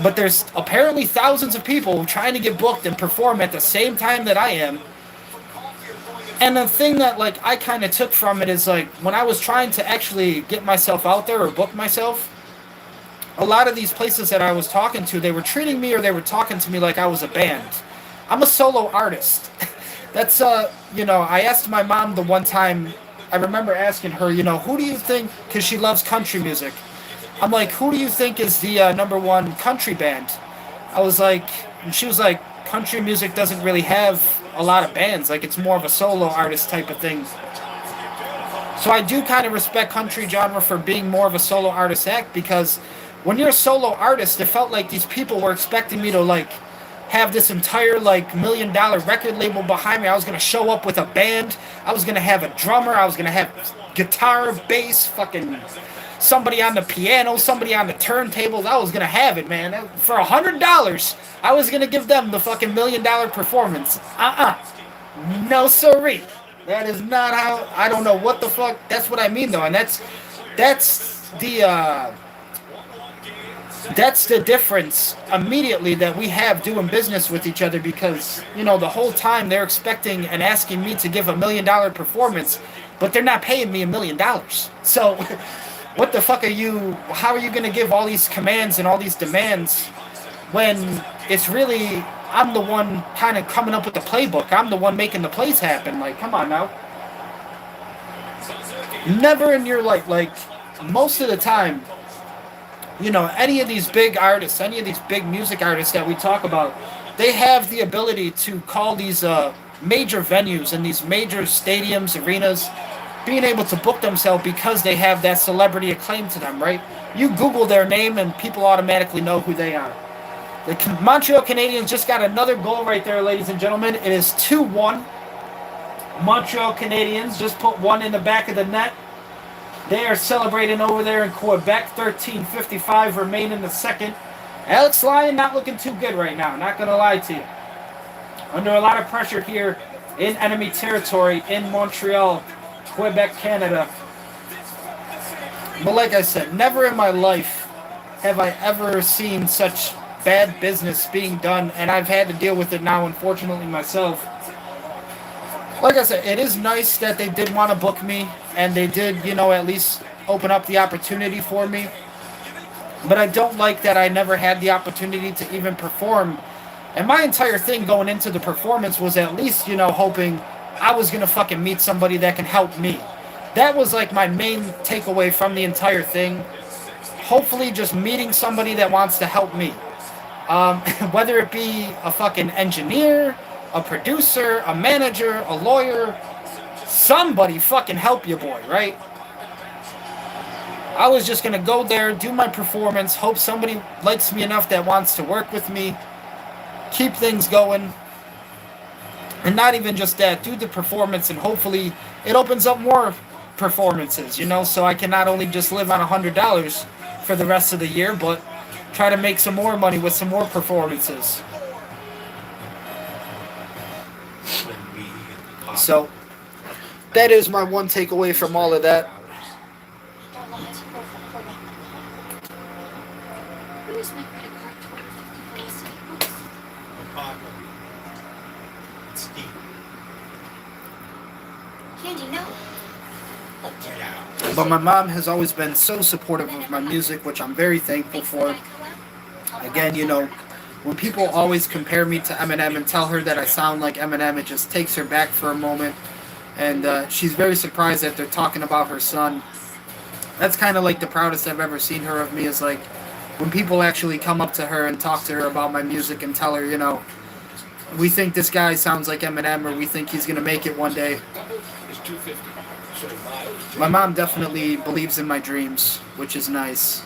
But there's apparently thousands of people trying to get booked and perform at the same time that I am. And the thing that, like, I kind of took from it is, like, when I was trying to actually get myself out there or book myself, a lot of these places that I was talking to, they were treating me or they were talking to me like I was a band. I'm a solo artist. That's, you know, I asked my mom the one time, I remember asking her, you know, who do you think, because she loves country music. I'm like, who do you think is the #1 country band? I was like, and she was like, country music doesn't really have a lot of bands. Like, it's more of a solo artist type of thing. So I do kind of respect country genre for being more of a solo artist act, because when you're a solo artist, it felt like these people were expecting me to, like, have this entire, like, $1 million record label behind me. I was going to show up with a band. I was going to have a drummer. I was going to have guitar, bass, fucking somebody on the piano, somebody on the turntables. I was going to have it, man. For $100, I was going to give them the fucking $1 million performance. No siree. That is not how, I don't know what the fuck. That's what I mean, though. And that's the difference immediately that we have doing business with each other, because, you know, the whole time they're expecting and asking me to give $1 million performance, but they're not paying me $1 million. So what the fuck how are you going to give all these commands and all these demands when it's really, I'm the one kind of coming up with the playbook. I'm the one making the plays happen. Like, come on now. Never in your life, like, most of the time, you know, any of these big artists, any of these big music artists that we talk about, they have the ability to call these major venues and these major stadiums, arenas, being able to book themselves because they have that celebrity acclaim to them, right? You Google their name and people automatically know who they are. The Montreal Canadiens just got another goal right there, ladies and gentlemen. It is 2-1. Montreal Canadiens just put one in the back of the net. They are celebrating over there in Quebec. 13:55 remain in the second. Alex Lyon not looking too good right now, not going to lie to you. Under a lot of pressure here in enemy territory in Montreal, Quebec, Canada. But like I said, never in my life have I ever seen such bad business being done, and I've had to deal with it now, unfortunately, myself. Like I said, it is nice that they did want to book me, and they did, you know, at least open up the opportunity for me. But I don't like that I never had the opportunity to even perform. And my entire thing going into the performance was at least, you know, hoping I was going to fucking meet somebody that can help me. That was like my main takeaway from the entire thing. Hopefully just meeting somebody that wants to help me. Whether it be a fucking engineer, a producer, a manager, a lawyer, somebody fucking help your boy, right? I was just going to go there, do my performance, hope somebody likes me enough that wants to work with me, keep things going, and not even just that, do the performance, and hopefully it opens up more performances, you know, so I can not only just live on $100 for the rest of the year, but try to make some more money with some more performances. So, that is my one takeaway from all of that. Where's my credit card? Candy, no. But my mom has always been so supportive of my music, which I'm very thankful for. Again, when people always compare me to Eminem and tell her that I sound like Eminem, it just takes her back for a moment. And she's very surprised that they're talking about her son. That's kind of like the proudest I've ever seen her of me, is like when people actually come up to her and talk to her about my music and tell her, we think this guy sounds like Eminem, or we think he's going to make it one day. My mom definitely believes in my dreams, which is nice.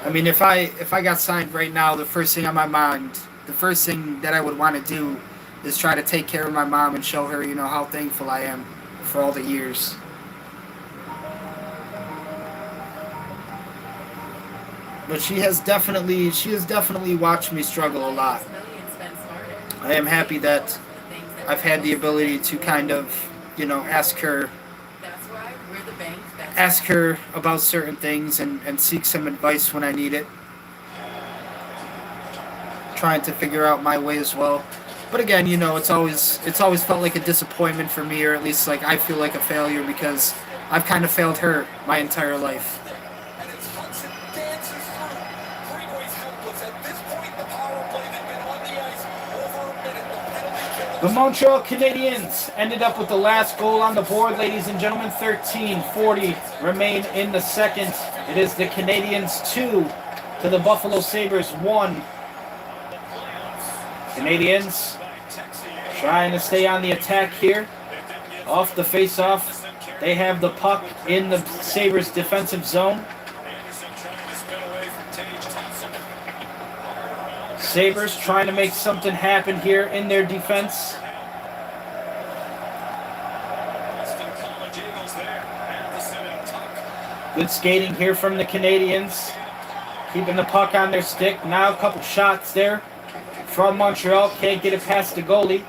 I mean, if I got signed right now, the first thing on my mind, the first thing that I would want to do is try to take care of my mom and show her, how thankful I am for all the years. But she has definitely watched me struggle a lot. I am happy that I've had the ability to kind of, ask her about certain things and seek some advice when I need it. Trying to figure out my way as well. But again, it's always felt like a disappointment for me, or at least like I feel like a failure, because I've kind of failed her my entire life. The Montreal Canadiens ended up with the last goal on the board, ladies and gentlemen. 13:40 remain in the second. It is the Canadiens 2 to the Buffalo Sabres 1. Canadiens trying to stay on the attack here. Off the face-off, they have the puck in the Sabres defensive zone. Sabres trying to make something happen here in their defense. Good skating here from the Canadiens. Keeping the puck on their stick. Now a couple shots there from Montreal. Can't get it past the goalie.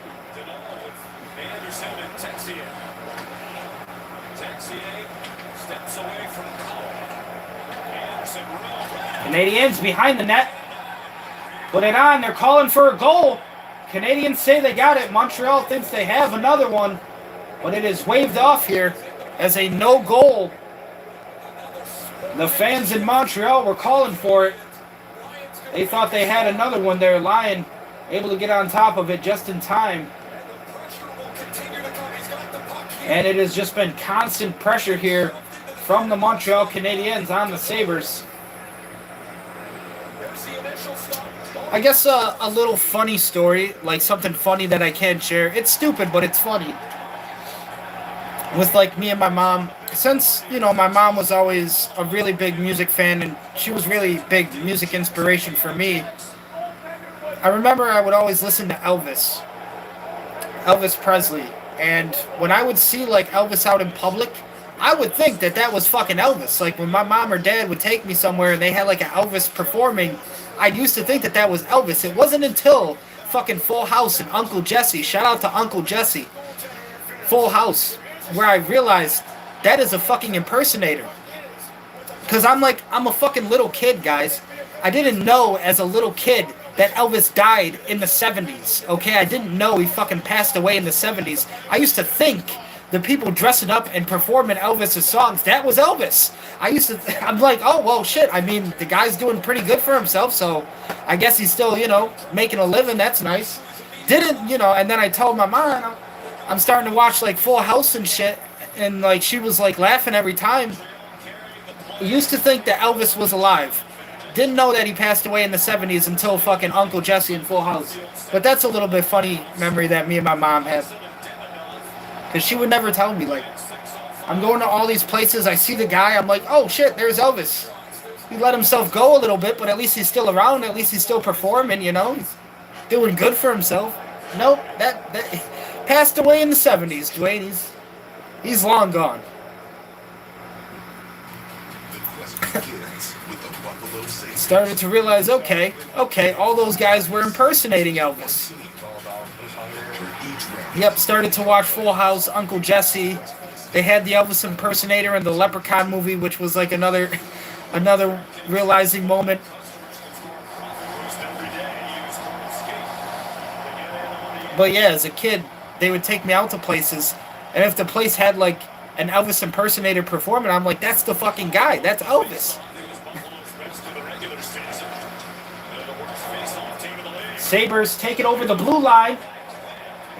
Canadiens behind the net. Put it on. They're calling for a goal. Canadiens say they got it. Montreal thinks they have another one. But it is waved off here as a no goal. The fans in Montreal were calling for it. They thought they had another one there. Lyon able to get on top of it just in time. And it has just been constant pressure here from the Montreal Canadiens on the Sabres. I guess a little funny story, like something funny that I can't share. It's stupid, but it's funny. With like me and my mom, since my mom was always a really big music fan and she was really big music inspiration for me. I remember I would always listen to Elvis Presley, and when I would see like Elvis out in public, I would think that was fucking Elvis. Like when my mom or dad would take me somewhere and they had like an Elvis performing, I used to think that was Elvis. It wasn't until fucking Full House and Uncle Jesse, shout out to Uncle Jesse, Full House, where I realized that is a fucking impersonator. Because I'm a fucking little kid, guys. I didn't know as a little kid that Elvis died in the 70s, okay? I didn't know he fucking passed away in the 70s. I used to think the people dressing up and performing Elvis' songs, that was Elvis. I'm like, oh, well, shit. I mean, the guy's doing pretty good for himself, so I guess he's still, making a living. That's nice. And then I told my mom, I'm starting to watch, like, Full House and shit, and, like, she was, like, laughing every time. I used to think that Elvis was alive. Didn't know that he passed away in the 70s until fucking Uncle Jesse and Full House. But that's a little bit funny memory that me and my mom have. Because she would never tell me, like, I'm going to all these places, I see the guy, I'm like, oh shit, there's Elvis. He let himself go a little bit, but at least he's still around, at least he's still performing, He's doing good for himself. Nope, that passed away in the 70s, Duane. He's long gone. Started to realize, okay, all those guys were impersonating Elvis. Yep, started to watch Full House, Uncle Jesse. They had the Elvis impersonator in the Leprechaun movie, which was like another realizing moment. But yeah, as a kid, they would take me out to places, and if the place had like an Elvis impersonator performing. I'm like, that's the fucking guy. That's Elvis. Sabres take it over the blue line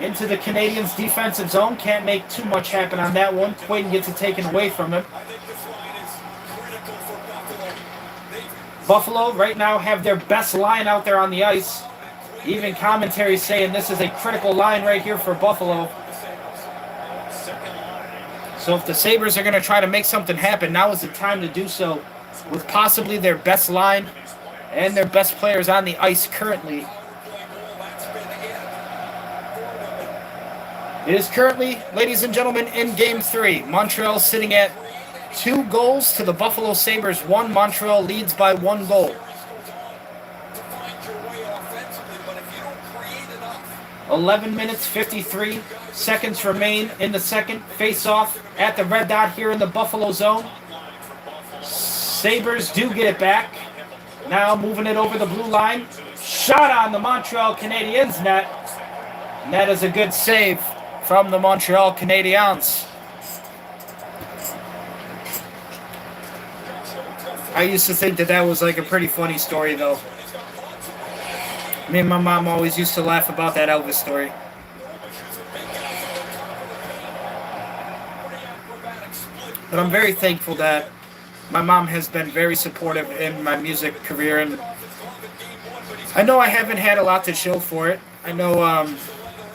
into the Canadiens' defensive zone. Can't make too much happen on that one. Quaden gets it taken away from him. Buffalo right now have their best line out there on the ice. Even commentary saying this is a critical line right here for Buffalo. So if the Sabres are going to try to make something happen, now is the time to do so with possibly their best line and their best players on the ice currently. It is currently, ladies and gentlemen, in Game 3. Montreal sitting at 2 goals to the Buffalo Sabres 1. Montreal leads by 1 goal. 11 minutes, 53 seconds remain in the second. Face-off at the red dot here in the Buffalo zone. Sabres do get it back. Now moving it over the blue line. Shot on the Montreal Canadiens net. And that is a good save from the Montreal Canadiens. I used to think that was like a pretty funny story, though. Me and my mom always used to laugh about that Elvis story. But I'm very thankful that my mom has been very supportive in my music career, and I know I haven't had a lot to show for it. I know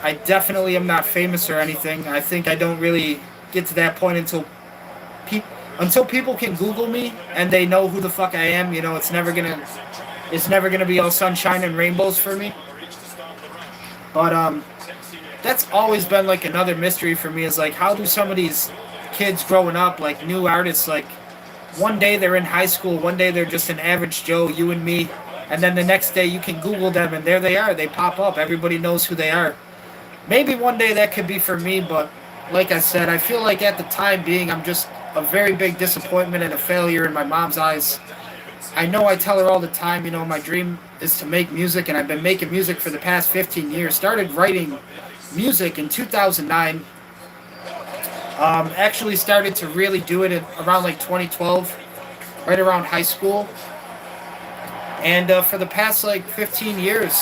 I definitely am not famous or anything. I think I don't really get to that point until people can Google me and they know who the fuck I am. You know, it's never gonna be all sunshine and rainbows for me. But that's always been like another mystery for me, is like, how do some of these kids growing up, like new artists, like one day they're in high school, one day they're just an average Joe, you and me, and then the next day you can Google them and there they are, they pop up, everybody knows who they are. Maybe one day that could be for me, but like I said, I feel like at the time being, I'm just a very big disappointment and a failure in my mom's eyes. I know I tell her all the time, you know, my dream is to make music, and I've been making music for the past 15 years. Started writing music in 2009. Actually started to really do it around like 2012, right around high school. And for the past like 15 years,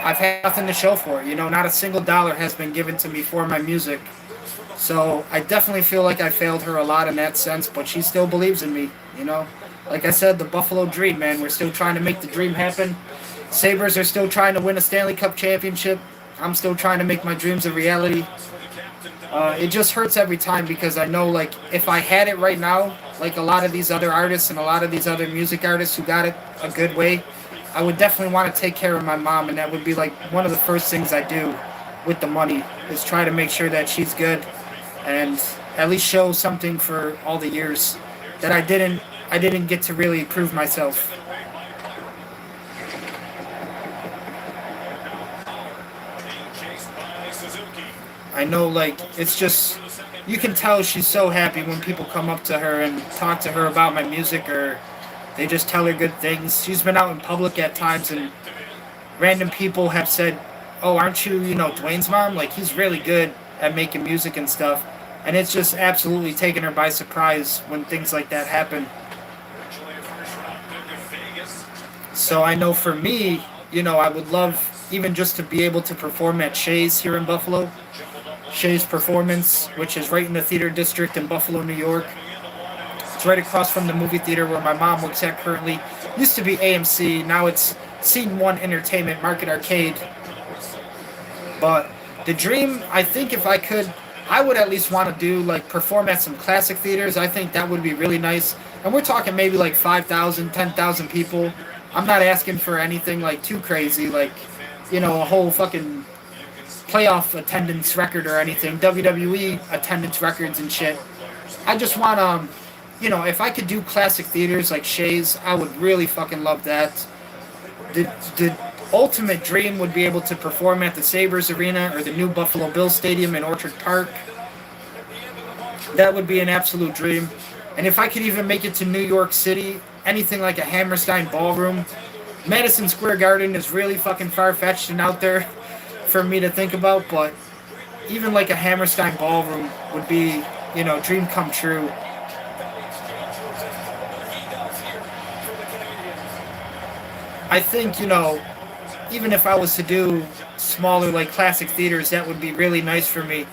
I've had nothing to show for it. You know, not a single dollar has been given to me for my music. So I definitely feel like I failed her a lot in that sense, but she still believes in me, you know. Like I said, the Buffalo dream, man. We're still trying to make the dream happen. Sabres are still trying to win a Stanley Cup championship. I'm still trying to make my dreams a reality. It just hurts every time, because I know, like, if I had it right now, like a lot of these other artists and a lot of these other music artists who got it a good way, I would definitely want to take care of my mom, and that would be like one of the first things I do with the money, is try to make sure that she's good and at least show something for all the years that I didn't get to really prove myself. I know, like, it's just, you can tell she's so happy when people come up to her and talk to her about my music, or they just tell her good things. She's been out in public at times, and random people have said, oh, aren't you, you know, Duane's mom? Like, he's really good at making music and stuff. And it's just absolutely taken her by surprise when things like that happen. So I know for me, you know, I would love even just to be able to perform at Shea's here in Buffalo. Shea's Performance, which is right in the theater district in Buffalo, New York. It's right across from the movie theater where my mom works at currently. Used to be AMC, now it's Scene 1 Entertainment, Market Arcade. But the dream, I think if I could, I would at least want to do, like, perform at some classic theaters. I think that would be really nice. And we're talking maybe like 5,000, 10,000 people. I'm not asking for anything like too crazy, like, you know, a whole fucking playoff attendance record or anything, WWE attendance records and shit. I just want you know, if I could do classic theaters like Shea's, I would really fucking love that. The ultimate dream would be able to perform at the Sabres Arena or the new Buffalo Bills Stadium in Orchard Park. That would be an absolute dream. And if I could even make it to New York City, anything like a Hammerstein Ballroom. Madison Square Garden is really fucking far-fetched and out there for me to think about, but even like a Hammerstein Ballroom would be dream come true. I think, even if I was to do smaller, like classic theaters, that would be really nice for me.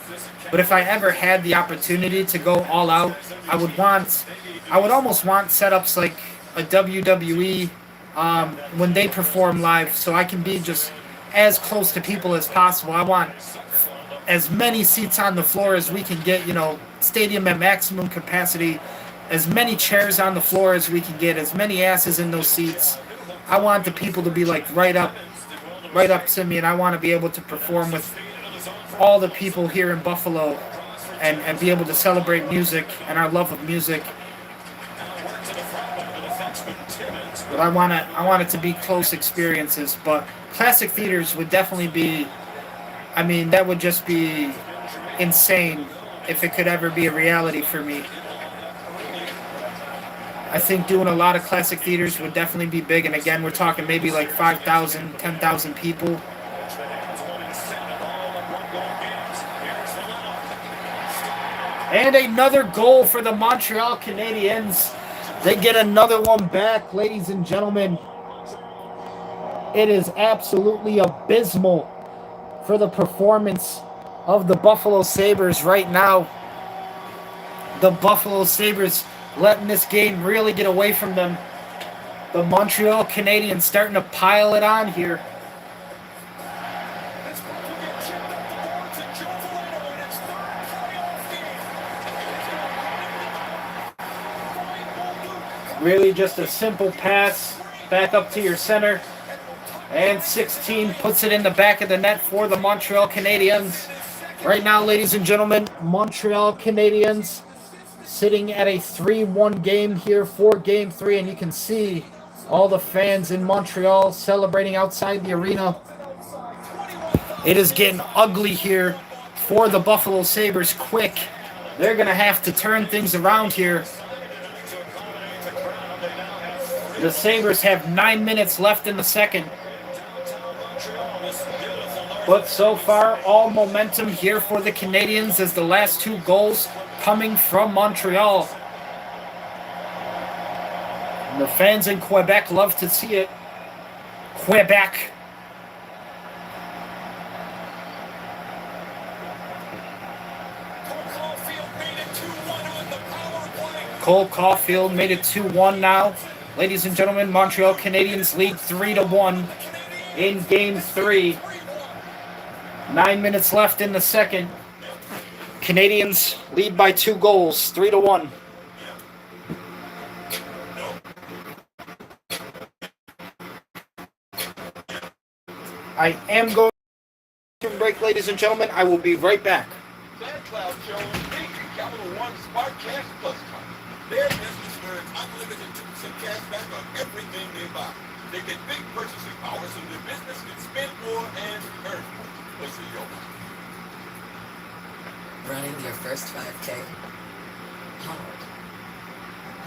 But if I ever had the opportunity to go all out, I would almost want setups like a WWE when they perform live, so I can be just as close to people as possible. I want as many seats on the floor as we can get, stadium at maximum capacity, as many chairs on the floor as we can get, as many asses in those seats. I want the people to be like right up to me, and I want to be able to perform with all the people here in Buffalo and be able to celebrate music and our love of music. But I want it to be close experiences. But classic theaters would definitely be, that would just be insane if it could ever be a reality for me. I think doing a lot of classic theaters would definitely be big. And again, we're talking maybe like 5,000, 10,000 people. And another goal for the Montreal Canadiens. They get another one back, ladies and gentlemen. It is absolutely abysmal for the performance of the Buffalo Sabres right now. The Buffalo Sabres letting this game really get away from them. The Montreal Canadiens starting to pile it on here. Really just a simple pass back up to your center. And 16 puts it in the back of the net for the Montreal Canadiens. Right now, ladies and gentlemen, Montreal Canadiens sitting at a 3-1 game here for Game 3. And you can see all the fans in Montreal celebrating outside the arena. It is getting ugly here for the Buffalo Sabres quick. They're going to have to turn things around here. The Sabres have 9 minutes left in the second. But so far, all momentum here for the Canadiens as the last 2 goals coming from Montreal. And the fans in Quebec love to see it. Quebec. Cole Caulfield made it 2-1 now. Ladies and gentlemen, Montreal Canadiens lead 3-1 in Game 3. 9 minutes left in the second. Canadiens lead by 2 goals, 3-1. I am going to break, ladies and gentlemen. I will be right back. Their business earns unlimited 2% cash back on everything they buy. They get big purchasing power so their business can spend more and earn more. What's the yoke? Running your first 5K? Hard.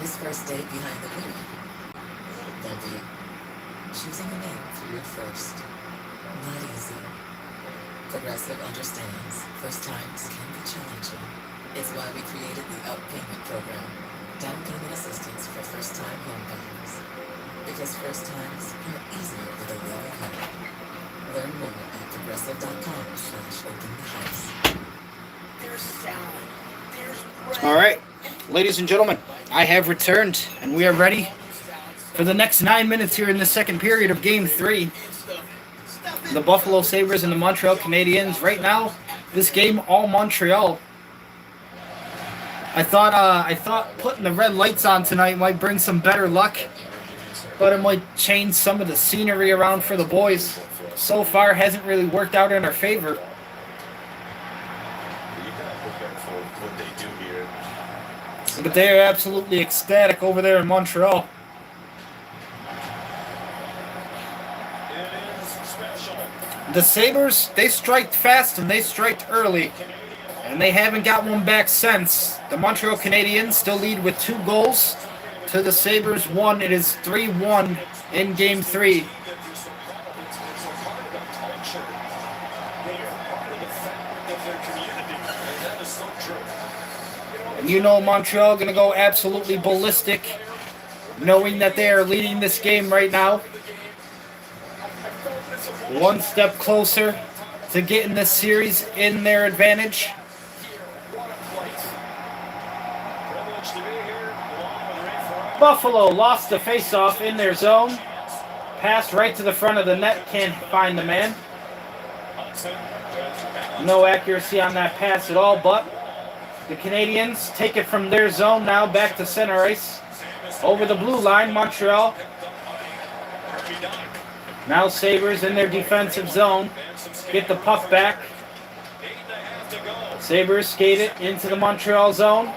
His first date behind the wheel? There'll be choosing a name for your first. Not easy. Progressive understands first times can be challenging. It's why we created the Up Payment Program. Down payment assistance for first-time home buyers. Because first times are easier with a lower home. Learn more at progressive.com/open the house. There's salad. There's bread. All right, ladies and gentlemen, I have returned, and we are ready for the next 9 minutes here in the second period of Game 3. The Buffalo Sabres and the Montreal Canadiens. Right now, this game all Montreal. I thought putting the red lights on tonight might bring some better luck, but it might change some of the scenery around for the boys. So far, hasn't really worked out in our favor. But they are absolutely ecstatic over there in Montreal. The Sabres, they striked fast and they striked early. And they haven't got one back since. The Montreal Canadiens still lead with 2 goals to the Sabres 1. It is 3-1 in Game 3. you know Montreal going to go absolutely ballistic, knowing that they are leading this game right now. One step closer to getting this series in their advantage. Buffalo lost the faceoff in their zone. Passed right to the front of the net. Can't find the man. No accuracy on that pass at all, but the Canadiens take it from their zone now back to center ice. Over the blue line, Montreal. Now Sabres in their defensive zone. Get the puck back. Sabres skate it into the Montreal zone.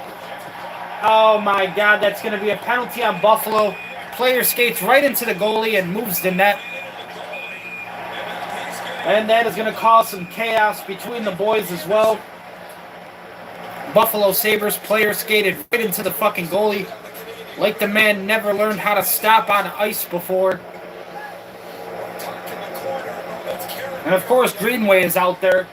Oh my God, that's going to be a penalty on Buffalo. Player skates right into the goalie and moves the net. And that is going to cause some chaos between the boys as well. Buffalo Sabres player skated right into the fucking goalie. Like the man never learned how to stop on ice before. And of course, Greenway is out there.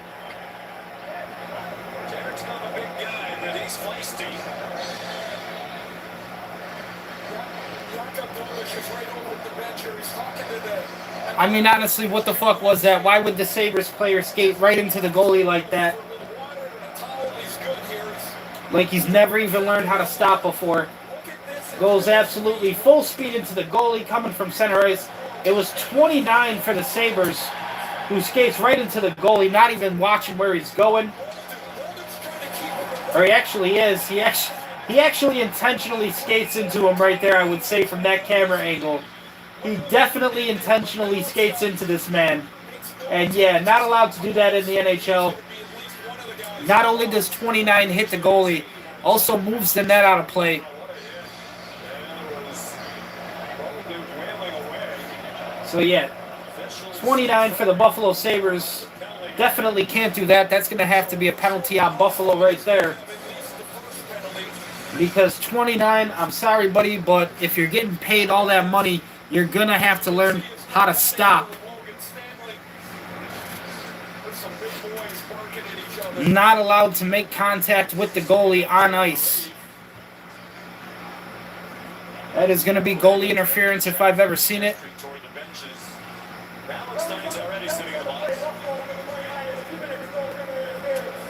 I mean, honestly, what the fuck was that? Why would the Sabres player skate right into the goalie like that? Like he's never even learned how to stop before. Goes absolutely full speed into the goalie coming from center ice. It was 29 for the Sabres, who skates right into the goalie, not even watching where he's going. Or he actually is. He actually intentionally skates into him right there, I would say, from that camera angle. He definitely intentionally skates into this man. And yeah, not allowed to do that in the NHL. Not only does 29 hit the goalie, also moves the net out of play. So yeah, 29 for the Buffalo Sabres. Definitely can't do that. That's going to have to be a penalty on Buffalo right there. Because 29, I'm sorry, buddy, but if you're getting paid all that money, you're going to have to learn how to stop. Not allowed to make contact with the goalie on ice. That is going to be goalie interference if I've ever seen it.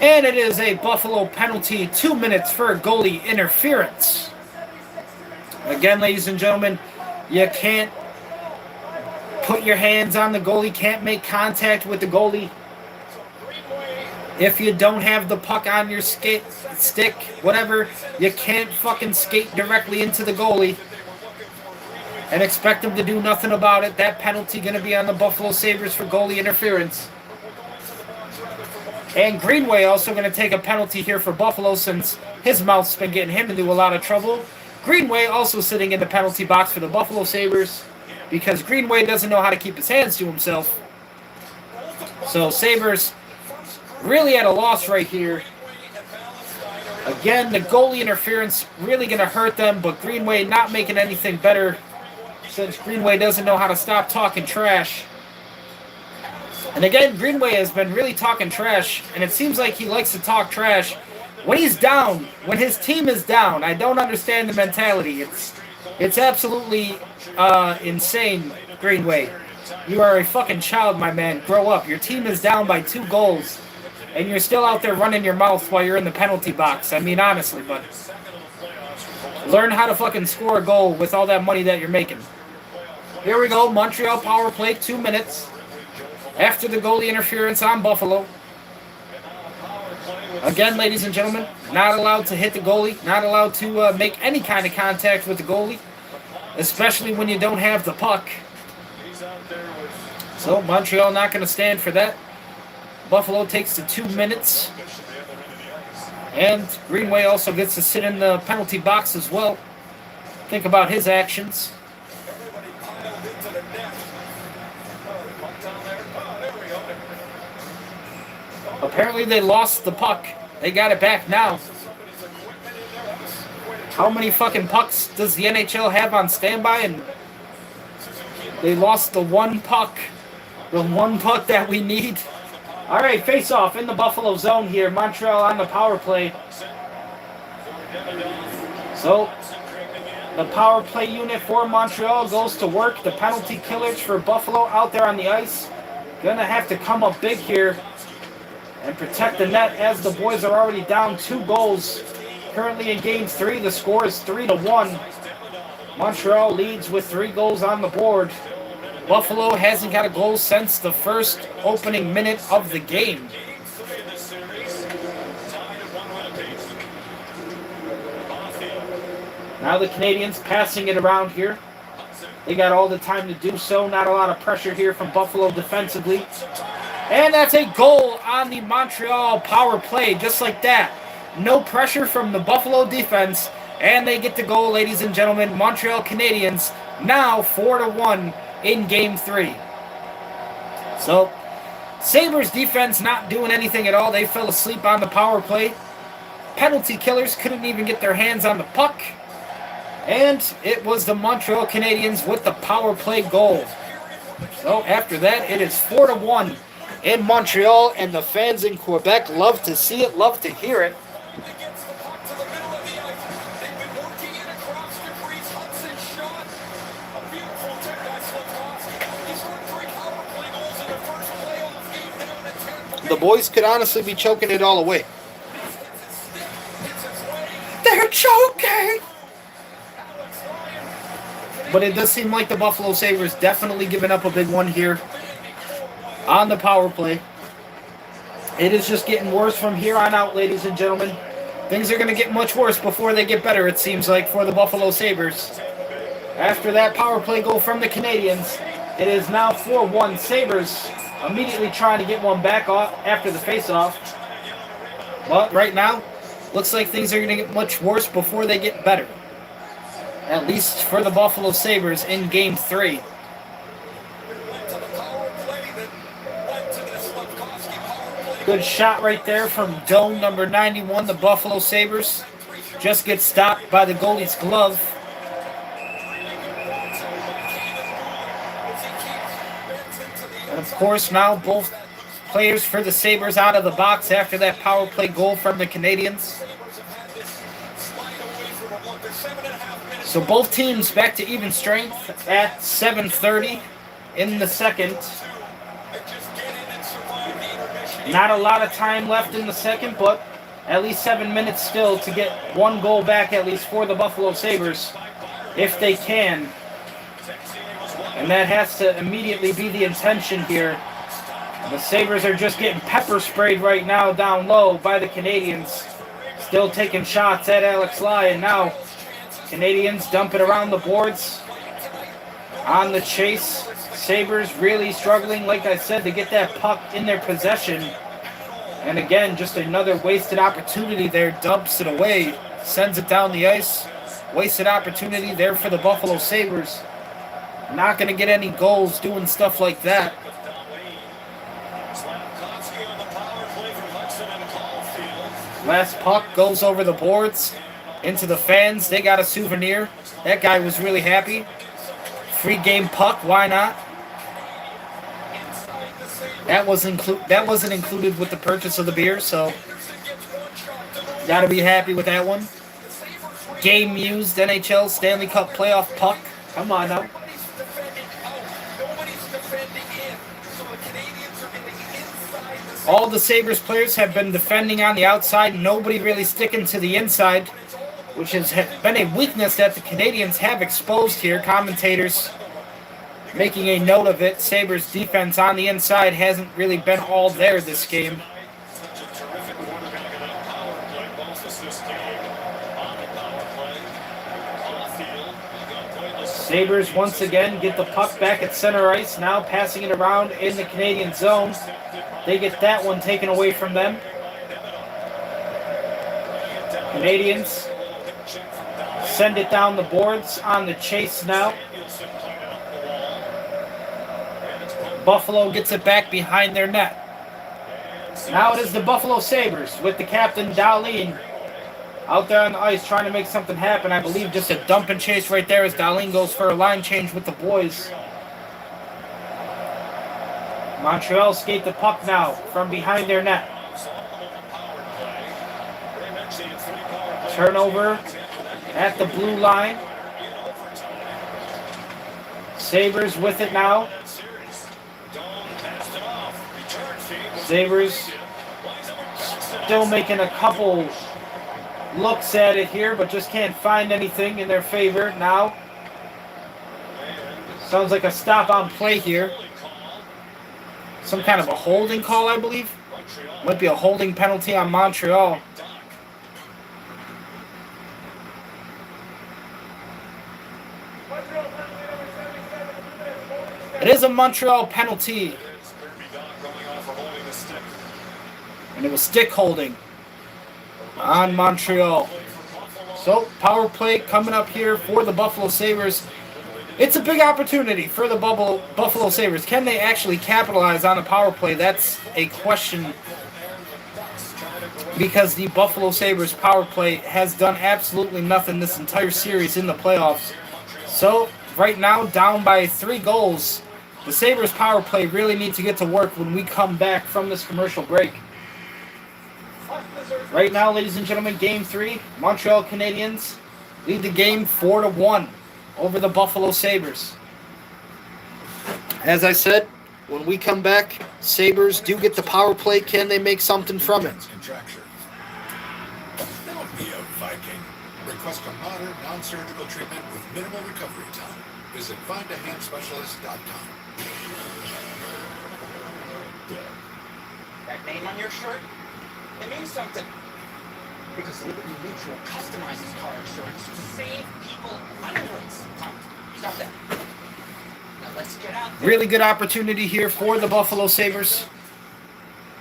And it is a Buffalo penalty, 2 minutes for goalie interference. Again, ladies and gentlemen, you can't put your hands on the goalie, can't make contact with the goalie. If you don't have the puck on your stick, whatever, you can't fucking skate directly into the goalie and expect them to do nothing about it. That penalty going to be on the Buffalo Sabres for goalie interference. And Greenway also going to take a penalty here for Buffalo since his mouth's been getting him into a lot of trouble. Greenway also sitting in the penalty box for the Buffalo Sabres because Greenway doesn't know how to keep his hands to himself. So Sabres really at a loss right here. Again, the goalie interference really going to hurt them, but Greenway not making anything better since Greenway doesn't know how to stop talking trash. And again, Greenway has been really talking trash, and it seems like he likes to talk trash when he's down, when his team is down. I don't understand the mentality. It's absolutely insane, Greenway. You are a fucking child, my man. Grow up. Your team is down by 2 goals, and you're still out there running your mouth while you're in the penalty box. I mean, honestly, but learn how to fucking score a goal with all that money that you're making. Here we go, Montreal power play, 2 minutes after the goalie interference on Buffalo. Again, ladies and gentlemen, not allowed to hit the goalie, not allowed to make any kind of contact with the goalie, especially when you don't have the puck. So Montreal not going to stand for that. Buffalo takes the 2 minutes. And Greenway also gets to sit in the penalty box as well. Think about his actions. Apparently they lost the puck. They got it back now. How many fucking pucks does the NHL have on standby? And they lost the one puck. The one puck that we need. All right, face-off in the Buffalo zone here. Montreal on the power play. So the power play unit for Montreal goes to work. The penalty killers for Buffalo out there on the ice. Gonna have to come up big here and protect the net as the boys are already down 2 goals. Currently in game 3, the score is 3-1. Montreal leads with 3 goals on the board. Buffalo hasn't got a goal since the first opening minute of the game. Now the Canadiens passing it around here. They got all the time to do so. Not a lot of pressure here from Buffalo defensively. And that's a goal on the Montreal power play, just like that. No pressure from the Buffalo defense. And they get the goal, ladies and gentlemen. Montreal Canadiens now 4-1 in game 3. So, Sabres defense not doing anything at all. They fell asleep on the power play. Penalty killers couldn't even get their hands on the puck. And it was the Montreal Canadiens with the power play goal. So after that, it is 4-1 in Montreal, and the fans in Quebec love to see it, love to hear it. The boys could honestly be choking it all away. They're choking! But it does seem like the Buffalo Sabres definitely giving up a big one here on the power play. It is just getting worse from here on out, ladies and gentlemen. Things are going to get much worse before they get better, it seems like, for the Buffalo Sabres. After that power play goal from the Canadiens, it is now 4-1. Sabres immediately trying to get one back off after the face-off. But right now, looks like things are going to get much worse before they get better. At least for the Buffalo Sabres in Game 3. Good shot right there from Dome, number 91, the Buffalo Sabres. Just gets stopped by the goalie's glove. And of course, now both players for the Sabres out of the box after that power play goal from the Canadiens. So both teams back to even strength at 7:30 in the second. Not a lot of time left in the second, but at least 7 minutes still to get one goal back at least for the Buffalo Sabres, if they can. And that has to immediately be the intention here. The Sabres are just getting pepper sprayed right now down low by the Canadiens. Still taking shots at Alex Lyon now. Canadiens dump it around the boards on the chase. Sabres really struggling, like I said, to get that puck in their possession. And again, just another wasted opportunity there. Dumps it away, sends it down the ice. Wasted opportunity there for the Buffalo Sabres. Not going to get any goals doing stuff like that. Last puck goes over the boards. Into the fans, they got a souvenir. That guy was really happy. Free game puck, why not? That wasn't included with the purchase of the beer, so gotta be happy with that one. Game used NHL Stanley Cup playoff puck. Come on now. All the Sabres players have been defending on the outside. Nobody really sticking to the inside, which has been a weakness that the Canadiens have exposed here. Commentators making a note of it. Sabres defense on the inside hasn't really been all there this game. Sabres once again get the puck back at center ice, now passing it around in the Canadian zone. They get that one taken away from them. Canadiens send it down the boards on the chase now. Buffalo gets it back behind their net. Now it is the Buffalo Sabres with the captain, Duane, out there on the ice trying to make something happen. I believe just a dump and chase right there as Duane goes for a line change with the boys. Montreal skate the puck now from behind their net. Turnover at the blue line. Sabres with it now. Sabres still making a couple looks at it here, but just can't find anything in their favor now. Sounds like a stop on play here. Some kind of a holding call, I believe. Might be a holding penalty on Montreal. It is a Montreal penalty. And it was stick holding on Montreal. So, power play coming up here for the Buffalo Sabres. It's a big opportunity for the Buffalo Sabres. Can they actually capitalize on a power play? That's a question, because the Buffalo Sabres power play has done absolutely nothing this entire series in the playoffs. So, right now, down by 3 goals. The Sabres power play really need to get to work when we come back from this commercial break. Right now, ladies and gentlemen, Game 3, Montreal Canadiens lead the game 4-1 over the Buffalo Sabres. As I said, when we come back, Sabres do get the power play. Can they make something from it? Don't be a Viking. Request a modern, non-surgical treatment with minimal recovery time. Visit findahandspecialist.com. That name on your shirt, it means something. Because Liberty Mutual customizes car insurance to save people hundreds. Tom, stop that. Now let's get out there. Really good opportunity here for the Buffalo Sabres.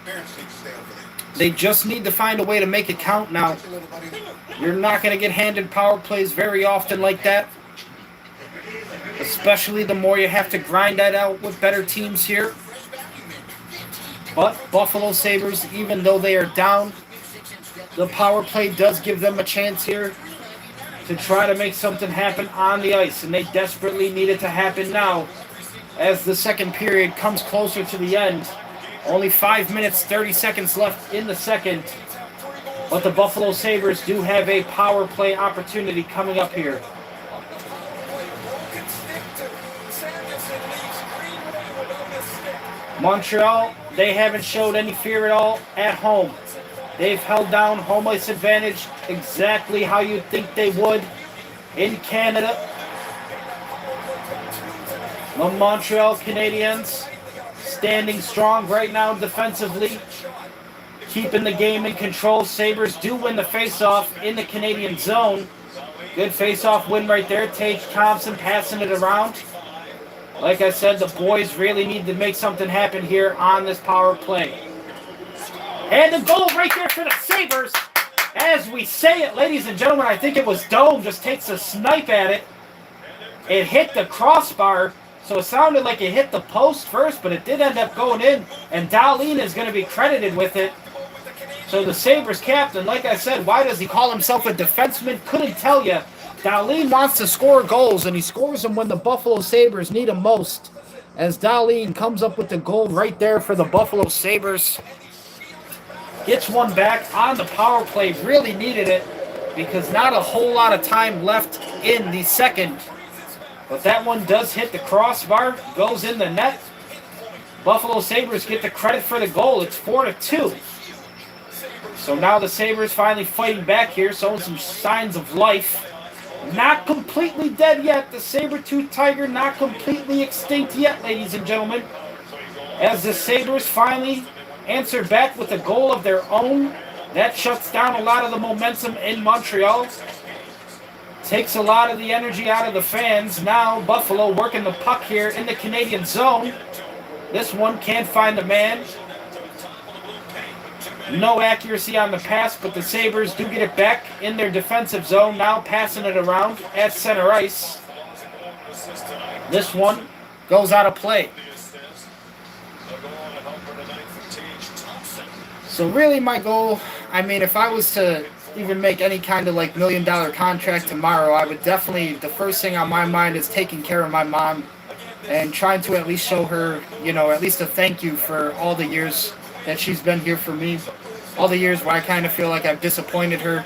Parents need to stay over there. They just need to find a way to make it count now. You're not going to get handed power plays very often like that. Especially the more you have to grind that out with better teams here. But Buffalo Sabres, even though they are down, the power play does give them a chance here to try to make something happen on the ice. And they desperately need it to happen now as the second period comes closer to the end. Only 5 minutes, 30 seconds left in the second. But the Buffalo Sabres do have a power play opportunity coming up here. Montreal, they haven't showed any fear at all at home. They've held down home ice advantage exactly how you'd think they would in Canada. The Montreal Canadiens standing strong right now defensively, keeping the game in control. Sabres do win the faceoff in the Canadian zone. Good faceoff win right there. Tage Thompson passing it around. Like I said, the boys really need to make something happen here on this power play. And the goal right there for the Sabres. As we say it, ladies and gentlemen, I think it was Dome just takes a snipe at it. It hit the crossbar, so it sounded like it hit the post first, but it did end up going in, and Duane is going to be credited with it. So the Sabres captain, like I said, why does he call himself a defenseman? Couldn't tell you. Duane wants to score goals, and he scores them when the Buffalo Sabres need him most. As Duane comes up with the goal right there for the Buffalo Sabres. Gets one back on the power play. Really needed it because not a whole lot of time left in the second. But that one does hit the crossbar, goes in the net. Buffalo Sabres get the credit for the goal. It's 4-2. So now the Sabres finally fighting back here, showing some signs of life. Not completely dead yet. The saber-toothed tiger not completely extinct yet, ladies and gentlemen. As the Sabres finally answer back with a goal of their own. That shuts down a lot of the momentum in Montreal. Takes a lot of the energy out of the fans. Now Buffalo working the puck here in the Canadian zone. This one can't find a man. No accuracy on the pass, but the Sabres do get it back in their defensive zone. Now passing it around at center ice. This one goes out of play. So really my goal, I mean, if I was to even make any kind of like $1 million contract tomorrow, I would definitely, the first thing on my mind is taking care of my mom and trying to at least show her, you know, at least a thank you for all the years that she's been here for me. All the years where I kind of feel like I've disappointed her.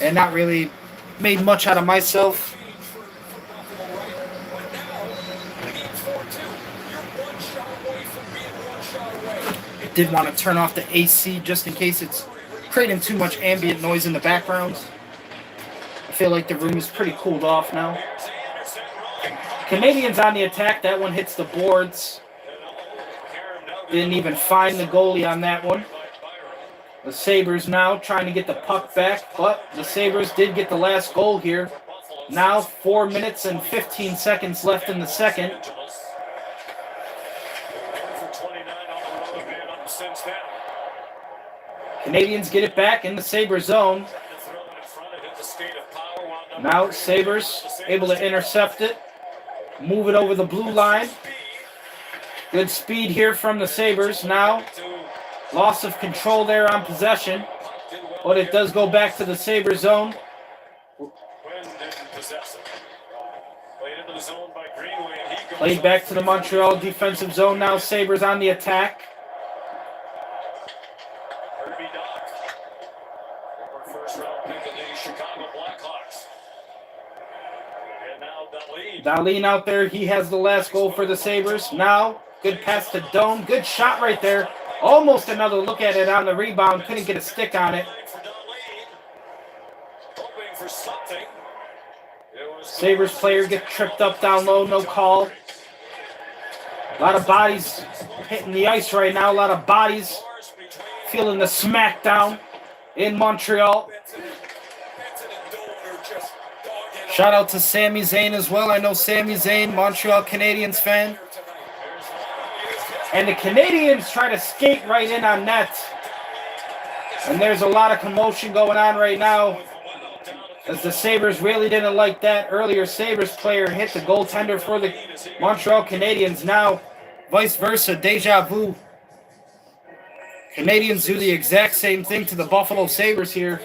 and not really made much out of myself. Did want to turn off the AC just in case it's creating too much ambient noise in the background. I feel like the room is pretty cooled off now. Canadiens on the attack. That one hits the boards. Didn't even find the goalie on that one. The Sabres now trying to get the puck back, but the Sabres did get the last goal here. Now 4 minutes and 15 seconds left in the second. Canadiens get it back in the Sabres zone. Now Sabres able to intercept it. Move it over the blue line. Good speed here from the Sabres. Now loss of control there on possession. But it does go back to the Sabres zone. Played back to the Montreal defensive zone. Now Sabres on the attack. Duane out there. He has the last goal for the Sabres. Now, good pass to Dome. Good shot right there. Almost another look at it on the rebound. Couldn't get a stick on it. Sabres player gets tripped up down low. No call. A lot of bodies hitting the ice right now. A lot of bodies feeling the smackdown in Montreal. Shout out to Sami Zayn as well. I know Sami Zayn, Montreal Canadiens fan. And the Canadiens try to skate right in on net. And there's a lot of commotion going on right now, as the Sabres really didn't like that. Earlier, Sabres player hit the goaltender for the Montreal Canadiens. Now, vice versa, deja vu. Canadiens do the exact same thing to the Buffalo Sabres here.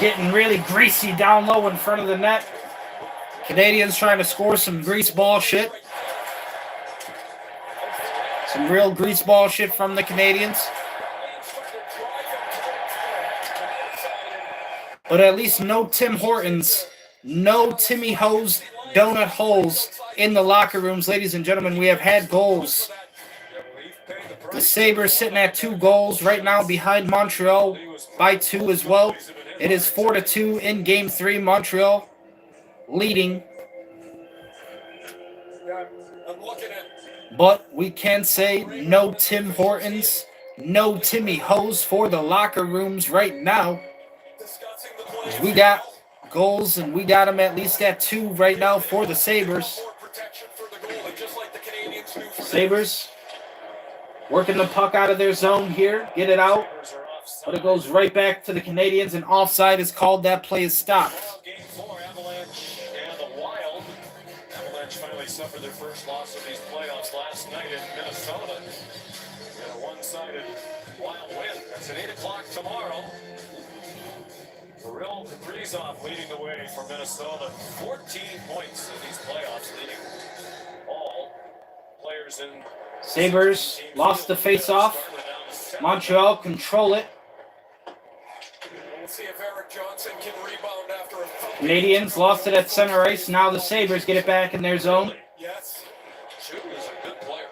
Getting really greasy down low in front of the net. Canadiens trying to score some grease ball shit. Some real grease ball shit from the Canadiens. But at least no Tim Hortons, no Timmy Hoes donut holes in the locker rooms. Ladies and gentlemen, we have had goals. The Sabres sitting at 2 goals right now behind Montreal by 2 as well. It is 4-2 in Game 3. Montreal leading. But we can say no Tim Hortons, no Timmy Hoes for the locker rooms right now. We got goals, and we got them at least at 2 right now for the Sabres. Sabres working the puck out of their zone here. Get it out. But it goes right back to the Canadiens, and offside is called. That play is stopped. Game 4, Avalanche and the Wild. Avalanche finally suffered their first loss of these playoffs last night in Minnesota. And a one-sided Wild win. That's at 8 o'clock tomorrow. Kirill Kaprizov leading the way for Minnesota. 14 points in these playoffs, leading all players in. Sabres lost the face-off. Montreal control it. See if Eric Johnson can rebound after a Canadiens lost it at center ice. Now the Sabres get it back in their zone. Yes. Chu is a good player.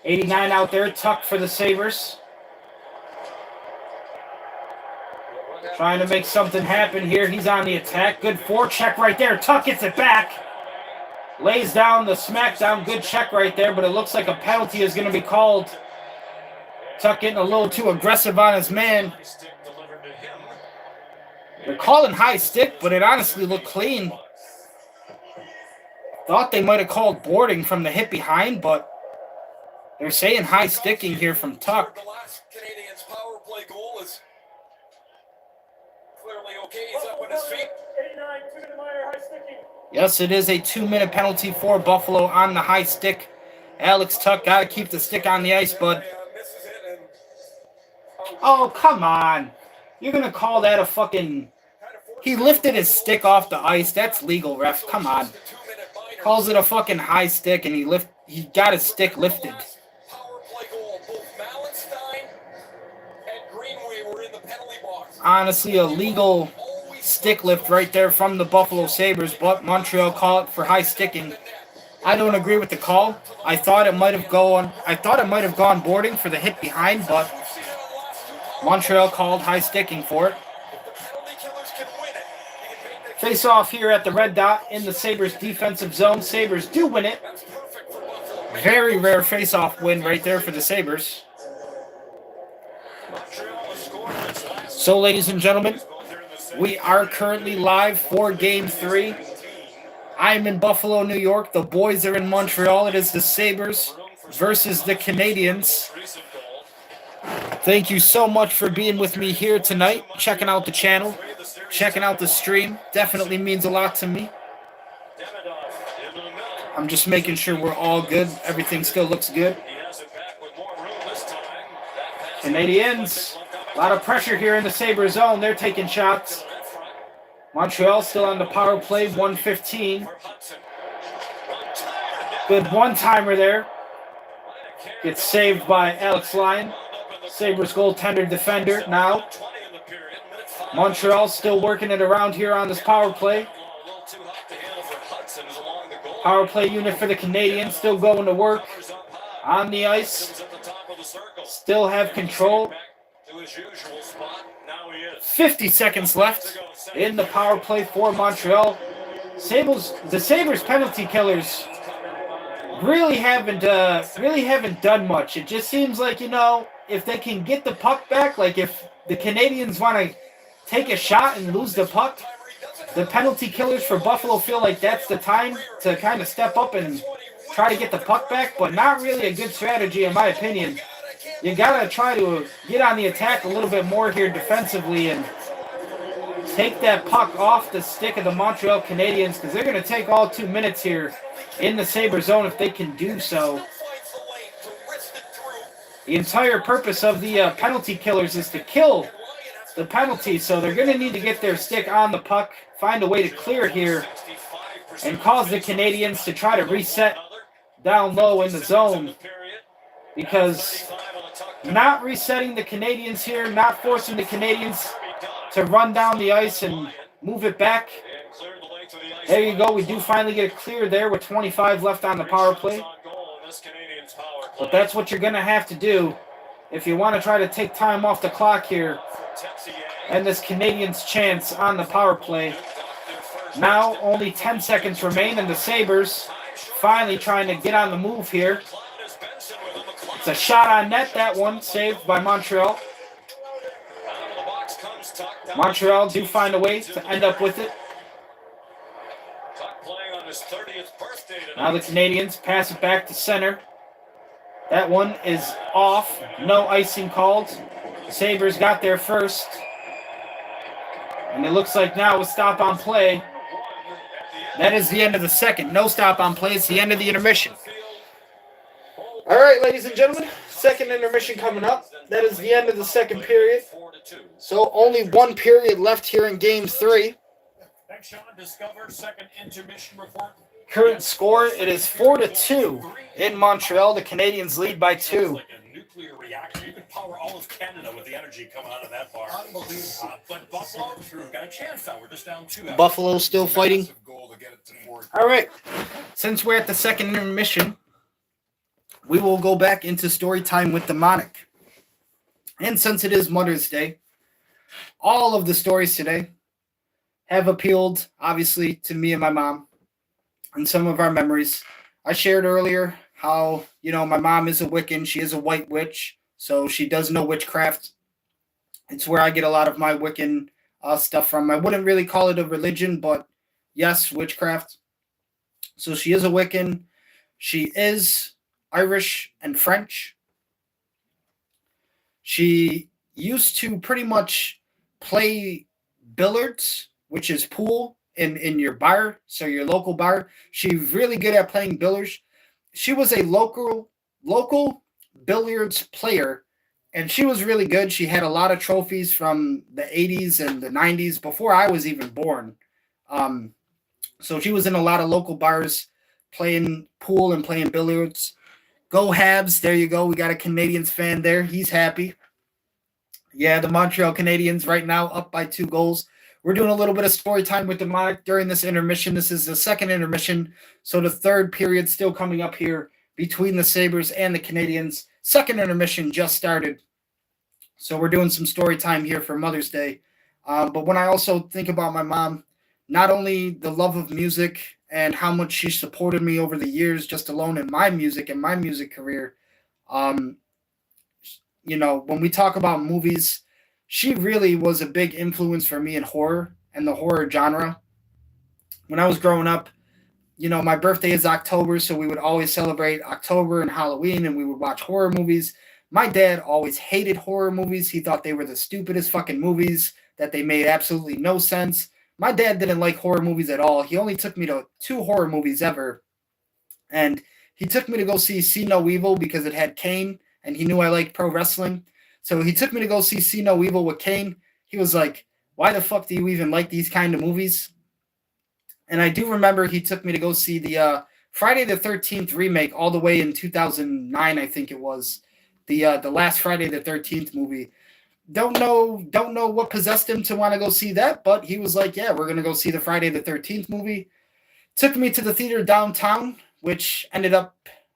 89 out there, Tuck for the Sabres. Trying to make something happen here. He's on the attack. Good forecheck right there. Tuck gets it back. Lays down the smackdown. Good check right there, but it looks like a penalty is going to be called. Tuck getting a little too aggressive on his man. They're calling high stick, but it honestly looked clean. Thought they might have called boarding from the hit behind, but they're saying high sticking here from Tuck. The last Canadiens power play goal is clearly okay. He's up on his feet. Yes, it is a 2-minute penalty for Buffalo on the high stick. Alex Tuck got to keep the stick on the ice, bud. Oh, come on. You're going to call that a fucking... He lifted his stick off the ice. That's legal, ref. Come on. Calls it a fucking high stick, and he got his stick lifted. Power play goal. Both Malenstein and Greenway were in the penalty box. Honestly, a legal stick lift right there from the Buffalo Sabres, but Montreal call it for high sticking. I don't agree with the call. I thought it might have gone boarding for the hit behind, but Montreal called high sticking for it. Face off here at the red dot in the Sabres defensive zone. Sabres do win it. Very rare face-off win right there for the Sabres. So, ladies and gentlemen, we are currently live for Game 3. I'm in Buffalo, New York. The boys are in Montreal. It is the Sabres versus the Canadiens. Thank you so much for being with me here tonight, checking out the channel, checking out the stream. Definitely means a lot to me. I'm just making sure we're all good. Everything still looks good. Canadiens, a lot of pressure here in the Sabres zone. They're taking shots. Montreal still on the power play, 1:15. Good one-timer there. Gets saved by Alex Lyon. Sabres goaltender defender now. Montreal still working it around here on this power play. Power play unit for the Canadiens still going to work on the ice. Still have control. 50 seconds left in the power play for Montreal. The Sabres penalty killers really haven't done much. It just seems like, if they can get the puck back, like if the Canadiens want to take a shot and lose the puck, the penalty killers for Buffalo feel like that's the time to kind of step up and try to get the puck back, but not really a good strategy in my opinion. You got to try to get on the attack a little bit more here defensively and take that puck off the stick of the Montreal Canadiens, because they're going to take all 2 minutes here in the Sabre zone if they can do so. The entire purpose of the penalty killers is to kill the penalty, so they're going to need to get their stick on the puck, find a way to clear here, and cause the Canadiens to try to reset down low in the zone, because not resetting the Canadiens here, not forcing the Canadiens to run down the ice and move it back. There you go. We do finally get it clear there with 25 left on the power play. But that's what you're going to have to do if you want to try to take time off the clock here and this Canadiens chance on the power play. Now only 10 seconds remain, and the Sabres finally trying to get on the move here. It's a shot on net, that one saved by Montreal. Montreal do find a way to end up with it. Now the Canadiens pass it back to center. That one is off. No icing called. Sabres got there first. And it looks like now a stop on play. That is the end of the second. No stop on play. It's the end of the intermission. All right, ladies and gentlemen. Second intermission coming up. That is the end of the second period. So only one period left here in Game 3. Thanks, Sean. Discover second intermission report. Current score, it is 4-2 in Montreal. The Canadiens lead by 2. Like a nuclear reaction. You could power all of Canada with the energy coming out of that bar. But Buffalo got a chance now. We're just down 2. Buffalo still fighting. All right. Since we're at the second intermission, we will go back into story time with the Monarch. And since it is Mother's Day, all of the stories today have appealed, obviously, to me and my mom. And some of our memories. I shared earlier how, my mom is a Wiccan. She is a white witch, so she does know witchcraft. It's where I get a lot of my Wiccan stuff from. I wouldn't really call it a religion, but yes, witchcraft. So she is a Wiccan. She is Irish and French. She used to pretty much play billiards, which is pool, in your bar, so your local bar. She's really good at playing billiards. She was a local billiards player, and she was really good. She had a lot of trophies from the 80s and the 90s before I was even born. So she was in a lot of local bars playing pool and playing billiards. Go Habs. There you go. We got a Canadiens fan there. He's happy. Yeah, the Montreal Canadiens right now up by 2 goals. We're doing a little bit of story time with Demonic during this intermission. This is the second intermission, so the third period still coming up here between the Sabres and the Canadiens. Second intermission just started, so we're doing some story time here for Mother's Day. But when I also think about my mom, not only the love of music and how much she supported me over the years, just alone in my music and my music career, um, when we talk about movies, she really was a big influence for me in horror and the horror genre. When I was growing up, my birthday is October, so we would always celebrate October and Halloween, and we would watch horror movies. My dad always hated horror movies. He thought they were the stupidest fucking movies, that they made absolutely no sense. My dad didn't like horror movies at all. He only took me to 2 horror movies ever, and he took me to go See No Evil because it had Kane, and he knew I liked pro wrestling. So he took me to go See No Evil with Kane. He was like, why the fuck do you even like these kind of movies? And I do remember he took me to go see the Friday the 13th remake all the way in 2009, I think it was. The last Friday the 13th movie. Don't know what possessed him to want to go see that, but he was like, yeah, we're going to go see the Friday the 13th movie. Took me to the theater downtown, which ended up,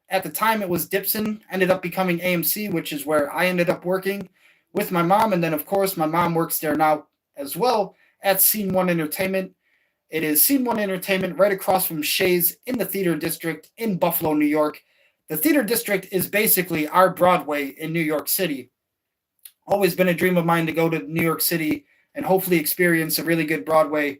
at the time it was Dipson, ended up becoming AMC, which is where I ended up working with my mom. And then, of course, my mom works there now as well at Scene 1 Entertainment. It is Scene 1 Entertainment right across from Shays in the Theater District in Buffalo, New York. The Theater District is basically our Broadway in New York City. Always been a dream of mine to go to New York City and hopefully experience a really good Broadway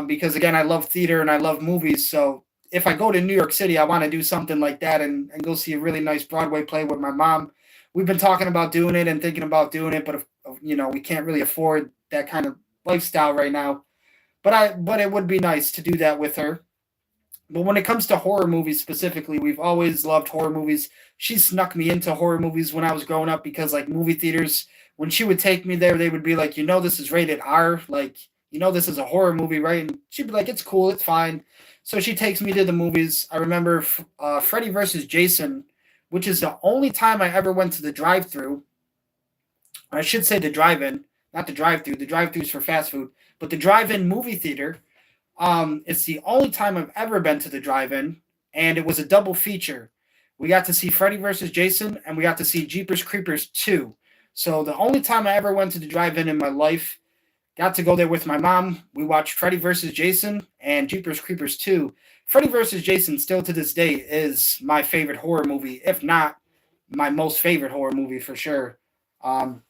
because, again, I love theater and I love movies. So if I go to New York City, I want to do something like that and go see a really nice Broadway play with my mom. We've been talking about doing it and thinking about doing it, but we can't really afford that kind of lifestyle right now. But it would be nice to do that with her. But when it comes to horror movies specifically, we've always loved horror movies. She snuck me into horror movies when I was growing up because, like, movie theaters, when she would take me there, they would be like, this is rated R. Like, this is a horror movie, right? And she'd be like, it's cool, it's fine. So she takes me to the movies. I remember Freddy vs. Jason, which is the only time I ever went to the drive-thru. I should say the drive-in, not the drive-thru. The drive-thru's for fast food. But the drive-in movie theater, it's the only time I've ever been to the drive-in, and it was a double feature. We got to see Freddy vs. Jason, and we got to see Jeepers Creepers 2. So the only time I ever went to the drive-in in my life, got to go there with my mom. We watched Freddy vs. Jason and Jeepers Creepers 2. Freddy vs. Jason still to this day is my favorite horror movie, if not my most favorite horror movie for sure. But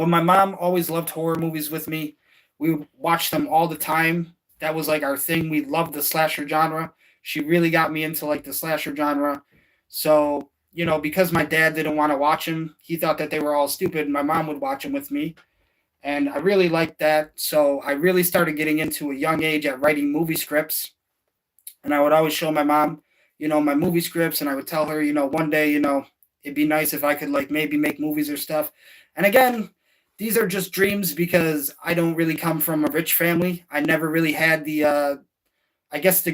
my mom always loved horror movies with me. We watched them all the time. That was like our thing. We loved the slasher genre. She really got me into like the slasher genre. So, because my dad didn't want to watch them, he thought that they were all stupid, and my mom would watch them with me. And I really liked that. So I really started getting into a young age at writing movie scripts. And I would always show my mom, my movie scripts, and I would tell her, one day, it'd be nice if I could like maybe make movies or stuff. And again, these are just dreams because I don't really come from a rich family. I never really had the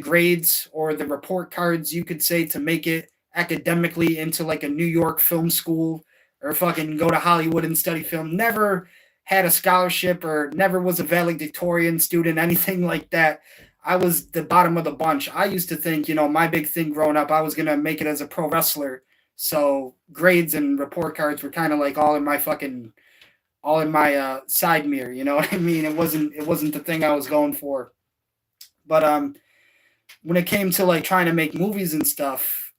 grades or the report cards, you could say, to make it academically into like a New York film school or fucking go to Hollywood and study film. Never had a scholarship or never was a valedictorian student, anything like that. I was the bottom of the bunch. I used to think, my big thing growing up, I was going to make it as a pro wrestler. So grades and report cards were kind of like all in my side mirror, you know what I mean? It wasn't the thing I was going for. But when it came to like trying to make movies and stuff,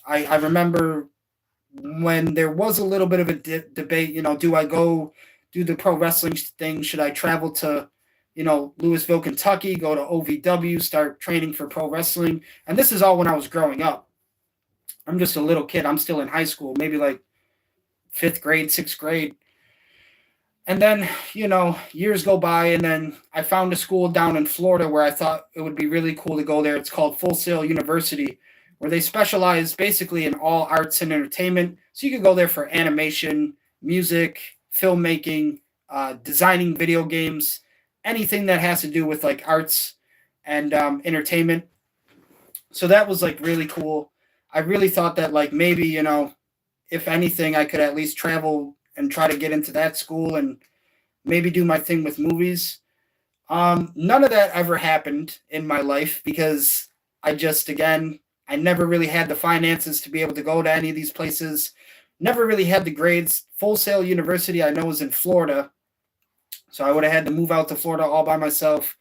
I remember when there was a little bit of a debate, do I go do the pro wrestling thing? Should I travel to, Louisville, Kentucky, go to OVW, start training for pro wrestling? And this is all when I was growing up. I'm just a little kid. I'm still in high school, maybe like 5th grade, 6th grade. And then, years go by, and then I found a school down in Florida where I thought it would be really cool to go there. It's called Full Sail University, where they specialize basically in all arts and entertainment. So you could go there for animation, music, filmmaking, designing video games, anything that has to do with like arts and entertainment. So that was like really cool. I really thought that like maybe, if anything, I could at least travel and try to get into that school and maybe do my thing with movies. None of that ever happened in my life because I never really had the finances to be able to go to any of these places. Never really had the grades. Full Sail University, I know, was in Florida. So I would have had to move out to Florida all by myself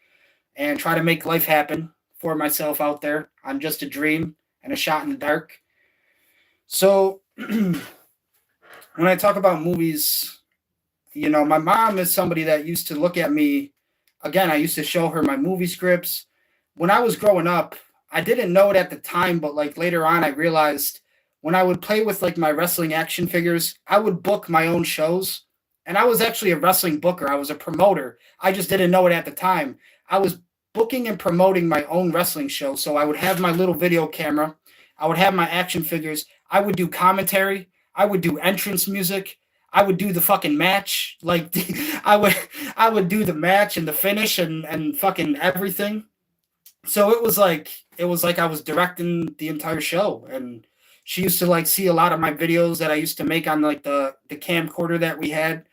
and try to make life happen for myself out there on just a dream and a shot in the dark. So when I talk about movies, my mom is somebody that used to look at me. Again, I used to show her my movie scripts. When I was growing up, I didn't know it at the time, but like later on, I realized when I would play with like my wrestling action figures, I would book my own shows. And I was actually a wrestling booker. I was a promoter. I just didn't know it at the time. I was booking and promoting my own wrestling show. So I would have my little video camera. I would have my action figures. I would do commentary. I would do entrance music. I would do the fucking match. Like I would do the match and the finish and fucking everything. So it was like I was directing the entire show. And she used to like see a lot of my videos that I used to make on like the camcorder that we had.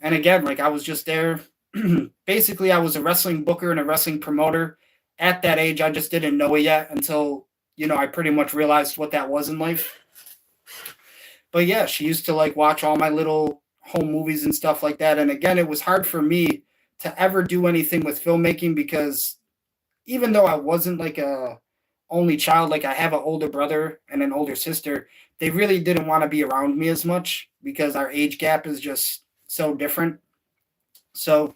And again, like I was just there. Basically, I was a wrestling booker and a wrestling promoter. At that age, I just didn't know it yet until, I pretty much realized what that was in life. But yeah, she used to like watch all my little home movies and stuff like that. And again, it was hard for me to ever do anything with filmmaking because even though I wasn't like a only child, like I have an older brother and an older sister, they really didn't want to be around me as much because our age gap is just so different. So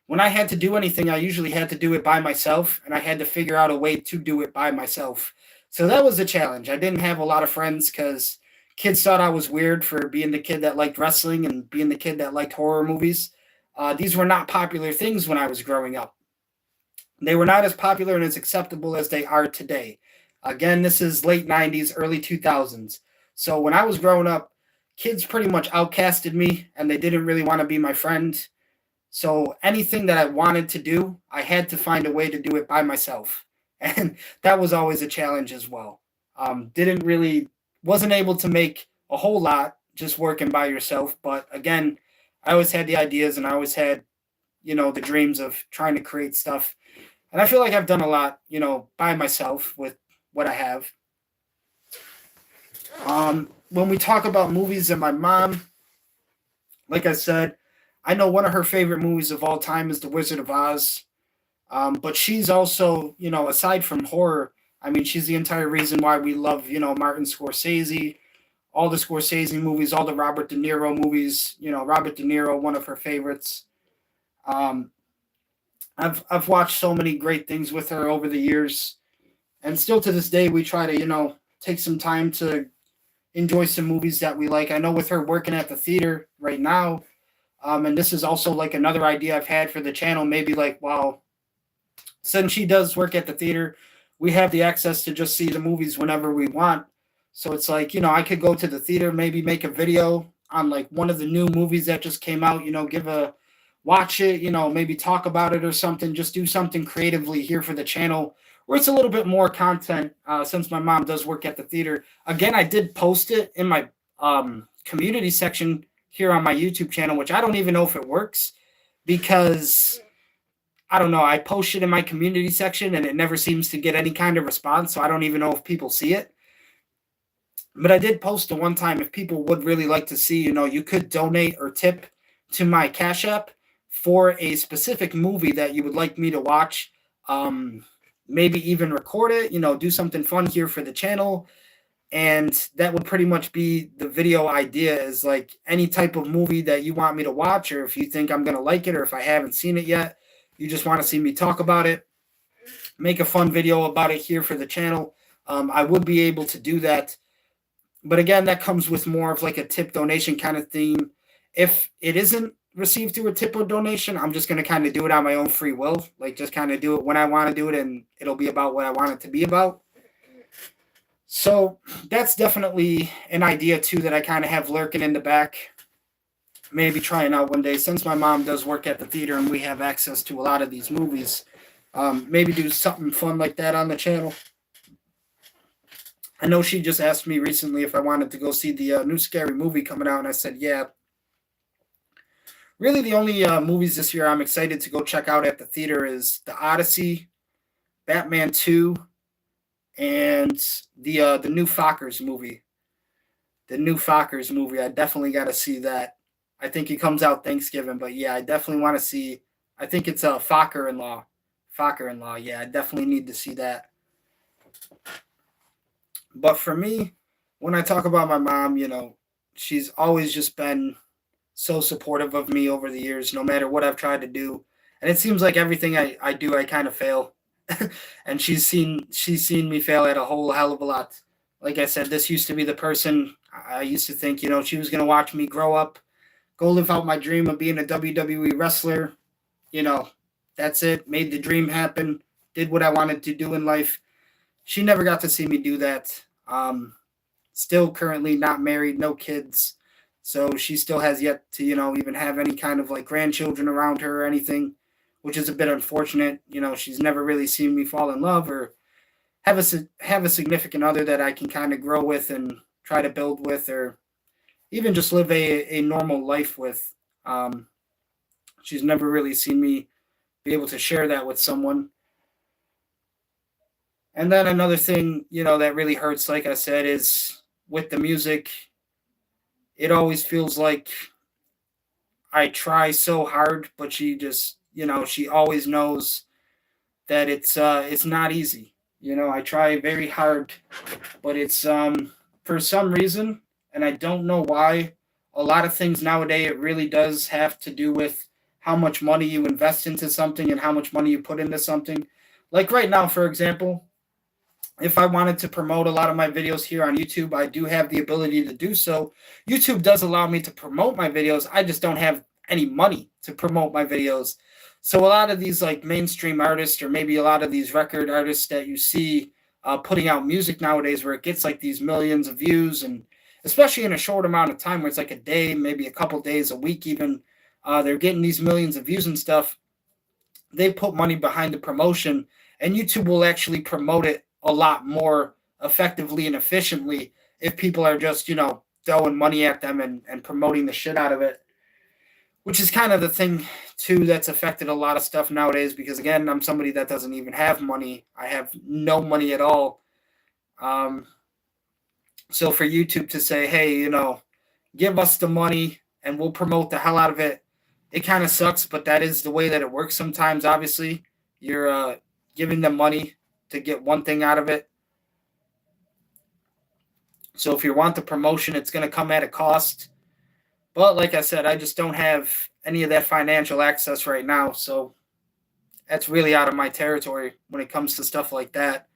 when I had to do anything, I usually had to do it by myself, and I had to figure out a way to do it by myself. So that was a challenge. I didn't have a lot of friends because kids thought I was weird for being the kid that liked wrestling and being the kid that liked horror movies. These were not popular things when I was growing up. They were not as popular and as acceptable as they are today. Again, this is late 90s, early 2000s. So when I was growing up, kids pretty much outcasted me and they didn't really want to be my friend. So anything that I wanted to do, I had to find a way to do it by myself. And that was always a challenge as well. Wasn't able to make a whole lot just working by yourself. But again, I always had the ideas and I always had, the dreams of trying to create stuff. And I feel like I've done a lot, by myself with what I have. When we talk about movies and my mom, like I said, I know one of her favorite movies of all time is The Wizard of Oz. But she's also, aside from horror, I mean, she's the entire reason why we love, Martin Scorsese, all the Scorsese movies, all the Robert De Niro movies, Robert De Niro, one of her favorites. I've watched so many great things with her over the years. And still to this day, we try to, take some time to enjoy some movies that we like. I know with her working at the theater right now, and this is also like another idea I've had for the channel, maybe like, wow, since she does work at the theater, we have the access to just see the movies whenever we want. So it's like, I could go to the theater, maybe make a video on like one of the new movies that just came out, watch it, maybe talk about it or something, just do something creatively here for the channel where it's a little bit more content since my mom does work at the theater. Again, I did post it in my community section here on my YouTube channel, which I don't even know if it works because I don't know. I post it in my community section and it never seems to get any kind of response. So I don't even know if people see it. But I did post it one time. If people would really like to see, you could donate or tip to my Cash App for a specific movie that you would like me to watch. Maybe even record it, do something fun here for the channel. And that would pretty much be the video idea, is like any type of movie that you want me to watch, or if you think I'm going to like it, or if I haven't seen it yet, you just want to see me talk about it, make a fun video about it here for the channel. I would be able to do that. But again, that comes with more of like a tip donation kind of theme. If it isn't received through a tip or donation, I'm just going to kind of do it on my own free will. Like just kind of do it when I want to do it, and it'll be about what I want it to be about. So that's definitely an idea too that I kind of have lurking in the back. Maybe trying out one day, since my mom does work at the theater and we have access to a lot of these movies. Maybe do something fun like that on the channel. I know she just asked me recently if I wanted to go see the new scary movie coming out, and I said, yeah. really the only movies this year I'm excited to go check out at the theater is The Odyssey, Batman 2, and the new Fockers movie. The new Fockers movie. I definitely got to see that. I think it comes out Thanksgiving, but yeah, I definitely want to see. I think it's a Focker-in-law. Focker-in-law. Yeah, I definitely need to see that. But for me, when I talk about my mom, she's always just been so supportive of me over the years, no matter what I've tried to do. And it seems like everything I do, I kind of fail. And she's seen me fail at a whole hell of a lot. Like I said, this used to be the person I used to think, she was gonna watch me grow up, go live out my dream of being a WWE wrestler. You know, that's it. Made the dream happen. Did what I wanted to do in life. She never got to see me do that. Still currently not married, no kids. So she still has yet to, even have any kind of like grandchildren around her or anything, which is a bit unfortunate. She's never really seen me fall in love or have a significant other that I can kind of grow with and try to build with, or even just live a normal life with. She's never really seen me be able to share that with someone. And then another thing, that really hurts, like I said, is with the music. It always feels like I try so hard, but she just, she always knows that it's not easy. I try very hard, but it's for some reason, and I don't know why. A lot of things nowadays, it really does have to do with how much money you invest into something and how much money you put into something. Like right now, for example, if I wanted to promote a lot of my videos here on YouTube, I do have the ability to do so. YouTube does allow me to promote my videos. I just don't have any money to promote my videos. So a lot of these like mainstream artists, or maybe a lot of these record artists that you see putting out music nowadays, where it gets like these millions of views, and especially in a short amount of time, where it's like a day, maybe a couple days, a week even, they're getting these millions of views and stuff. They put money behind the promotion, and YouTube will actually promote it a lot more effectively and efficiently if people are just, throwing money at them and promoting the shit out of it, which is kind of the thing too that's affected a lot of stuff nowadays, because again, I'm somebody that doesn't even have money. I have no money at all. So for YouTube to say, hey, give us the money and we'll promote the hell out of it, it kind of sucks, but that is the way that it works sometimes. Obviously, you're giving them money to get one thing out of it. So if you want the promotion, it's going to come at a cost. But like I said, I just don't have any of that financial access right now. So that's really out of my territory when it comes to stuff like that.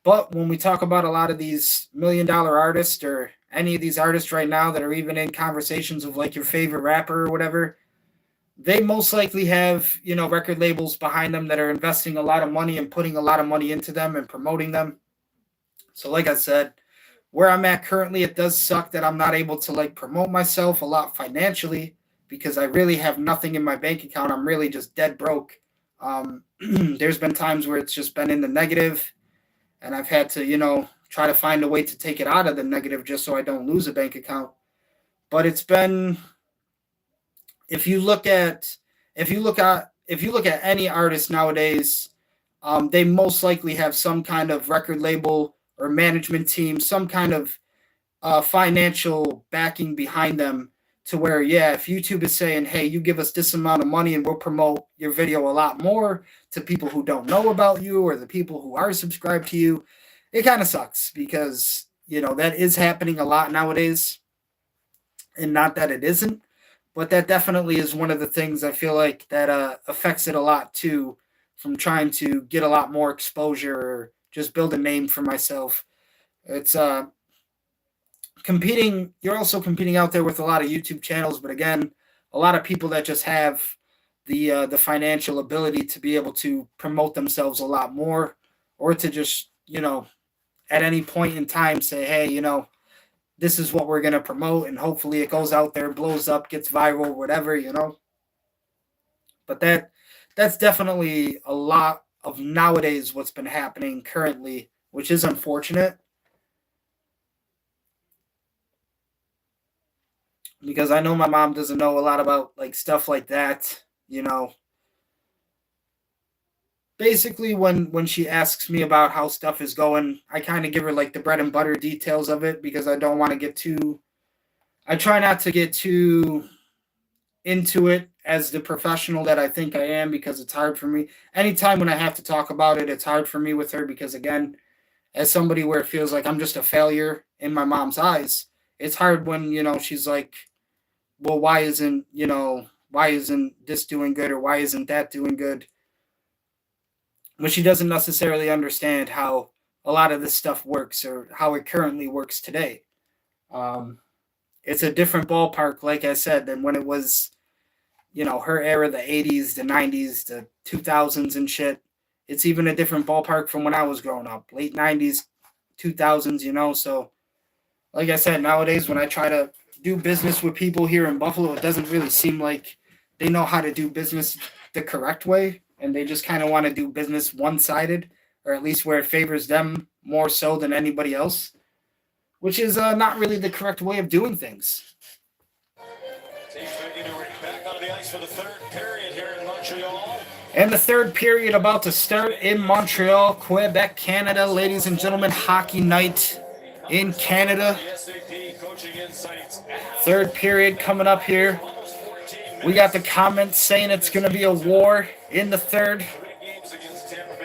But when we talk about a lot of these $1 million artists, or any of these artists right now that are even in conversations of like your favorite rapper or whatever, they most likely have, record labels behind them that are investing a lot of money and putting a lot of money into them and promoting them. So like I said, where I'm at currently, it does suck that I'm not able to like promote myself a lot financially, because I really have nothing in my bank account. I'm really just dead broke. There's been times where it's just been in the negative, and I've had to, try to find a way to take it out of the negative just so I don't lose a bank account. But it's been, if you look at any artist nowadays, they most likely have some kind of record label or management team, some kind of financial backing behind them, to where, yeah, if YouTube is saying, hey, you give us this amount of money and we'll promote your video a lot more to people who don't know about you or the people who are subscribed to you, it kind of sucks, because, that is happening a lot nowadays. And not that it isn't, but that definitely is one of the things I feel like that affects it a lot too, from trying to get a lot more exposure or just build a name for myself. It's competing. You're also competing out there with a lot of YouTube channels, but again, a lot of people that just have the financial ability to be able to promote themselves a lot more, or to just, at any point in time say, hey, this is what we're going to promote, and hopefully it goes out there, blows up, gets viral, whatever, But that's definitely a lot of nowadays what's been happening currently, which is unfortunate. because I know my mom doesn't know a lot about like stuff like that, you know. Basically, when she asks me about how stuff is going, I kind of give her like the bread and butter details of it because I don't want to get too. I try not to get too into it as the professional that I think I am because it's hard for me. Anytime when I have to talk about it, it's hard for me with her because again, as somebody where it feels like I'm just a failure in my mom's eyes, it's hard when, she's like, well, why isn't this doing good or why isn't that doing good? But she doesn't necessarily understand how a lot of this stuff works or how it currently works today. It's a different ballpark, like I said, than when it was, her era, the 80s, the 90s, the 2000s and shit. It's even a different ballpark from when I was growing up, late 90s, 2000s. So, like I said, nowadays when I try to do business with people here in Buffalo, it doesn't really seem like they know how to do business the correct way, and they just kind of want to do business one-sided, or at least where it favors them more so than anybody else, which is not really the correct way of doing things. Teams making their way back onto the ice for the third period here in Montreal. And the third period about to start in Montreal, Quebec, Canada. Ladies and gentlemen, hockey night in Canada. Third period coming up here. We got the comments saying it's going to be a war in the third.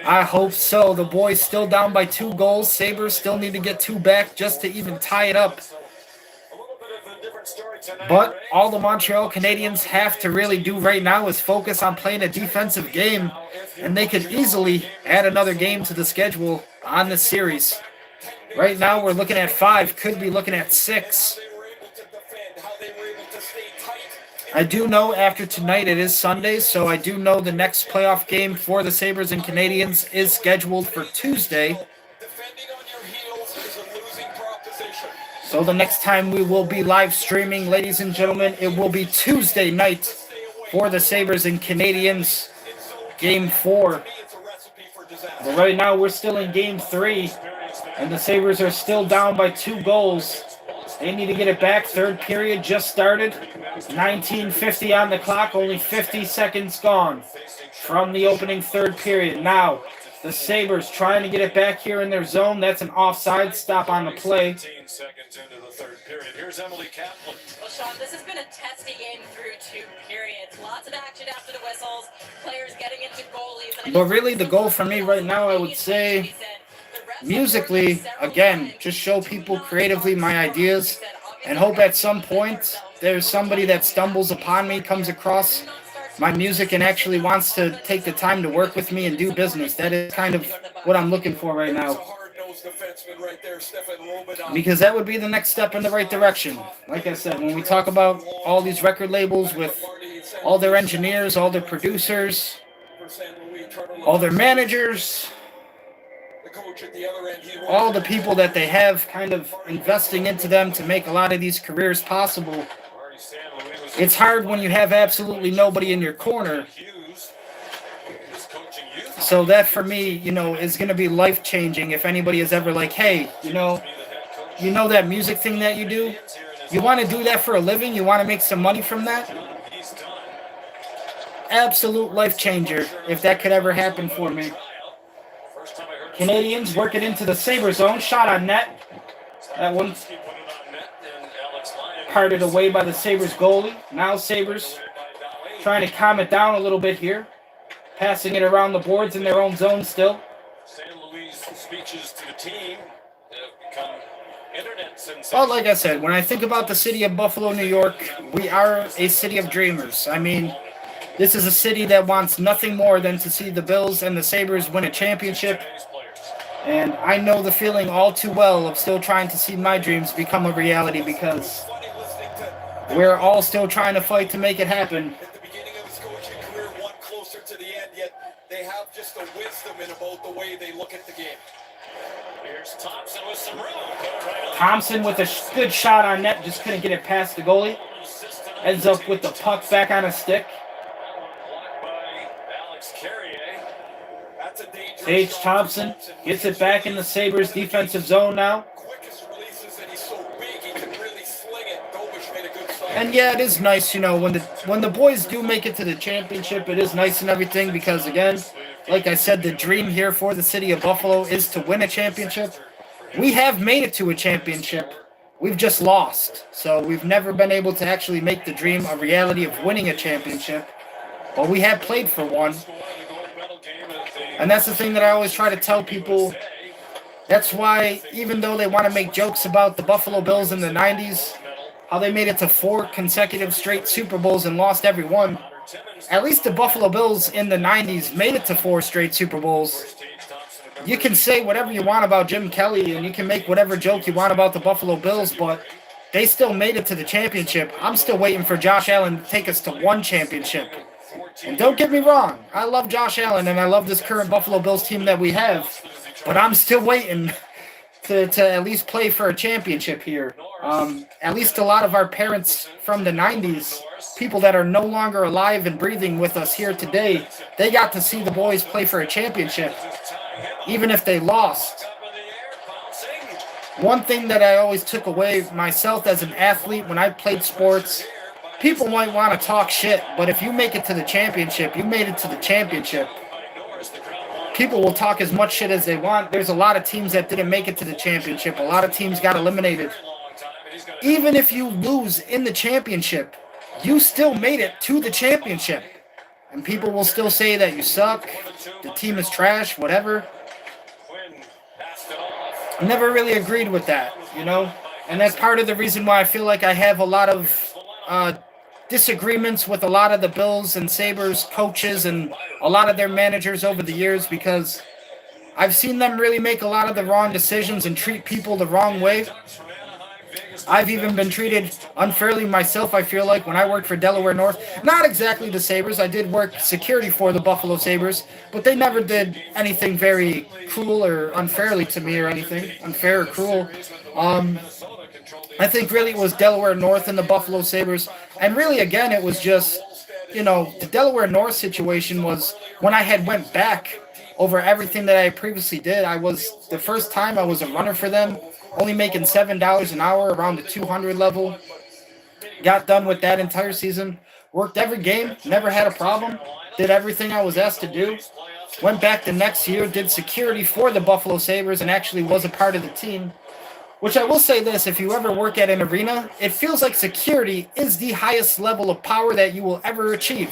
I hope so. The boys still down by 2 goals. Sabres still need to get 2 back just to even tie it up. But all the Montreal Canadiens have to really do right now is focus on playing a defensive game, and they could easily add another game to the schedule on this series. Right now we're looking at 5, could be looking at 6. I do know after tonight it is Sunday, so I do know the next playoff game for the Sabres and Canadiens is scheduled for Tuesday. So the next time we will be live streaming, ladies and gentlemen, it will be Tuesday night for the Sabres and Canadiens, Game 4. But right now we're still in Game 3, and the Sabres are still down by 2 goals. They need to get it back. Third period just started. 19:50 on the clock, only 50 seconds gone from the opening third period. Now, the Sabres trying to get it back here in their zone. That's an offside stop on the play. 15 seconds into the third period. Here's Emily Kaplan. Well, Sean, this has been a testy game through 2 periods. Lots of action after the whistles. Players getting into goalies. But really, the goal for me right now, I would say, musically, again, just show people creatively my ideas and hope at some point there's somebody that stumbles upon me, comes across my music and actually wants to take the time to work with me and do business. That is kind of what I'm looking for right now. Because that would be the next step in the right direction. Like I said, when we talk about all these record labels with all their engineers, all their producers, all their managers, all the people that they have kind of investing into them to make a lot of these careers possible. It's hard when you have absolutely nobody in your corner. So that for me, is going to be life-changing if anybody is ever like, hey, you know that music thing that you do? You want to do that for a living? You want to make some money from that? Absolute life changer if that could ever happen for me. Canadians working into the Sabres zone. Shot on net. That one parted away by the Sabres goalie. Now Sabres trying to calm it down a little bit here. Passing it around the boards in their own zone still. San Luis speeches to the team have become internet sensations. Well, like I said, when I think about the city of Buffalo, New York, we are a city of dreamers. I mean, this is a city that wants nothing more than to see the Bills and the Sabres win a championship. And I know the feeling all too well of still trying to see my dreams become a reality because we're all still trying to fight to make it happen. At the beginning of his coaching career, one closer to the end, yet they have just a wisdom in about the way they look at the game. Here's Thompson with some room. Thompson with a good shot on net, just couldn't get it past the goalie. Ends up with the puck back on a stick. H. Thompson gets it back in the Sabres defensive zone now. And yeah, it is nice, when the boys do make it to the championship, it is nice and everything because again, like I said, the dream here for the city of Buffalo is to win a championship. We have made it to a championship. We've just lost. So we've never been able to actually make the dream a reality of winning a championship. But we have played for one. And that's the thing that I always try to tell people. That's why, even though they want to make jokes about the Buffalo Bills in the 90s, how they made it to 4 consecutive straight Super Bowls and lost every one, at least the Buffalo Bills in the 90s made it to 4 straight Super Bowls. You can say whatever you want about Jim Kelly, and you can make whatever joke you want about the Buffalo Bills, but they still made it to the championship. I'm still waiting for Josh Allen to take us to 1 championship. And don't get me wrong, I love Josh Allen, and I love this current Buffalo Bills team that we have, but I'm still waiting to at least play for a championship here. At least a lot of our parents from the 90s, people that are no longer alive and breathing with us here today, they got to see the boys play for a championship, even if they lost. One thing that I always took away myself as an athlete when I played sports, people might want to talk shit, but if you make it to the championship, you made it to the championship. People will talk as much shit as they want. There's a lot of teams that didn't make it to the championship. A lot of teams got eliminated. Even if you lose in the championship, you still made it to the championship. And people will still say that you suck, the team is trash, whatever. I never really agreed with that, And that's part of the reason why I feel like I have a lot of disagreements with a lot of the Bills and Sabres coaches and a lot of their managers over the years, because I've seen them really make a lot of the wrong decisions and treat people the wrong way. I've even been treated unfairly myself, I feel like, when I worked for Delaware North. Not exactly the Sabres. I did work security for the Buffalo Sabres, but they never did anything very cruel or unfairly to me or anything. Unfair or cruel. I think really it was Delaware North and the Buffalo Sabres. And really, again, it was just, the Delaware North situation was when I had went back over everything that I previously did. The first time I was a runner for them, only making $7 an hour around the 200 level. Got done with that entire season. Worked every game, never had a problem. Did everything I was asked to do. Went back the next year, did security for the Buffalo Sabres, and actually was a part of the team. Which I will say this, if you ever work at an arena, it feels like security is the highest level of power that you will ever achieve.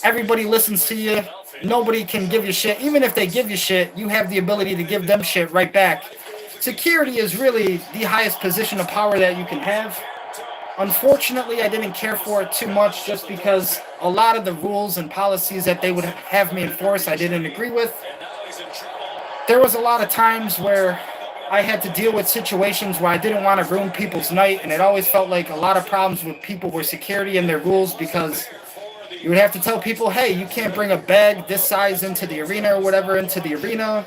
Everybody listens to you. Nobody can give you shit. Even if they give you shit, you have the ability to give them shit right back. Security is really the highest position of power that you can have. Unfortunately, I didn't care for it too much just because a lot of the rules and policies that they would have me enforce, I didn't agree with. There was a lot of times where I had to deal with situations where I didn't want to ruin people's night, and it always felt like a lot of problems with people were security and their rules, because you would have to tell people, hey, you can't bring a bag this size into the arena or whatever into the arena.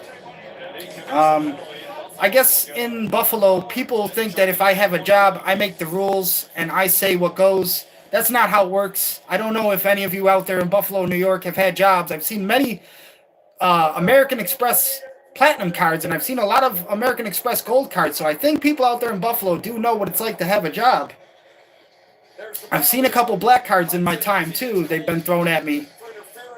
I guess in Buffalo, people think that if I have a job, I make the rules and I say what goes. That's not how it works. I don't know if any of you out there in Buffalo, New York have had jobs. I've seen many American Express Platinum cards, and I've seen a lot of American Express Gold cards, so I think people out there in Buffalo do know what it's like to have a job. I've seen a couple black cards in my time, too. They've been thrown at me.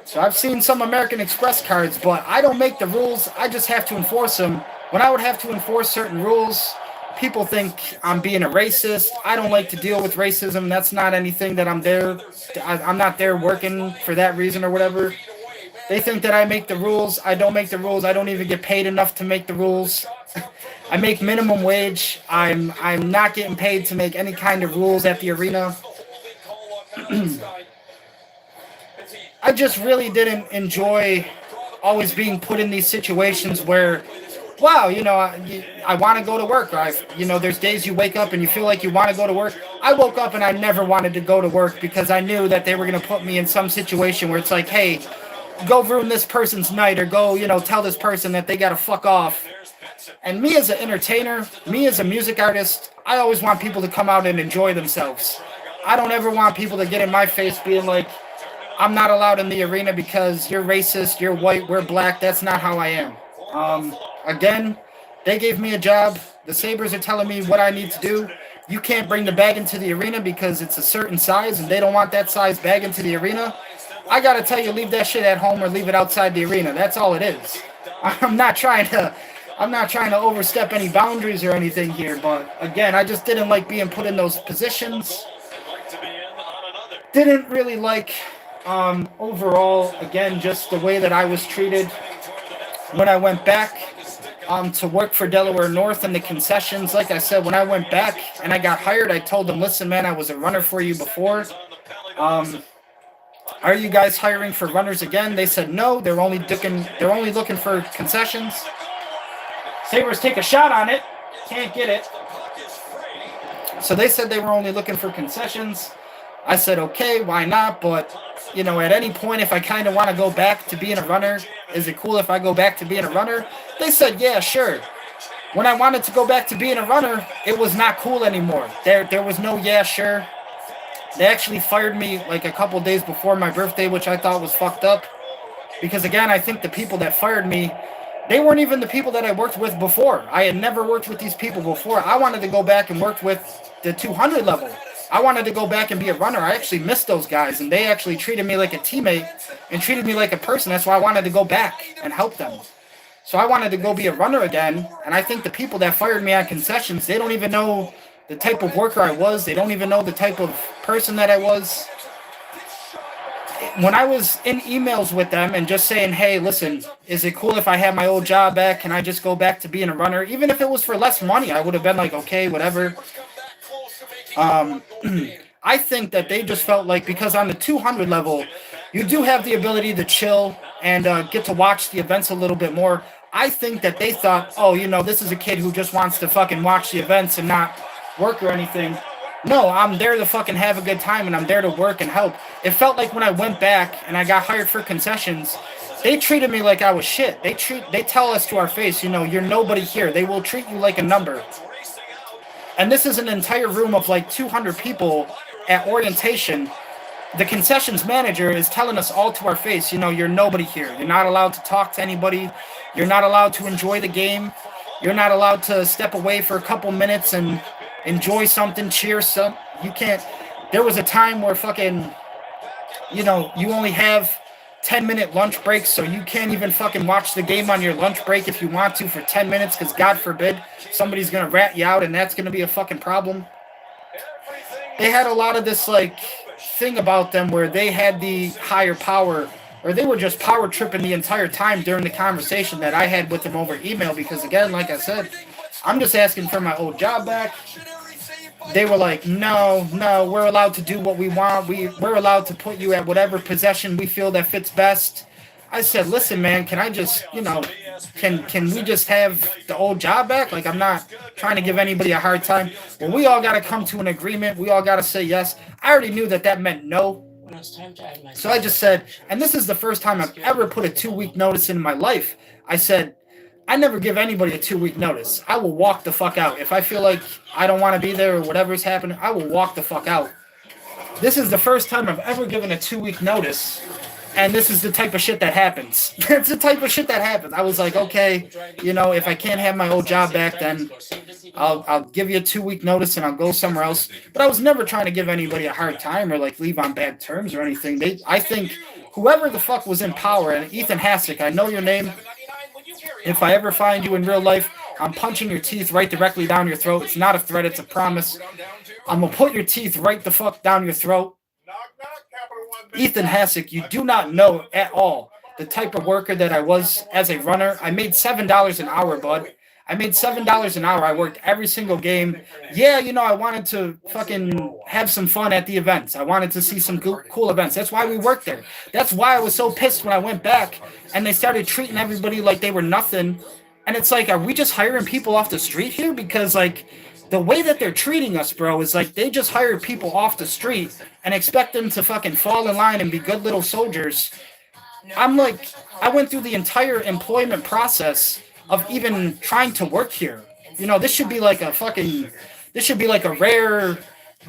So I've seen some American Express cards, but I don't make the rules. I just have to enforce them. When I would have to enforce certain rules, people think I'm being a racist. I don't like to deal with racism. That's not anything that I'm there. I'm not there working for that reason or whatever. They think that I make the rules. I don't make the rules. I don't even get paid enough to make the rules. I make minimum wage. I'm not getting paid to make any kind of rules at the arena. I just really didn't enjoy always being put in these situations where, wow, I want to go to work. Or there's days you wake up and you feel like you want to go to work. I woke up and I never wanted to go to work because I knew that they were going to put me in some situation where it's like, hey, go ruin this person's night, or go, tell this person that they got to fuck off. And me as an entertainer, me as a music artist, I always want people to come out and enjoy themselves. I don't ever want people to get in my face being like, I'm not allowed in the arena because you're racist, you're white, we're black. That's not how I am. Again, they gave me a job. The Sabres are telling me what I need to do. you can't bring the bag into the arena because it's a certain size and they don't want that size bag into the arena, I gotta tell you, leave that shit at home or leave it outside the arena. That's all it is. I'm not trying to overstep any boundaries or anything here, but again, I just didn't like being put in those positions. Didn't really like overall, again, just the way that I was treated when I went back to work for Delaware North and the concessions. Like I said, when I went back and I got hired, I told them, listen, man, I was a runner for you before. Are you guys hiring for runners again? They said no. They're only looking for concessions. Sabres take a shot on it. Can't get it. So they said they were only looking for concessions. I said, okay, why not? But, you know, at any point, if I kind of want to go back to being a runner, is it cool if I go back to being a runner? They said, yeah, sure. When I wanted to go back to being a runner, it was not cool anymore. There was no yeah, sure. They actually fired me like a couple days before my birthday, which I thought was fucked up. Because, again, I think the people that fired me, they weren't even the people that I worked with before. I had never worked with these people before. I wanted to go back and work with the 200 level. I wanted to go back and be a runner. I actually missed those guys, and they actually treated me like a teammate and treated me like a person. That's why I wanted to go back and help them. So I wanted to go be a runner again, and I think the people that fired me on concessions, they don't even know the type of worker I was. They don't even know the type of person that I was. When I was in emails with them and just saying, hey, listen, is it cool if I have my old job back? Can I just go back to being a runner? Even if it was for less money, I would have been like, okay, whatever. I think that they just felt like, because on the 200 level, you do have the ability to chill and get to watch the events a little bit more. I think that they thought, oh, you know, this is a kid who just wants to fucking watch the events and not work or anything. No, I'm there to fucking have a good time, and I'm there to work and help. It felt like when I went back and I got hired for concessions, they treated me like I was shit. They tell us to our face, you know, you're nobody here. They will treat you like a number. And this is an entire room of like 200 people at orientation. The concessions manager is telling us all to our face, you know, you're nobody here. You're not allowed to talk to anybody. You're not allowed to enjoy the game. You're not allowed to step away for a couple minutes and enjoy something, cheer some. You can't. There was a time where fucking, you know, you only have 10-minute lunch breaks, so you can't even fucking watch the game on your lunch break if you want to for 10 minutes, because God forbid somebody's going to rat you out and that's going to be a fucking problem. They had a lot of this, like, thing about them where they had the higher power, or they were just power tripping the entire time during the conversation that I had with them over email, because, again, like I said, I'm just asking for my old job back. They were like, no, we're allowed to do what we want. We're allowed to put you at whatever possession we feel that fits best. I said, listen, man, can I just, you know, can we just have the old job back? Like, I'm not trying to give anybody a hard time. Well, we all got to come to an agreement. We all got to say yes. I already knew that meant no. So I just said, and this is the first time I've ever put a 2-week notice in my life. I said, I never give anybody a 2-week notice. I will walk the fuck out. If I feel like I don't want to be there or whatever's happening, I will walk the fuck out. This is the first time I've ever given a 2-week notice, and this is the type of shit that happens. It's the type of shit that happens. I was like, okay, you know, if I can't have my old job back, then I'll give you a 2-week notice and I'll go somewhere else. But I was never trying to give anybody a hard time or like leave on bad terms or anything. I think whoever the fuck was in power, and Ethan Hasek, I know your name. If I ever find you in real life, I'm punching your teeth right directly down your throat. It's not a threat, it's a promise. I'm going to put your teeth right the fuck down your throat. Ethan Hasek, you do not know at all the type of worker that I was as a runner. I made $7 an hour, bud. I made $7 an hour. I worked every single game. Yeah, you know, I wanted to fucking have some fun at the events. I wanted to see some cool events. That's why we worked there. That's why I was so pissed when I went back and they started treating everybody like they were nothing. And it's like, are we just hiring people off the street here? Because, like, the way that they're treating us, bro, is like they just hired people off the street and expect them to fucking fall in line and be good little soldiers. I'm like, I went through the entire employment process of even trying to work here. You know, this should be like a rare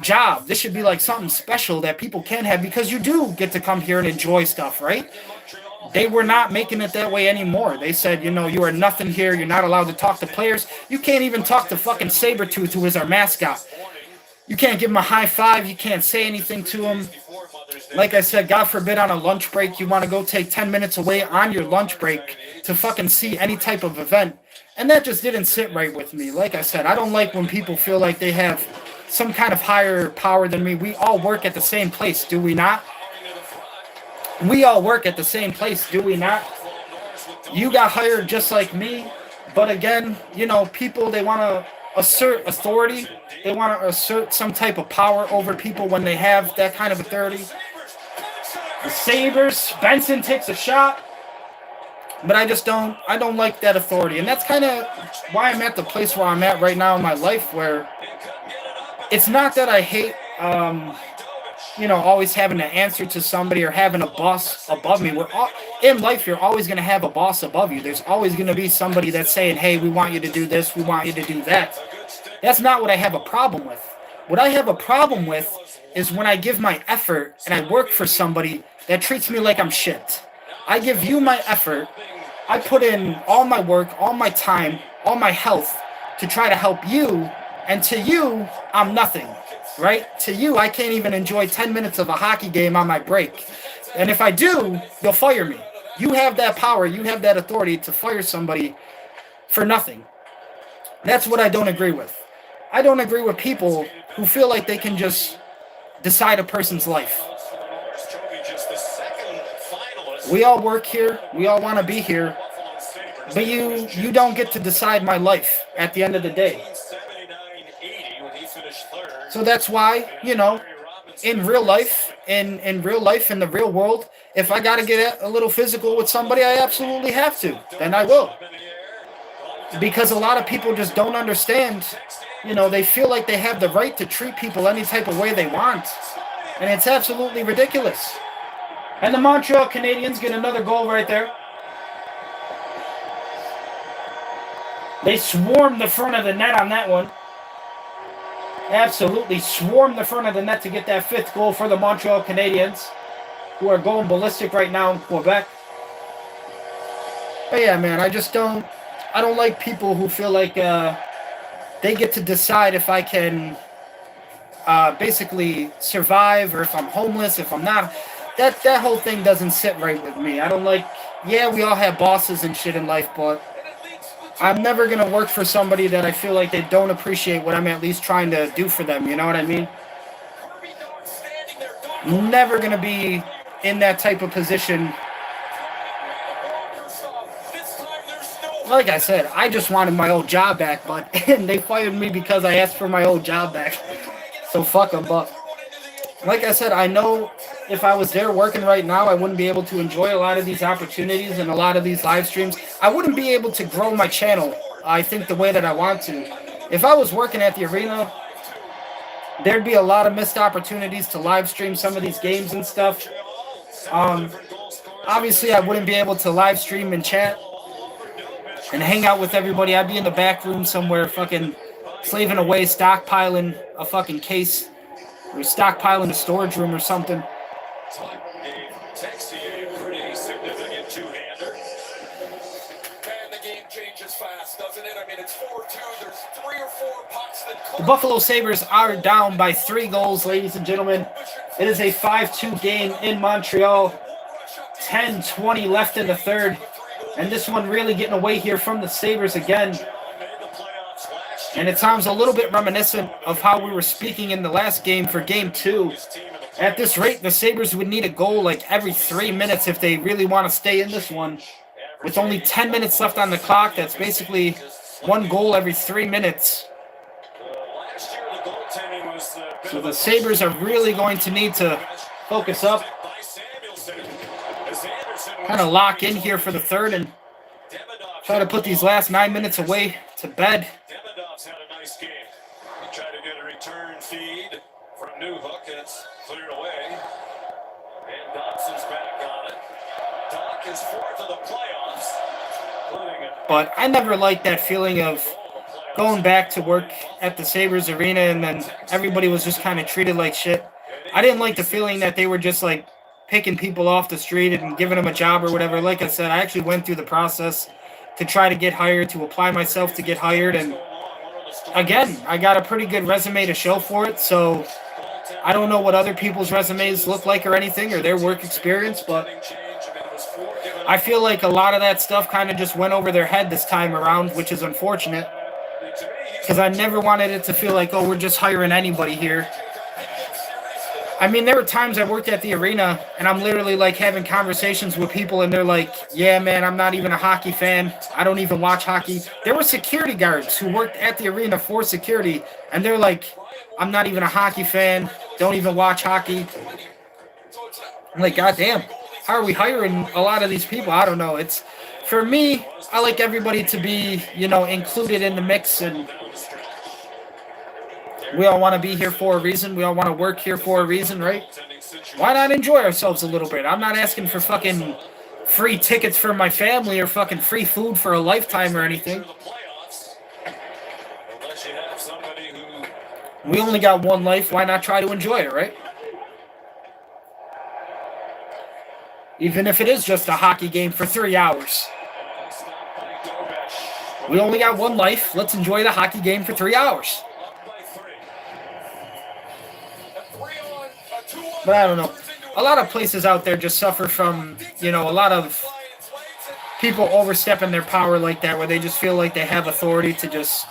job. This should be like something special that people can have, because you do get to come here and enjoy stuff, right? They were not making it that way anymore. They said, you know, you are nothing here. You're not allowed to talk to players. You can't even talk to fucking Sabretooth, who is our mascot. You can't give them a high five. You can't say anything to them. Like I said, God forbid on a lunch break, you want to go take 10 minutes away on your lunch break to fucking see any type of event. And that just didn't sit right with me. Like I said, I don't like when people feel like they have some kind of higher power than me. We all work at the same place, do we not? We all work at the same place, do we not? You got hired just like me. But again, you know, people, they want to assert authority. They want to assert some type of power over people when they have that kind of authority. The Sabres, Benson takes a shot. But I don't like that authority. And that's kind of why I'm at the place where I'm at right now in my life, where it's not that I hate, always having to answer to somebody or having a boss above me. In life, you're always going to have a boss above you. There's always going to be somebody that's saying, hey, we want you to do this, we want you to do that. That's not what I have a problem with. What I have a problem with is when I give my effort and I work for somebody that treats me like I'm shit. I give you my effort. I put in all my work, all my time, all my health to try to help you. And to you, I'm nothing, right? To you, I can't even enjoy 10 minutes of a hockey game on my break. And if I do, you'll fire me. You have that power. You have that authority to fire somebody for nothing. That's what I don't agree with. I don't agree with people who feel like they can just decide a person's life. We all work here. We all want to be here. But you don't get to decide my life at the end of the day. So that's why, in real life, in the real world, if I got to get a little physical with somebody, I absolutely have to. Then I will. Because a lot of people just don't understand. They feel like they have the right to treat people any type of way they want. And it's absolutely ridiculous. And the Montreal Canadiens get another goal right there. They swarmed the front of the net on that one. Absolutely swarmed the front of the net to get that fifth goal for the Montreal Canadiens, who are going ballistic right now in Quebec. But yeah, man, I don't like people who feel like they get to decide if I can basically survive or if I'm homeless, if I'm not. That whole thing doesn't sit right with me. I don't like, yeah, we all have bosses and shit in life, but I'm never going to work for somebody that I feel like they don't appreciate what I'm at least trying to do for them, you know what I mean? Never going to be in that type of position. Like I said, I just wanted my old job back, but they fired me because I asked for my old job back. So fuck them, but like I said, I know if I was there working right now, I wouldn't be able to enjoy a lot of these opportunities and a lot of these live streams. I wouldn't be able to grow my channel, I think, the way that I want to. If I was working at the arena, there'd be a lot of missed opportunities to live stream some of these games and stuff. Obviously, I wouldn't be able to live stream and chat and hang out with everybody. I'd be in the back room somewhere fucking slaving away, stockpiling a fucking case. Or stockpiling a storage room or something. Texier, pretty significant two-hander. And the game changes fast, doesn't it? I mean, it's 4-2. There's 3 or 4 pucks that... The Buffalo Sabres are down by 3 goals, ladies and gentlemen. It is a 5-2 game in Montreal. 10:20 left in the third. And this one really getting away here from the Sabres again. And it sounds a little bit reminiscent of how we were speaking in the last game for Game 2. At this rate, the Sabres would need a goal like every 3 minutes if they really want to stay in this one. With only 10 minutes left on the clock, that's basically 1 goal every 3 minutes. So the Sabres are really going to need to focus up. Kind of lock in here for the third and try to put these last 9 minutes away to bed. Had a nice game. He tried to get a return feed from Newhook, and it's cleared away. And Dobson's back on it. Doc is fourth of the playoffs. But I never liked that feeling of going back to work at the Sabres arena and then everybody was just kind of treated like shit. I didn't like the feeling that they were just like picking people off the street and giving them a job or whatever. Like I said, I actually went through the process to try to get hired, to apply myself to get hired, and again, I got a pretty good resume to show for it, so I don't know what other people's resumes look like or anything, or their work experience, but I feel like a lot of that stuff kind of just went over their head this time around, which is unfortunate, because I never wanted it to feel like, oh, we're just hiring anybody here. I mean, there were times I worked at the arena, and I'm literally, like, having conversations with people, and they're like, yeah, man, I'm not even a hockey fan. I don't even watch hockey. There were security guards who worked at the arena for security, and they're like, I'm not even a hockey fan. Don't even watch hockey. I'm like, goddamn, how are we hiring a lot of these people? I don't know. It's, for me, I like everybody to be, you know, included in the mix, and we all want to be here for a reason. We all want to work here for a reason, right? Why not enjoy ourselves a little bit? I'm not asking for fucking free tickets for my family or fucking free food for a lifetime or anything. We only got one life. Why not try to enjoy it, right? Even if it is just a hockey game for 3 hours. We only got one life. Let's enjoy the hockey game for 3 hours. But I don't know. A lot of places out there just suffer from, you know, a lot of people overstepping their power like that, where they just feel like they have authority to just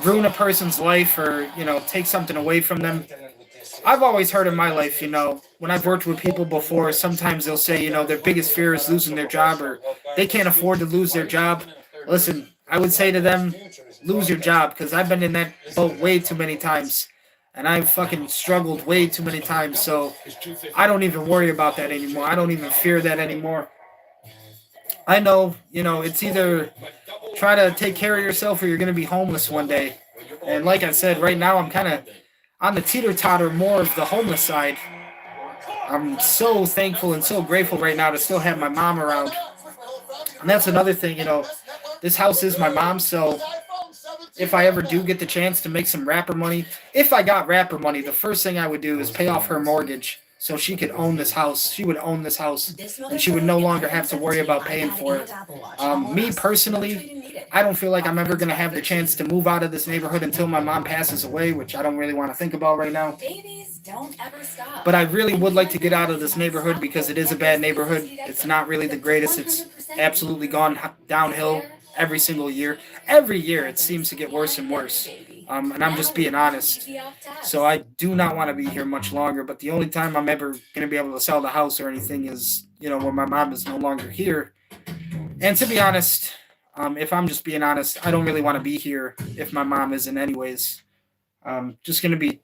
ruin a person's life or, you know, take something away from them. I've always heard in my life, you know, when I've worked with people before, sometimes they'll say, you know, their biggest fear is losing their job, or they can't afford to lose their job. Listen, I would say to them, lose your job, because I've been in that boat way too many times. And I've fucking struggled way too many times, so I don't even worry about that anymore. I don't even fear that anymore. I know, you know, it's either try to take care of yourself or you're going to be homeless one day. And like I said, right now I'm kind of on the teeter-totter more of the homeless side. I'm so thankful and so grateful right now to still have my mom around. And that's another thing, you know, this house is my mom's, so if I ever do get the chance to make some rapper money, if I got rapper money, the first thing I would do is pay off her mortgage so she could own this house. She would own this house, and she would no longer have to worry about paying for it. Me personally, I don't feel like I'm ever going to have the chance to move out of this neighborhood until my mom passes away, which I don't really want to think about right now. But I really would like to get out of this neighborhood because it is a bad neighborhood. It's not really the greatest. It's absolutely gone downhill every single year. Every year it seems to get worse and worse. And I'm just being honest. So I do not want to be here much longer, but the only time I'm ever going to be able to sell the house or anything is, you know, when my mom is no longer here. And to be honest, if I'm just being honest, I don't really want to be here if my mom isn't anyways. Just going to be,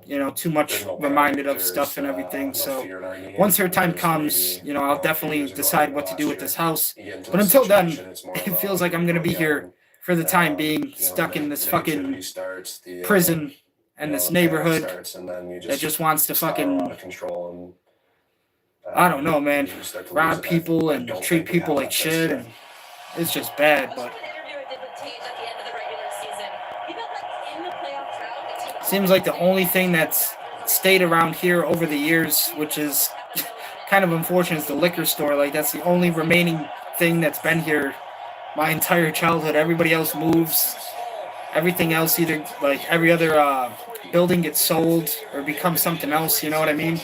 you know, too much reminded of stuff and everything. So once her time comes, you know, I'll definitely decide what to do with this house. But until then, it feels like I'm going to be here for the time being, stuck in this fucking prison and this neighborhood that just wants to fucking, I don't know, man, rob people and treat people like shit. And it's just bad, but seems like the only thing that's stayed around here over the years, which is kind of unfortunate, is the liquor store. Like, that's the only remaining thing that's been here my entire childhood. Everybody else moves. Everything else, either, like, every other building gets sold or becomes something else, you know what I mean?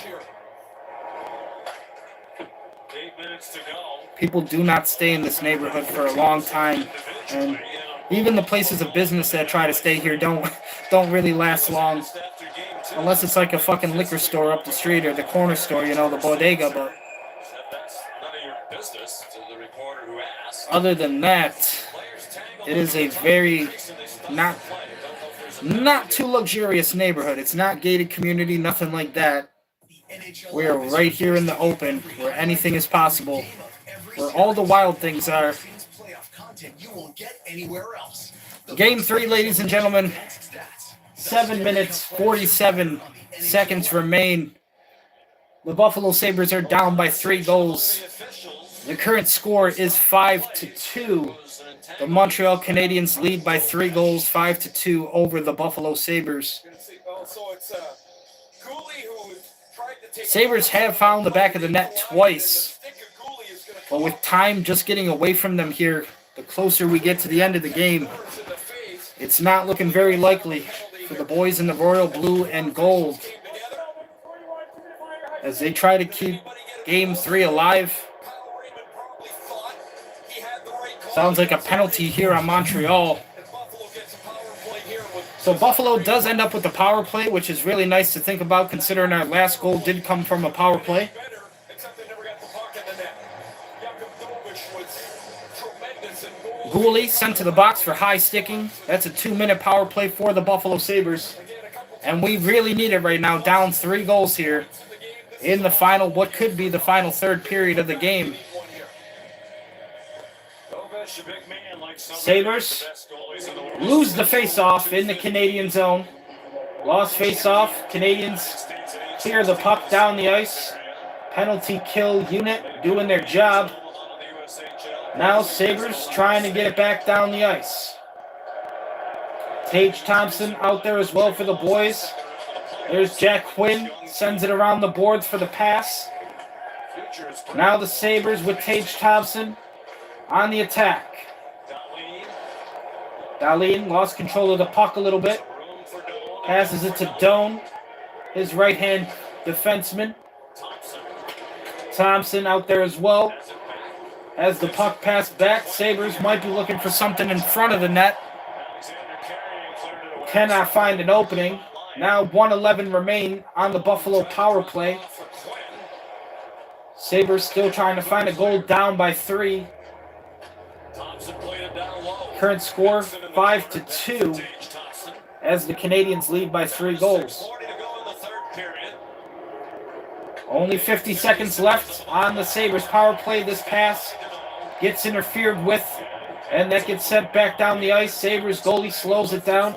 People do not stay in this neighborhood for a long time, and even the places of business that try to stay here don't really last long, unless it's like a fucking liquor store up the street or the corner store, you know, the bodega. But other than that, it is a very not too luxurious neighborhood. It's not gated community, nothing like that. We are right here in the open, where anything is possible, where all the wild things are. Game 3, ladies and gentlemen. 7 minutes, 47 seconds remain. The Buffalo Sabres are down by 3 goals. The current score is 5-2. The Montreal Canadiens lead by 3 goals, 5-2 over the Buffalo Sabres. Sabres have found the back of the net twice. But with time just getting away from them here, the closer we get to the end of the game, it's not looking very likely for the boys in the royal blue and gold as they try to keep Game 3 alive. Sounds like a penalty here on Montreal. So Buffalo does end up with the power play, which is really nice to think about considering our last goal did come from a power play. Gooley sent to the box for high sticking. That's a 2-minute power play for the Buffalo Sabres. And we really need it right now, down 3 goals here in the final, what could be the final third period of the game. Sabres lose the face-off in the Canadian zone. Lost face-off. Canadians clear the puck down the ice. Penalty kill unit doing their job. Now Sabres trying to get it back down the ice. Tage Thompson out there as well for the boys. There's Jack Quinn. Sends it around the boards for the pass. Now the Sabres with Tage Thompson on the attack. Dahlin lost control of the puck a little bit. Passes it to Doan, his right-hand defenseman. Thompson out there as well. As the puck passed back, Sabres might be looking for something in front of the net. Cannot find an opening. Now 1:11 remain on the Buffalo power play. Sabres still trying to find a goal, down by 3. Current score 5-2 as the Canadiens lead by 3 goals. Only 50 seconds left on the Sabres power play. This pass gets interfered with, and that gets sent back down the ice. Sabres goalie slows it down.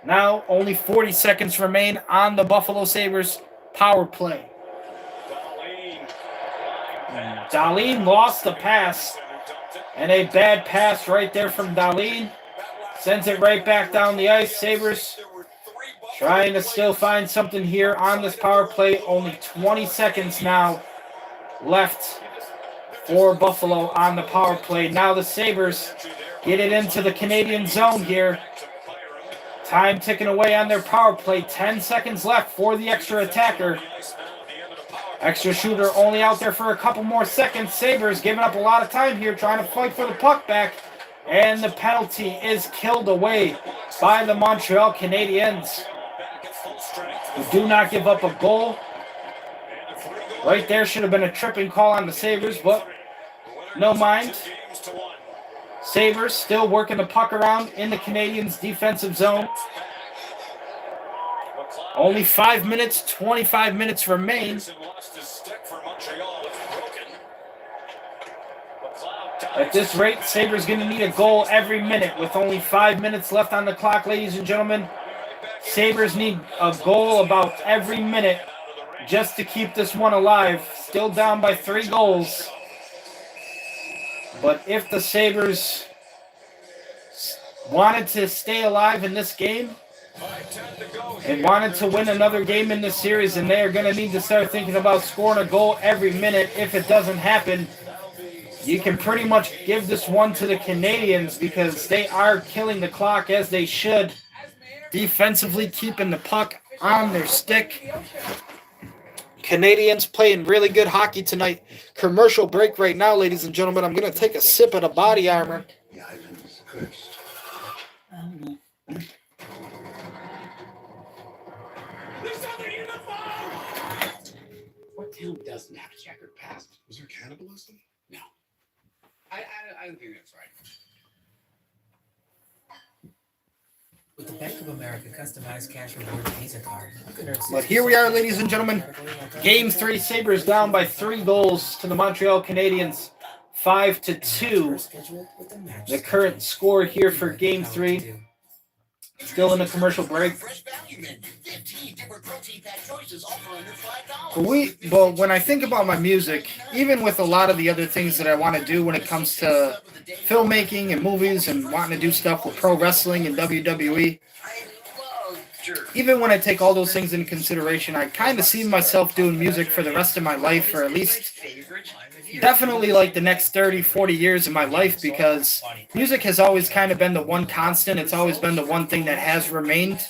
Now only 40 seconds remain on the Buffalo Sabres power play. Dahlin lost the pass, and a bad pass right there from Dahlin. Sends it right back down the ice. Sabres trying to still find something here on this power play. Only 20 seconds now left for Buffalo on the power play. Now the Sabres get it into the Canadian zone here. Time ticking away on their power play. 10 seconds left for the extra attacker. Extra shooter only out there for a couple more seconds. Sabres giving up a lot of time here trying to fight for the puck back. And the penalty is killed away by the Montreal Canadiens, who do not give up a goal. Right there should have been a tripping call on the Sabres, but no mind. Sabres still working the puck around in the Canadiens' defensive zone. Only 5 minutes, 25 minutes remain. At this rate, Sabres going to need a goal every minute with only 5 minutes left on the clock, ladies and gentlemen. Sabres need a goal about every minute just to keep this one alive. Still down by 3 goals. But if the Sabres wanted to stay alive in this game and wanted to win another game in this series, and they are going to need to start thinking about scoring a goal every minute. If it doesn't happen, you can pretty much give this one to the Canadiens because they are killing the clock as they should. Defensively keeping the puck on their stick. Canadiens playing really good hockey tonight. Commercial break right now, ladies and gentlemen. I'm going to take a sip of the body armor. What town doesn't have a checkered past? Was there cannibalism? No. I don't think that's right. With the Bank of America customized cash reward Visa card, you can earn. But here we are, ladies and gentlemen. Game 3, Sabres down by 3 goals to the Montreal Canadiens. 5-2. The current score here for Game 3. Still in the commercial break. But when I think about my music, even with a lot of the other things that I want to do when it comes to filmmaking and movies and wanting to do stuff with pro wrestling and WWE, even when I take all those things into consideration, I kind of see myself doing music for the rest of my life, or at least definitely like the next 30, 40 years of my life, because music has always kind of been the one constant. It's always been the one thing that has remained.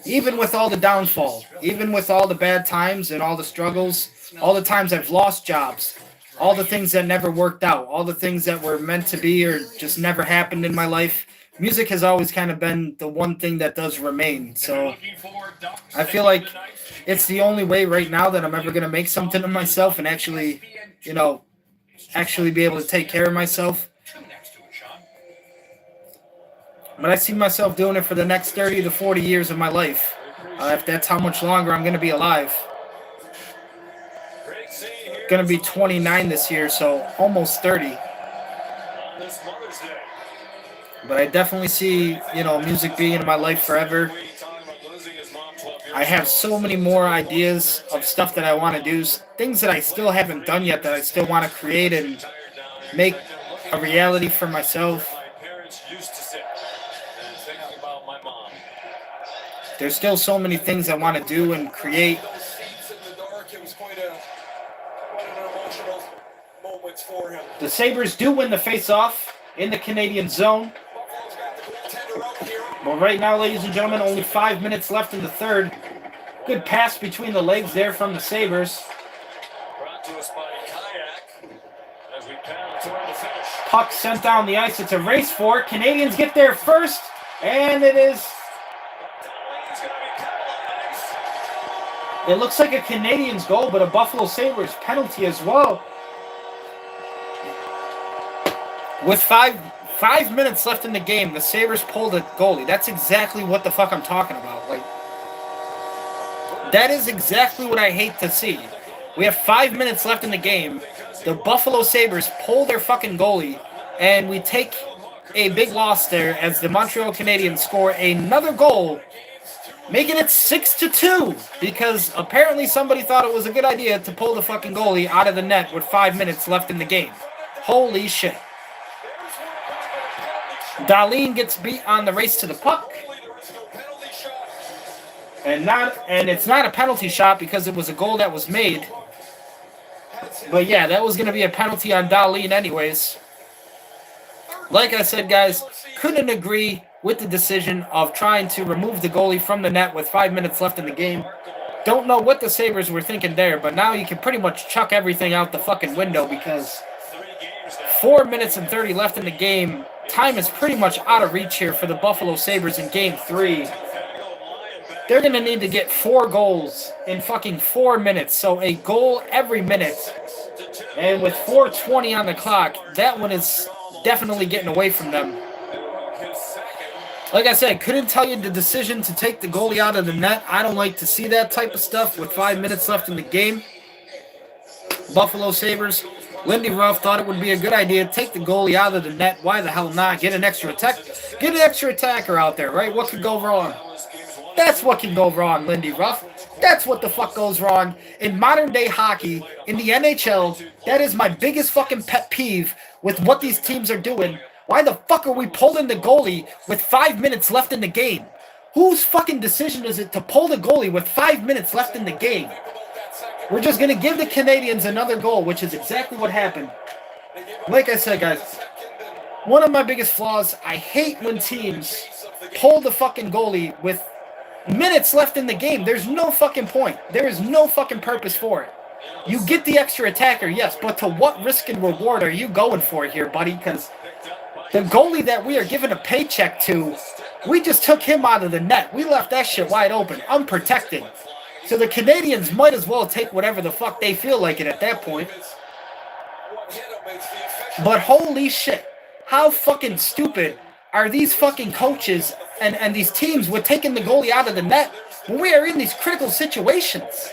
Even with all the downfall, even with all the bad times and all the struggles, all the times I've lost jobs, all the things that never worked out, all the things that were meant to be or just never happened in my life, music has always kind of been the one thing that does remain. So I feel like it's the only way right now that I'm ever going to make something of myself and actually, actually be able to take care of myself. But I see myself doing it for the next 30 to 40 years of my life. If that's how much longer I'm going to be alive. Going to be 29 this year, so almost 30. But I definitely see, music being in my life forever. I have so many more ideas of stuff that I want to do, things that I still haven't done yet that I still want to create and make a reality for myself. There's still so many things I want to do and create. The Sabres do win the face-off in the Canadian zone. But right now, ladies and gentlemen, only 5 minutes left in the third. Good pass between the legs there from the Sabres. Puck sent down the ice. It's a race for it. Canadians get there first, and it is... It looks like a Canadiens goal, but a Buffalo Sabres penalty as well. With five minutes left in the game, the Sabres pulled a goalie. That's exactly what the fuck I'm talking about. That is exactly what I hate to see. We have 5 minutes left in the game. The Buffalo Sabres pull their fucking goalie, and we take a big loss there as the Montreal Canadiens score another goal, making it 6-2, because apparently somebody thought it was a good idea to pull the fucking goalie out of the net with 5 minutes left in the game. Holy shit. Duane gets beat on the race to the puck. And it's not a penalty shot because it was a goal that was made. But yeah, that was going to be a penalty on Duane anyways. Like I said, guys, couldn't agree with the decision of trying to remove the goalie from the net with 5 minutes left in the game. Don't know what the Sabres were thinking there, but now you can pretty much chuck everything out the fucking window because 4 minutes and 30 left in the game. Time is pretty much out of reach here for the Buffalo Sabres in Game 3. They're going to need to get 4 goals in fucking 4 minutes. So a goal every minute. And with 4:20 on the clock, that one is definitely getting away from them. Like I said, couldn't tell you the decision to take the goalie out of the net. I don't like to see that type of stuff with 5 minutes left in the game. Buffalo Sabres, Lindy Ruff thought it would be a good idea to take the goalie out of the net. Why the hell not? Get an extra attacker out there, right? What could go wrong? That's what can go wrong, Lindy Ruff. That's what the fuck goes wrong in modern day hockey, in the NHL. That is my biggest fucking pet peeve with what these teams are doing. Why the fuck are we pulling the goalie with 5 minutes left in the game? Whose fucking decision is it to pull the goalie with 5 minutes left in the game? We're just going to give the Canadiens another goal, which is exactly what happened. Like I said, guys, one of my biggest flaws, I hate when teams pull the fucking goalie with minutes left in the game. There's no fucking point. There is no fucking purpose for it. You get the extra attacker, yes, but to what risk and reward are you going for here, buddy? Because the goalie that we are giving a paycheck to, we just took him out of the net. We left that shit wide open, unprotected. So the Canadiens might as well take whatever the fuck they feel like it at that point. But holy shit, how fucking stupid are these fucking coaches and these teams with taking the goalie out of the net when we are in these critical situations?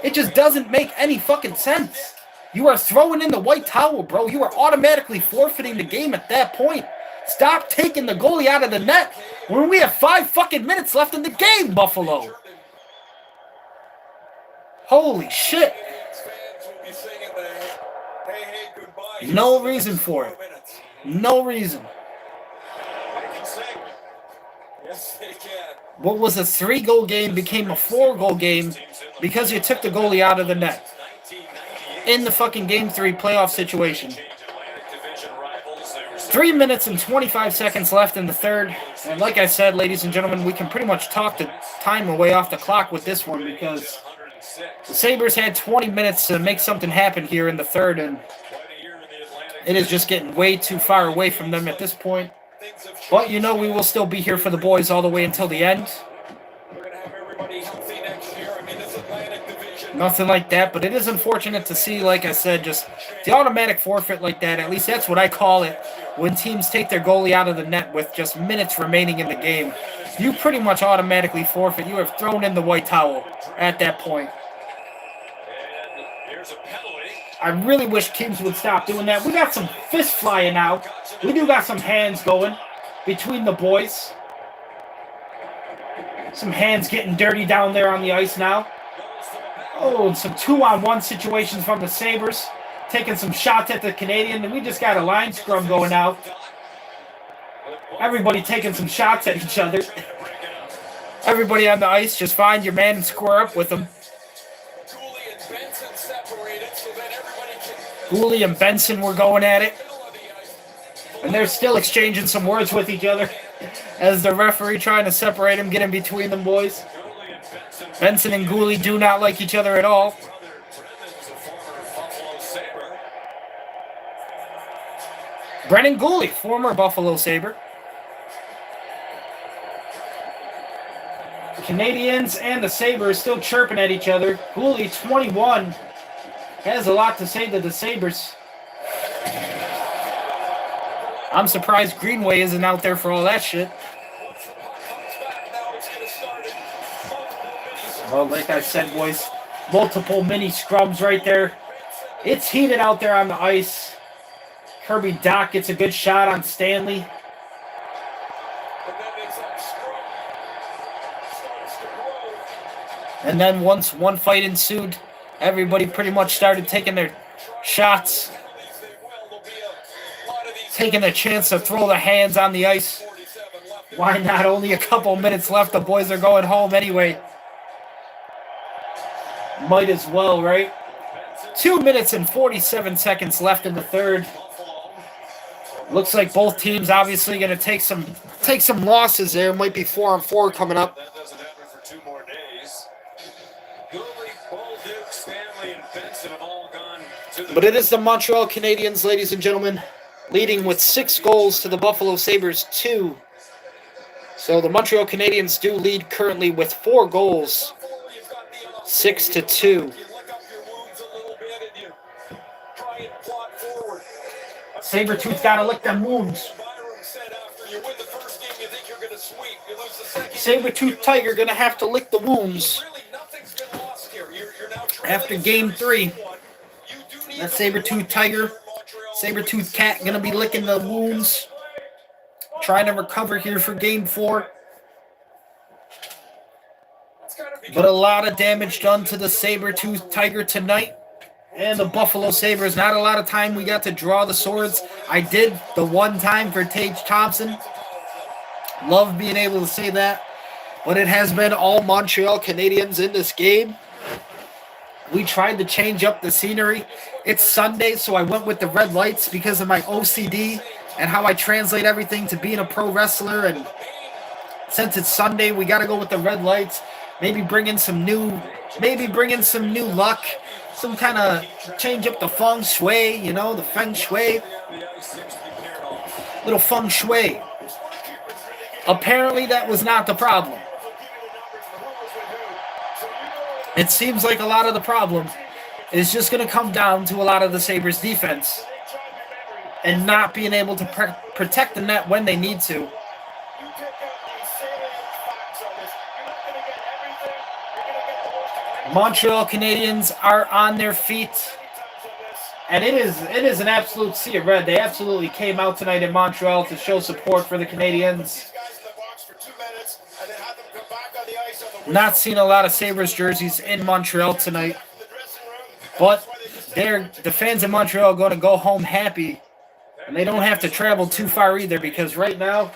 It just doesn't make any fucking sense. You are throwing in the white towel, bro. You are automatically forfeiting the game at that point. Stop taking the goalie out of the net when we have 5 fucking minutes left in the game, Buffalo. Holy shit. No reason for it. No reason. What was a 3-goal game became a 4-goal game because you took the goalie out of the net. in the fucking Game 3 playoff situation. 3 minutes and 25 seconds left in the third. And like I said, ladies and gentlemen, we can pretty much talk the time away off the clock with this one because the Sabres had 20 minutes to make something happen here in the third, and it is just getting way too far away from them at this point. But you know we will still be here for the boys all the way until the end. Nothing like that, but it is unfortunate to see, like I said, just the automatic forfeit like that. At least that's what I call it. When teams take their goalie out of the net with just minutes remaining in the game, you pretty much automatically forfeit. You have thrown in the white towel at that point. I really wish teams would stop doing that. We got some fists flying out. We do got some hands going between the boys. Some hands getting dirty down there on the ice now. Oh, and some 2-on-1 situations from the Sabres. Taking some shots at the Canadian, and we just got a line scrum going out. Everybody taking some shots at each other. Everybody on the ice, just find your man and square up with them. Gooley and Benson were going at it. And they're still exchanging some words with each other as the referee trying to separate them, get in between them boys. Benson and Gooley do not like each other at all. Brennan Gooley, former Buffalo Sabre. The Canadiens and the Sabres still chirping at each other. Gooley, 21, has a lot to say to the Sabres. I'm surprised Greenway isn't out there for all that shit. Well, like I said, boys, multiple mini scrums right there. It's heated out there on the ice. Kirby Dach gets a good shot on Stanley. And then once one fight ensued, everybody pretty much started taking their shots. Taking a chance to throw their hands on the ice. Why not? Only a couple minutes left. The boys are going home anyway. Might as well, right? 2 minutes and 47 seconds left in the third. Looks like both teams obviously going to take some losses there. Might be 4-on-4 coming up. That doesn't happen for 2 more days. Gooley, Bolduc, Stanley, and Benson have all gone to the... But it is the Montreal Canadiens, ladies and gentlemen, leading with 6 goals to the Buffalo Sabres 2. So the Montreal Canadiens do lead currently with 4 goals, 6-2. Sabretooth got to lick them wounds. Sabretooth Tiger going to have to lick the wounds after Game 3. That Sabretooth Tiger, Sabretooth Cat going to be licking the wounds, trying to recover here for Game 4. But a lot of damage done to the Sabretooth Tiger tonight. And the Buffalo Sabres, not a lot of time we got to draw the swords. I did the one time for Tage Thompson. Love being able to say that. But it has been all Montreal Canadiens in this game. We tried to change up the scenery. It's Sunday, so I went with the red lights because of my OCD and how I translate everything to being a pro wrestler. And since it's Sunday, we got to go with the red lights. Maybe bring in some new luck. Some kind of change up the feng shui, you know, the feng shui. Little feng shui. Apparently that was not the problem. It seems like a lot of the problem is just going to come down to a lot of the Sabres defense and not being able to protect the net when they need to. Montreal Canadiens are on their feet, and it is an absolute sea of red. They absolutely came out tonight in Montreal to show support for the Canadiens. Not seen a lot of Sabres jerseys in Montreal tonight, but the fans in Montreal are going to go home happy, and they don't have to travel too far either, because right now,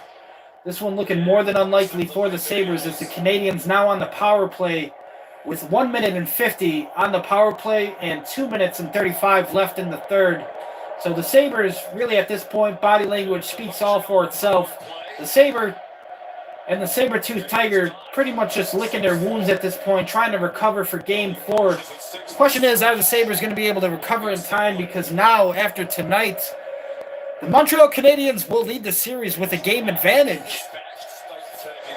this one looking more than unlikely for the Sabres as the Canadiens now on the power play with 1 minute and 50 on the power play and 2 minutes and 35 left in the third. So the Sabres, really at this point, body language speaks all for itself. The Sabre and the Saber-Tooth Tiger pretty much just licking their wounds at this point, trying to recover for Game 4. The question is, are the Sabres going to be able to recover in time? Because now, after tonight, the Montreal Canadiens will lead the series with a game advantage.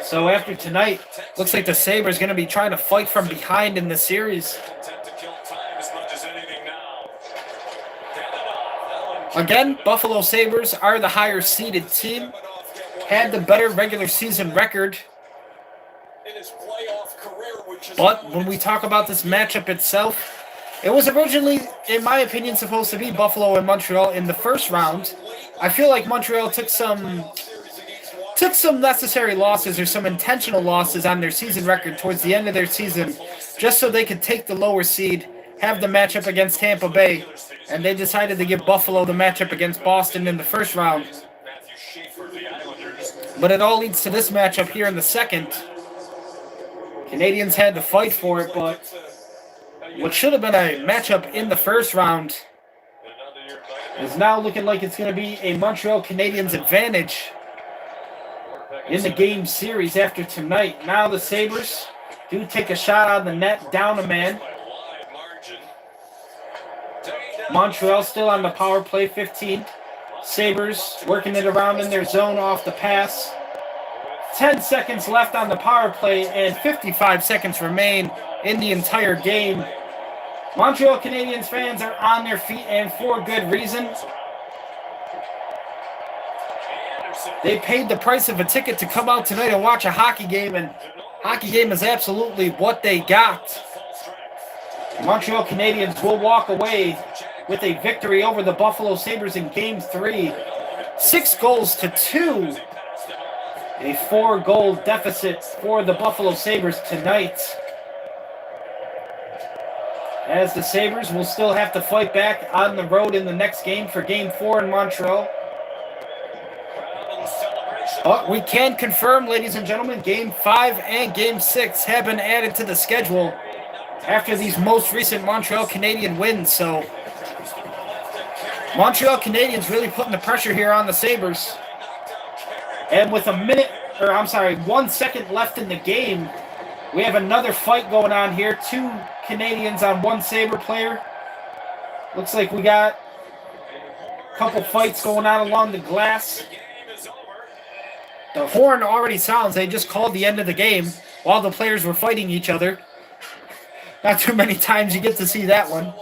So after tonight, looks like the Sabres going to be trying to fight from behind in the series. Again, Buffalo Sabres are the higher seeded team, had the better regular season record. But when we talk about this matchup itself, it was originally, in my opinion, supposed to be Buffalo and Montreal in the first round. I feel like Montreal took some necessary losses or some intentional losses on their season record towards the end of their season, just so they could take the lower seed, have the matchup against Tampa Bay, and they decided to give Buffalo the matchup against Boston in the first round. But it all leads to this matchup here in the second. Canadiens had to fight for it, but what should have been a matchup in the first round is now looking like it's going to be a Montreal Canadiens advantage in the game series after tonight. Now the Sabres do take a shot on the net, down a man. Montreal still on the power play, 15. Sabres working it around in their zone off the pass. 10 seconds left on the power play and 55 seconds remain in the entire game. Montreal Canadiens fans are on their feet, and for good reason. They paid the price of a ticket to come out tonight and watch a hockey game, and hockey game is absolutely what they got. Montreal Canadiens will walk away with a victory over the Buffalo Sabres in Game 3. 6-2. A 4-goal deficit for the Buffalo Sabres tonight. As the Sabres will still have to fight back on the road in the next game for Game 4 in Montreal. But we can confirm, ladies and gentlemen, Game 5 and Game 6 have been added to the schedule after these most recent Montreal Canadiens wins. So Montreal Canadiens really putting the pressure here on the Sabres. And with 1 second left in the game, we have another fight going on here. 2 Canadiens on 1 Sabre player. Looks like we got a couple fights going on along the glass. The horn already sounds. They just called the end of the game while the players were fighting each other. Not too many times you get to see that one.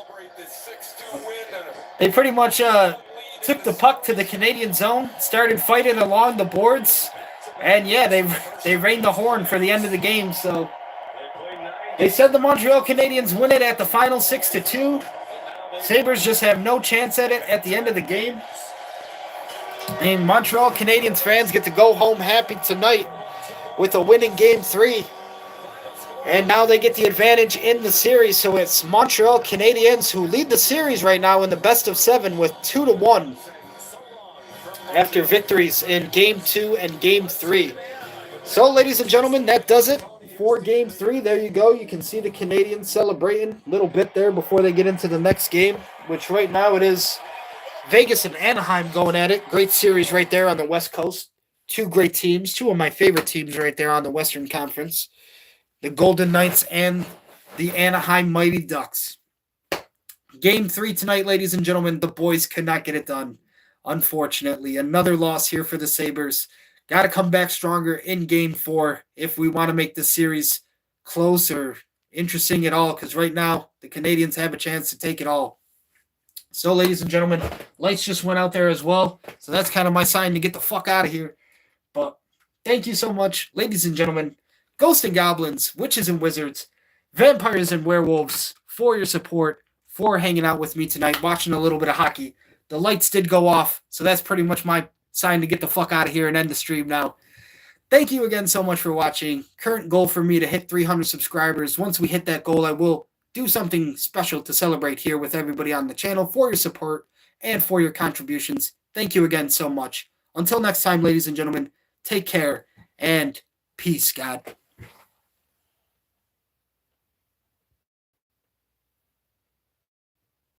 They pretty much took the puck to the Canadian zone, started fighting along the boards, and yeah, they rained the horn for the end of the game. So they said the Montreal Canadiens win it at the final 6-2. Sabres just have no chance at it at the end of the game. And Montreal Canadiens fans get to go home happy tonight with a win in Game 3. And now they get the advantage in the series. So it's Montreal Canadiens who lead the series right now in the best of 7 with 2-1 after victories in Game 2 and Game 3. So, ladies and gentlemen, that does it for Game 3. There you go. You can see the Canadiens celebrating a little bit there before they get into the next game, which right now it is Vegas and Anaheim going at it. Great series right there on the West Coast. 2 great teams. 2 of my favorite teams right there on the Western Conference. The Golden Knights and the Anaheim Mighty Ducks. Game 3 tonight, ladies and gentlemen. The boys could not get it done, unfortunately. Another loss here for the Sabres. Got to come back stronger in Game 4 if we want to make this series close or interesting at all, because right now the Canadiens have a chance to take it all. So, ladies and gentlemen, lights just went out there as well, so that's kind of my sign to get the fuck out of here. But thank you so much, ladies and gentlemen, Ghosts and Goblins, Witches and Wizards, Vampires and Werewolves, for your support, for hanging out with me tonight, watching a little bit of hockey. The lights did go off, so that's pretty much my sign to get the fuck out of here and end the stream now. Thank you again so much for watching. Current goal for me to hit 300 subscribers. Once we hit that goal, I will do something special to celebrate here with everybody on the channel for your support and for your contributions. Thank you again so much. Until next time, ladies and gentlemen, take care and peace, God.